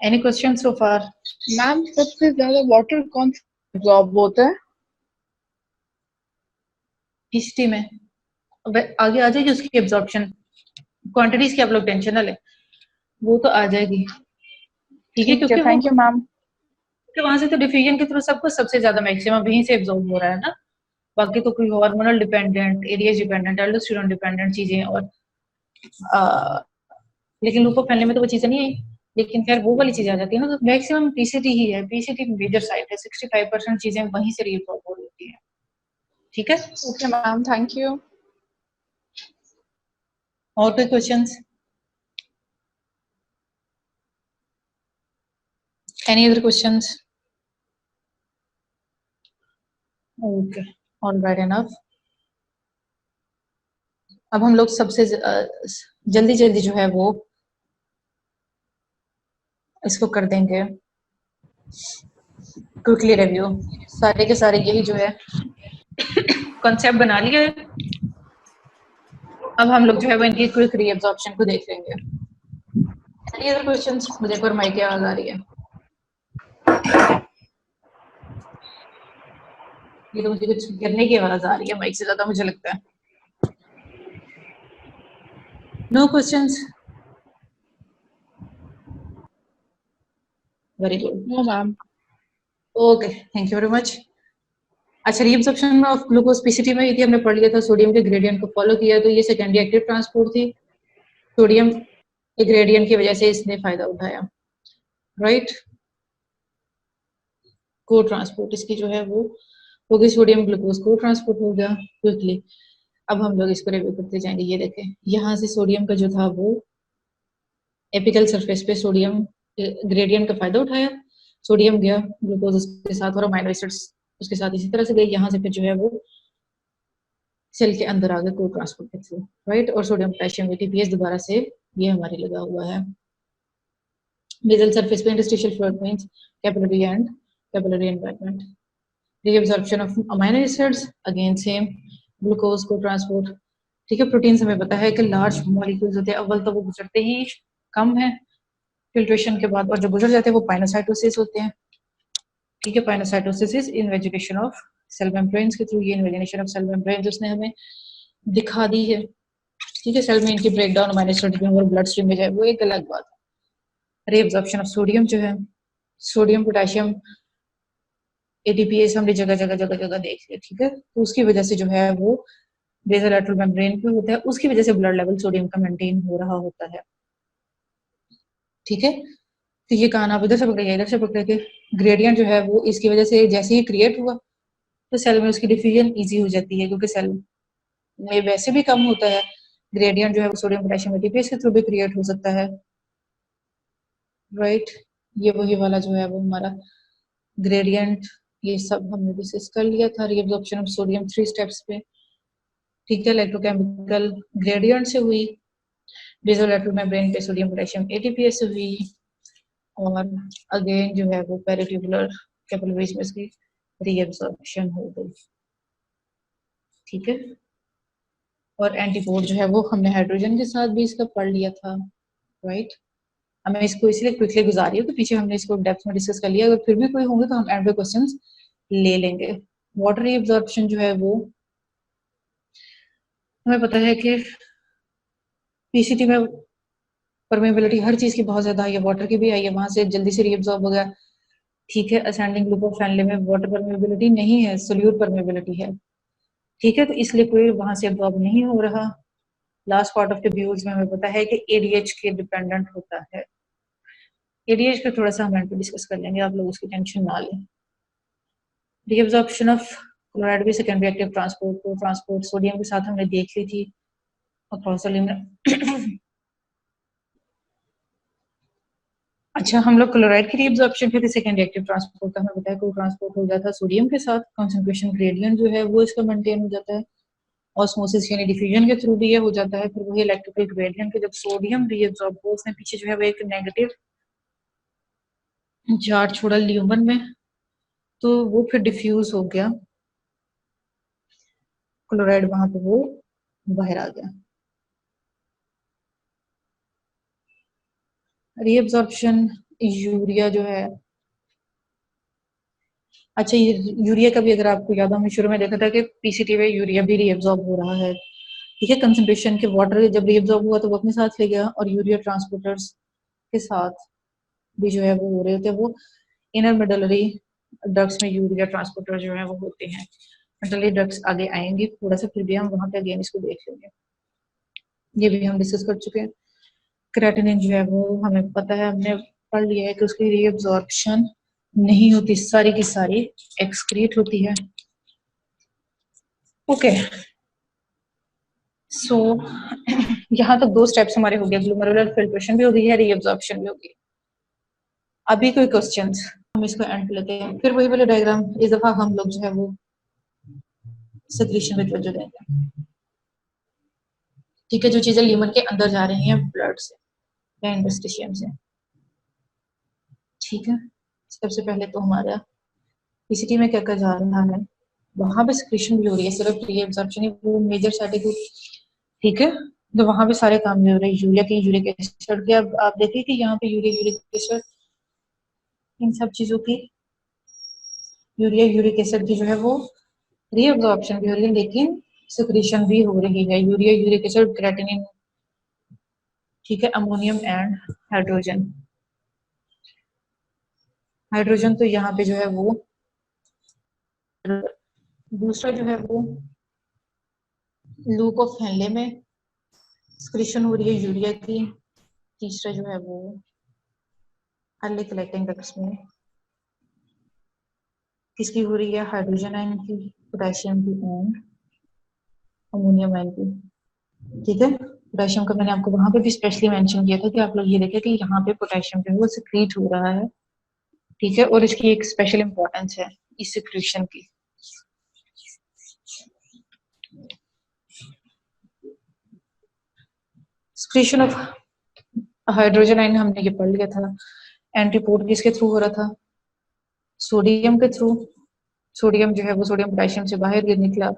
[SPEAKER 1] Any questions so far?
[SPEAKER 7] Ma'am सबसे ज्यादा वाटर कौन सा एब्जॉर्ब होता है?
[SPEAKER 1] हिस्ट्री में आगे आ जाएगी उसकी एब्जॉर्प्शन, क्वांटिटीज की आप लोग टेंशन ना लें, वो तो आ जाएगी। ठीक है, क्योंकि
[SPEAKER 7] थैंक यू मैम।
[SPEAKER 1] वहां से तो डिफ्यूजन के थ्रू सबको सबसे ज्यादा मैक्सिमम वहीं से एब्जॉर्ब हो रहा है ना, बाकी तो कोई hormonal dependent, areas dependent, aldosterone dependent चीजें और लेकिन लूप फैलने में तो वो चीजें नहीं आई। लेकिन खैर वो वाली चीजें आ जाती है ना, तो मैक्सिमम पीसीटी ही है, पीसीटी मेजर साइट है, 65% चीजें वहीं से रीअब्सॉर्ब हो रही है। ठीक है,
[SPEAKER 7] ओके मैम, थैंक यू।
[SPEAKER 1] और कोई questions? Any other questions? Okay, all right enough. अब हम लोग सबसे जल्दी जल्दी जो है वो इसको कर देंगे क्विकली रिव्यू। सारे के सारे यही जो है कॉन्सेप्ट बना लिया है, अब हम लोग जो है वो इनकी क्विक रीअब्सॉर्प्शन को देख लेंगे। Any other questions? मुझे एक बार माइक की आवाज आ रही है, ये तो मुझे कुछ गिरने की आवाज आ रही है माइक से ज्यादा मुझे लगता है। No questions? Very good.
[SPEAKER 7] No ma'am.
[SPEAKER 1] Okay, thank you very much. अच्छा, रीअब्सॉर्प्शन ऑफ ग्लूकोज पीसीटी में यदि हमने पढ़ लिया था, सोडियम के ग्रेडियंट को फॉलो किया तो ये सेकेंडरी एक्टिव ट्रांसपोर्ट थी, सोडियम के ग्रेडियंट की वजह से इसने फायदा उठाया, राइट। को ट्रांसपोर्ट इसकी जो है वो हो गई, सोडियम ग्लूकोज को ट्रांसपोर्ट हो गया क्विकली। अब हम लोग इसको रिव्यू करते जाएंगे। ये देखें, यहाँ से सोडियम का जो था वो एपिकल सरफेस पे सोडियम ग्रेडियंट का फायदा उठाया, सोडियम गया ग्लूकोज उसके साथ और अमीनो एसिड्स उसके साथ इसी तरह से गई, यहाँ से फिर जो है वो सेल के अंदर आ गए को ट्रांसपोर्ट के थ्रू, राइट। और सोडियम पोटेशियम एटीपीएस दोबारा से ये हमारे लगा हुआ है बेसल सरफेस पे, interstitial fluid means capillary and capillary environment. Reabsorption of amino acids again same, glucose को ट्रांसपोर्ट। ठीक है, प्रोटीन हमें पता है कि लार्ज मॉलिक्यूल्स होते हैं, अव्वल तो वो गुजरते ही कम है फिल्ट्रेशन के बाद, और जो गुजर जाते हैं वो पाइनोसाइटोसिस होते हैं। ठीक है, pinocytosis is invagination of cell membranes के थ्रू, ये इन्वेजिनेशन ऑफ सेल मेम्ब्रेन्स उसने हमें दिखा दी है। ठीक है, सेल में इनकी ब्रेकडाउन अमीनो एसिड और ब्लड स्ट्रीम में जाए वो एक अलग बात है। रीअब्सॉर्प्शन ऑफ सोडियम जो है, सोडियम पोटेशियम एटीपीएस हमने जगह जगह देख लिया। ठीक है, तो उसकी वजह से जो है वो बेसोलैटरल मेम्ब्रेन पे होता है, उसकी वजह से ब्लड लेवल सोडियम का मेंटेन हो रहा होता है। ठीक है, तो ये कान आप इधर से पकड़िए, इधर से पकड़ के ग्रेडियंट जो है वो इसकी वजह से जैसे ही क्रिएट हुआ तो सेल में उसकी डिफ्यूजन इजी हो जाती है, क्योंकि सेल में वैसे भी कम होता है। ग्रेडियंट जो है वो सोडियम पोटेशियम एटीपीएस के थ्रू भी क्रिएट हो सकता है, राइट। ये वही वाला जो है वो हमारा ग्रेडियंट, ये सब हमने डिस्कस कर लिया था। रीअब्जॉर्प्शन ऑफ सोडियम 3 स्टेप्स पे, ठीक है। इलेक्ट्रोकेमिकल ग्रेडियंट से हुई, बेसोलैटरल मेम्ब्रेन पे सोडियम पोटेशियम एटीपीएस से हुई, और अगेन जो है वो पेरिट्यूबुलर कैपिलरीज में इसकी रीअब्जॉर्प्शन हो गई, ठीक है। और एंटीपोड जो है वो हमने हाइड्रोजन के साथ भी इसका पढ़ लिया था, राइट। अब मैं इसको इसलिए क्विकली गुजार रही हूँ कि पीछे हमने इसको डेप्थ में डिस्कस कर लिया, अगर फिर भी कोई होंगे तो हम एंड पे क्वेश्चंस ले लेंगे। वाटर रीअब्जॉर्प्शन जो है वो हमें पता है कि पीसीटी में परमेबिलिटी हर चीज की बहुत ज्यादा है, वाटर की भी आई है, वहां से जल्दी से रीअब्जॉर्ब हो गया, ठीक है। असेंडिंग ग्रुप ऑफ फैमिली में वाटर परमेबिलिटी नहीं है, सोल्यूट परमेबिलिटी है, ठीक है। तो इसलिए कोई वहां से अब्जॉर्ब नहीं हो रहा। Last part of the views में हमें पता है कि एडीएच के डिपेंडेंट होता है। एडीएच पे थोड़ा सा हम एंड पे डिस्कस कर लेंगे, आप लोग उसकी टेंशन ना लें। रीअब्जॉर्प्शन ऑफ क्लोराइड भी सेकेंडरी एक्टिव ट्रांसपोर्ट को ट्रांसपोर्ट सोडियम के साथ हमने देख ली थी अक्रॉस अच्छा, हम लोग क्लोराइड की रीअब्जॉर्प्शन के सेकेंडरी एक्टिव ट्रांसपोर्ट का हमें पता है, कोई ट्रांसपोर्ट हो जाता है सोडियम के साथ, कंसंट्रेशन ग्रेडियंट जो है वो इसका मेंटेन हो जाता है, ऑस्मोसिस यानी डिफ्यूजन के थ्रू भी ये हो जाता है। फिर वही इलेक्ट्रिकल ग्रेडियंट के जब सोडियम रीअब्सॉर्ब हो, उसने पीछे जो है वो एक नेगेटिव चार्ज छोड़ा ल्यूमन में, तो वो फिर डिफ्यूज हो गया क्लोराइड, वहां पे वो बाहर आ गया। रीअब्सॉर्प्शन यूरिया जो है, अच्छा ये यूरिया का भी अगर आपको याद हो, हमने शुरू में देखा था कि पीसीटी में यूरिया भी रीअब्सॉर्ब हो रहा है, ठीक है। कंसंट्रेशन के वाटर जब रीअब्सॉर्ब हुआ तो वो अपने साथ ले गया, और यूरिया ट्रांसपोर्टर्स के साथ भी जो है वो हो रहे होते हैं, वो इनर मेडलरी ड्रग्स में यूरिया ट्रांसपोर्टर जो है वो होते हैं। मेडलरी ड्रग्स आगे आएंगे थोड़ा सा, फिर भी हम वहां पे अगेन इसको देख लेंगे, ये भी हम डिस्कस कर चुके हैं। क्रेटिनिन जो है वो हमें पता है, हमने पढ़ लिया है कि उसकी रीअब्सॉर्प्शन नहीं होती, सारी की सारी एक्सक्रीट होती है, ओके। सो यहाँ तक 2 स्टेप्स हमारे हो गए, ग्लोमेरुलर फिल्ट्रेशन भी हो गई है, रीअब्सॉर्प्शन भी हो गई। अभी कोई क्वेश्चंस? हम इसको एंड लेते हैं, फिर वही वाले डायग्राम इस दफा हम लोग जो है वो सेक्रेशन में तवज्जो देंगे, ठीक है। जो चीजें ल्यूमन के अंदर जा रही हैं ब्लड से या इंटरस्टिशियम से, ठीक है। सबसे पहले तो हमारा पीसीटी में क्या क्या जा रहा है, वहां पे सेक्रेशन भी हो रही है, सिर्फ रीअब्सॉर्प्शन ही वो मेजर साइटिक, ठीक है। तो वहां पे सारे काम भी हो रहे हैं, यूरिया की यूरिक एसिड के, अब आप देखिए कि यहाँ पे यूरिया यूरिक एसिड, इन सब चीजों की यूरिया यूरिक एसिड की जो है वो रीअब्सॉर्प्शन भी हो रही है, लेकिन सिक्रीशन भी हो रही है, यूरिया यूरिक एसिड क्रेटिनिन, ठीक है। अमोनियम एंड हाइड्रोजन, हाइड्रोजन तो यहाँ पे जो है वो, दूसरा जो है वो लूप ऑफ हेनले में सिक्रीशन हो रही है यूरिया की, तीसरा जो है वो हर्ले कलेक्टिंग डक्ट्स में किसकी हो रही है, हाइड्रोजन आयन की, पोटेशियम की एंड अमोनियम आयन की, ठीक है। पोटेशियम का मैंने आपको वहां पे भी स्पेशली मेंशन किया था कि आप लोग ये देखें कि यहाँ पे पोटेशियम जो है वो सिक्रीट हो रहा है, ठीक है। और इसकी एक स्पेशल इंपॉर्टेंस है इस सिक्रीशन की। सिक्रीशन ऑफ हाइड्रोजन आयन हमने ये पढ़ लिया था। एंटीपोड किसके थ्रू हो रहा था, सोडियम के थ्रू। सोडियम जो है वो सोडियम पोटेशियम से बाहर गिर निकला,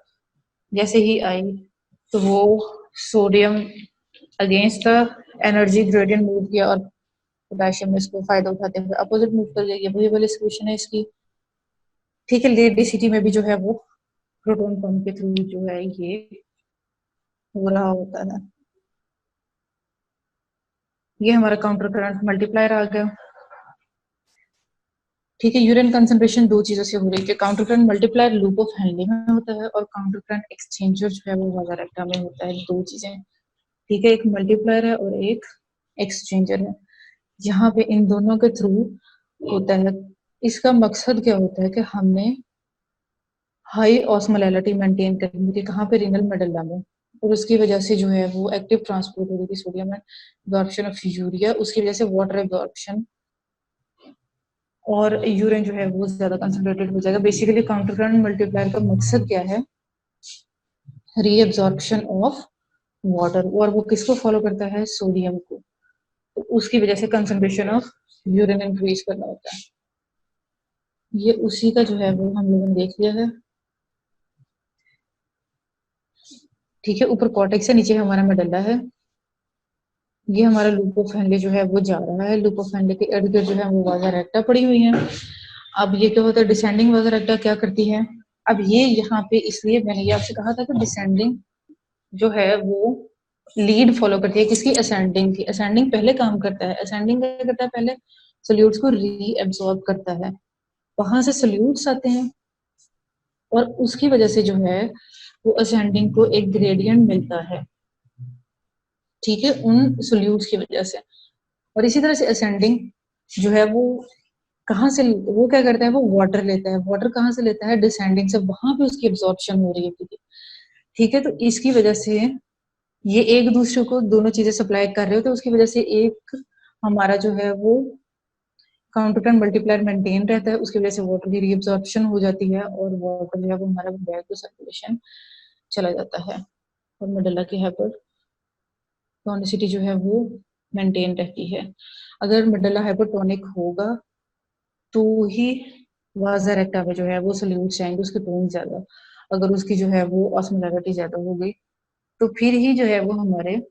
[SPEAKER 1] जैसे ही आई तो वो sodium against the energy gradient move किया, और पोटेशियम में इसको फायदा उठाते हुए अपोजिट मूव कर गया, वही वाली सिक्रीशन है इसकी, ठीक है। लेट डेंसिटी में भी जो है वो प्रोटॉन पंप के थ्रू जो है ये हो रहा होता है। ये हमारा काउंटर करंट मल्टीप्लायर आ गया, ठीक है। यूरिन कंसंट्रेशन दो चीजों से हो रही है, counter current multiplier loop of Henle में होता है और काउंटर करंट एक्सचेंजर जो है वो वाजारेक्टा में होता है। दो चीजें, ठीक है, एक मल्टीप्लायर है और एक एक्सचेंजर है। यहाँ पे इन दोनों के थ्रू होता है। इसका मकसद क्या होता है कि हमने हाई ऑस्मोलैलिटी मेंटेन करनी थी, कहाँ पे, रीनल मेडुला में, और उसकी वजह से जो है वो एक्टिव ट्रांसपोर्ट हो रही थी सोडियम एब्जॉर्प्शन ऑफ यूरिया, उसकी वजह से वाटर एब्जॉर्प्शन और यूरिन जो है वो ज्यादा कंसंट्रेटेड हो जाएगा। बेसिकली काउंटर करंट मल्टीप्लायर का मकसद क्या है, रीअब्जॉर्प्शन ऑफ वाटर, और वो किसको फॉलो करता है, सोडियम को। तो उसकी वजह से कंसंट्रेशन ऑफ यूरिन इंक्रीज करना होता है। ये उसी का जो है वो हम लोगों ने देख लिया है। ठीक है, ऊपर कॉर्टेक्स है, नीचे हमारा मेडुला है। ये हमारा लूप ऑफ हैंडले जो है वो जा रहा है, लूप ऑफ हैंडले के इर्द गिर्द जो है वो वाजारेक्टा पड़ी हुई है। अब ये क्या होता है, डिसेंडिंग वाजारेक्टा क्या करती है, अब ये यहाँ पे, इसलिए मैंने ये आपसे कहा था कि डिसेंडिंग जो है वो लीड फॉलो करती है किसकी, असेंडिंग की। असेंडिंग पहले काम करता है, असेंडिंग क्या करता है, पहले सोल्यूट्स को रीअब्सॉर्ब करता है, वहां से सोल्यूट्स आते हैं और उसकी वजह से जो है वो असेंडिंग को एक ग्रेडियंट मिलता है, ठीक है, उन सोल्यूट्स की वजह से। और इसी तरह से असेंडिंग जो है वो कहाँ से, वो क्या करता है, वो वाटर लेता है। वाटर कहाँ से लेता है, डिसेंडिंग से, वहां पे उसकी एब्जॉर्प्शन हो रही है, ठीक है। तो इसकी वजह से ये एक दूसरे को दोनों चीजें सप्लाई कर रहे हो, तो उसकी वजह से एक हमारा जो है वो काउंटर करंट मल्टीप्लायर मेंटेन रहता है, उसकी वजह से वाटर की रीअब्जॉर्प्शन हो जाती है और वाटर जो है वो हमारा बैक टू सर्कुलेशन चला जाता है और मेडुला की हाइपरटोनिसिटी जो है वो मेंटेन रहती है। अगर मेडुला हाइपरटोनिक होगा तो ही वाजारेक्टा में जो है वो सोल्यूट्स आएंगे, उसके टोन ज्यादा। अगर उसकी जो है वो ऑस्मोलैरिटी ज्यादा हो गई तो फिर ही जो है वो हमारे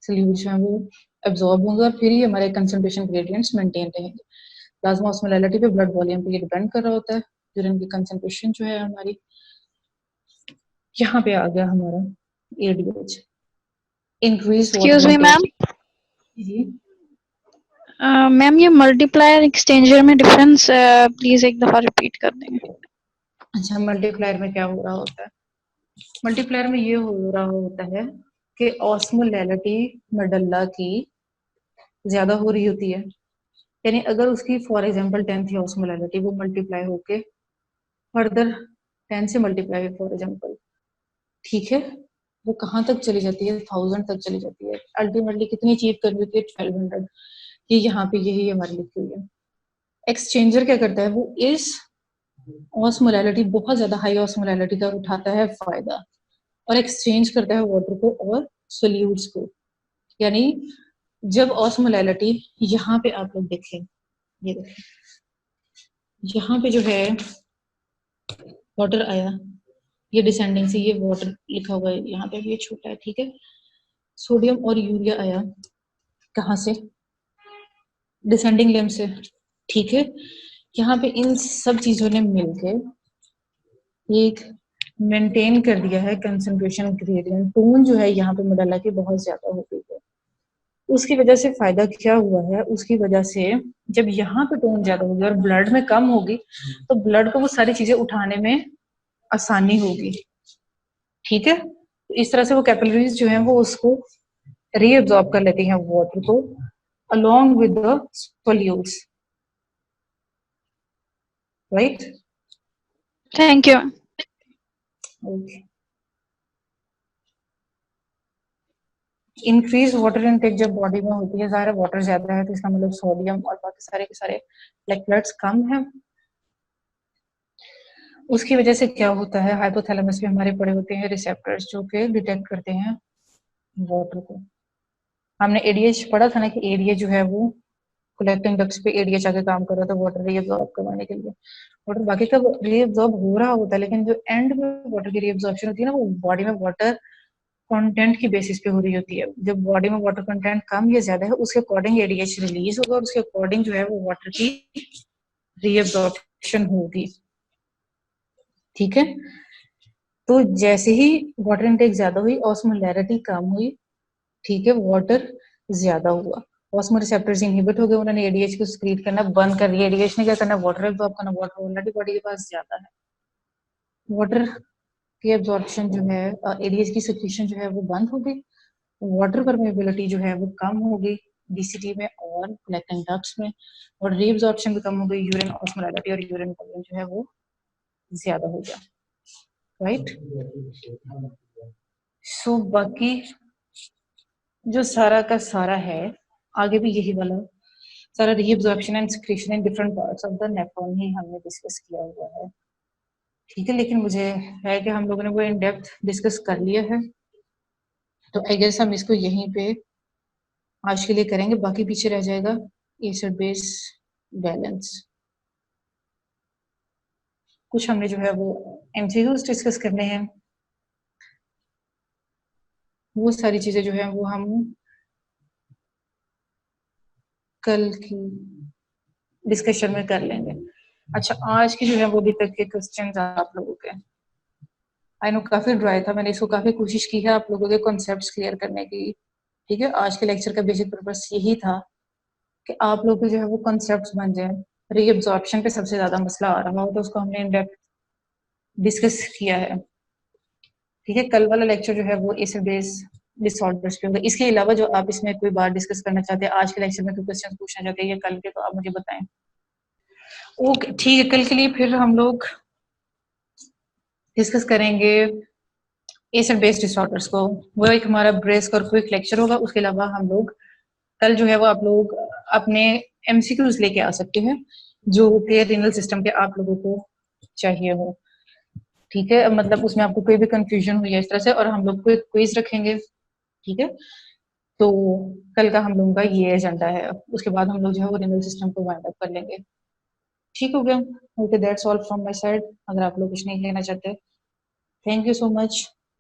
[SPEAKER 1] सोल्यूट्स हैं वो एब्जॉर्ब होंगे और फिर ही हमारे कंसंट्रेशन ग्रेडियंट्स मेंटेन रहेंगे। प्लाज्मा ऑस्मोलैरिटी पे, ब्लड वॉल्यूम पे ये डिपेंड कर रहा होता है। यूरिन की कंसंट्रेशन जो है हमारी, यहाँ पे आ गया हमारा ADH, increase
[SPEAKER 8] excuse me ma'am,
[SPEAKER 1] जी।
[SPEAKER 8] मैम ये मल्टीप्लायर एक्सचेंजर में डिफरेंस प्लीज एक दफा रिपीट कर देंगे।
[SPEAKER 1] अच्छा, मल्टीप्लायर में क्या हो रहा होता है, मल्टीप्लायर में ये हो रहा होता है कि ऑस्मोलैरिटी मेडुला की ज्यादा हो रही होती है, यानी अगर उसकी फॉर एग्जांपल 10 थी ऑस्मोलैरिटी, वो मल्टीप्लाई होके फर्दर 10 से मल्टीप्लाई फॉर एग्जांपल, ठीक है, वो कहाँ तक चली जाती है, 1000 तक चली जाती है। अल्टीमेटली कितनी अचीव करनी होती है, 1200। ये यहाँ पे यही हमारी लिखी हुई है। एक्सचेंजर क्या करता है, वो इस ऑस्मोलैरिटी, बहुत ज्यादा हाई ऑस्मोलैरिटी का उठाता है फायदा और एक्सचेंज करता है वाटर को और सोल्यूट्स को। यानी जब ऑस्मोलैरिटी, यहाँ पे आप लोग देखें, ये देखें, यहाँ पे जो है वाटर आया, ये डिसेंडिंग से, ये वाटर लिखा हुआ है यहाँ पे, ये छोटा है, ठीक है। सोडियम और यूरिया आया कहाँ से, डिसेंडिंग लेम से, ठीक है। यहाँ पे इन सब चीजों ने मिलके एक मेंटेन कर दिया है कंसंट्रेशन ग्रेडियंट। टोन जो है यहाँ पे मेडुला की बहुत ज्यादा हो गई है, उसकी वजह से फायदा क्या हुआ है, उसकी वजह से जब यहाँ पे टोन ज्यादा होगी और ब्लड में कम होगी तो ब्लड को वो सारी चीजें उठाने में आसानी होगी, ठीक है। तो इस तरह से वो कैपिलरीज जो है वो उसको रीअब्सॉर्ब कर लेती हैं वाटर को along with the solutes, right?
[SPEAKER 8] Thank you.
[SPEAKER 1] Okay. Increase water intake जब बॉडी में होती है, ज़ाहिर वाटर ज्यादा है तो इसका मतलब सोडियम और बाकी सारे के सारे इलेक्ट्रोलाइट्स कम है। उसकी वजह से क्या होता है, हाइपोथैलेमस में हमारे पड़े होते हैं रिसेप्टर्स जो कि डिटेक्ट करते हैं वाटर को। हमने एडीएच पढ़ा था ना कि एडीएच जो है वो कलेक्टिंग डक्ट्स पे एडीएच आके काम कर रहा था वाटर रीअब्सॉर्ब करवाने के लिए। वाटर बाकी का रीअब्सॉर्ब हो रहा होता है, लेकिन जो एंड में वाटर की रीअब्सॉर्प्शन होती है ना, वो बॉडी में वाटर कंटेंट की बेसिस पे हो रही होती है। जब बॉडी में वाटर कंटेंट कम या ज्यादा है उसके अकॉर्डिंग एडीएच रिलीज होगा और उसके अकॉर्डिंग जो है वो वाटर की रीअब्सॉर्प्शन होगी, ठीक है। तो जैसे ही वाटर इनटेक ज्यादा हुई, ऑस्मोलैरिटी कम हुई, ठीक है, वाटर ज्यादा हुआ, ऑस्मोरिसेप्टर्स इनहिबिट हो गए, उन्होंने एडीएच को सिक्रीट करना बंद कर दिया। एडीएच ने क्या करना, वाटर एब्जॉर्ब करना, वाटर ऑलरेडी बॉडी के पास ज्यादा है, वाटर की एब्जॉर्प्शन जो है, एडीएच की सिक्रीशन जो है वो बंद हो गई, वाटर परमेबिलिटी जो है वो कम हो गई डीसीटी में और कलेक्टिंग डक्ट्स में, और रीअब्जॉर्प्शन भी कम हो गई, यूरिन ऑस्मोलैरिटी और यूरिन वॉल्यूम जो है वो ज्यादा हो गया, राइट। सो बाकी जो सारा का सारा है आगे भी यही वाला सारा reabsorption and secretion in different parts of the nephron ही हमने डिस्कस किया हुआ है, ठीक है। लेकिन मुझे है कि हम लोगों ने वो इन डेप्थ डिस्कस कर लिया है, तो आई गेस हम इसको यहीं पे आज के लिए करेंगे, बाकी पीछे रह जाएगा एसिड बेस बैलेंस। कुछ हमने जो है वो एमसीक्यूज डिस्कस करने हैं, वो सारी चीजें जो है वो हम कल की डिस्कशन में कर लेंगे। अच्छा, आज की जो है वो अभी तक के क्वेश्चंस आप लोगों के, आई नो काफी ड्राई था, मैंने इसको काफी कोशिश की है आप लोगों के कॉन्सेप्ट्स क्लियर करने की, ठीक है। आज के लेक्चर का बेसिक पर्पस यही था कि आप लोग के जो है वो कॉन्सेप्ट्स बन जाए। रीअब्जॉर्प्शन पे सबसे ज्यादा मसला आ रहा हो तो उसको हमने इन डेप्थ डिस्कस किया है, ठीक है। कल वाला लेक्चर जो है वो एसिड बेस डिसऑर्डर्स पे होगा। इसके अलावा जो आप इसमें कोई बात डिस्कस करना चाहते हैं, आज के लेक्चर में कोई क्वेश्चन पूछना चाहते हैं या कल के, तो आप मुझे बताएं। ओके, ठीक है। कल के लिए फिर हम लोग डिस्कस करेंगे एसिड बेस डिसऑर्डर्स को, वो एक हमारा ब्रेस्क और क्विक लेक्चर होगा। उसके अलावा हम लोग कल जो है वो आप लोग अपने एमसीक्यूज लेके आ सकते हैं जो कि रीनल सिस्टम के आप लोगों को चाहिए हो, ठीक है। मतलब उसमें आपको कोई भी कंफ्यूजन हुई है इस तरह से, और हम लोग कोई क्विज रखेंगे, ठीक है। तो कल का हम लोगों का ये एजेंडा है, उसके बाद हम लोग जो है वो रीनल सिस्टम को वाइंड अप कर लेंगे, ठीक हो गया। Okay, that's all from my side. अगर आप लोग कुछ नहीं लेना चाहते, थैंक यू सो मच।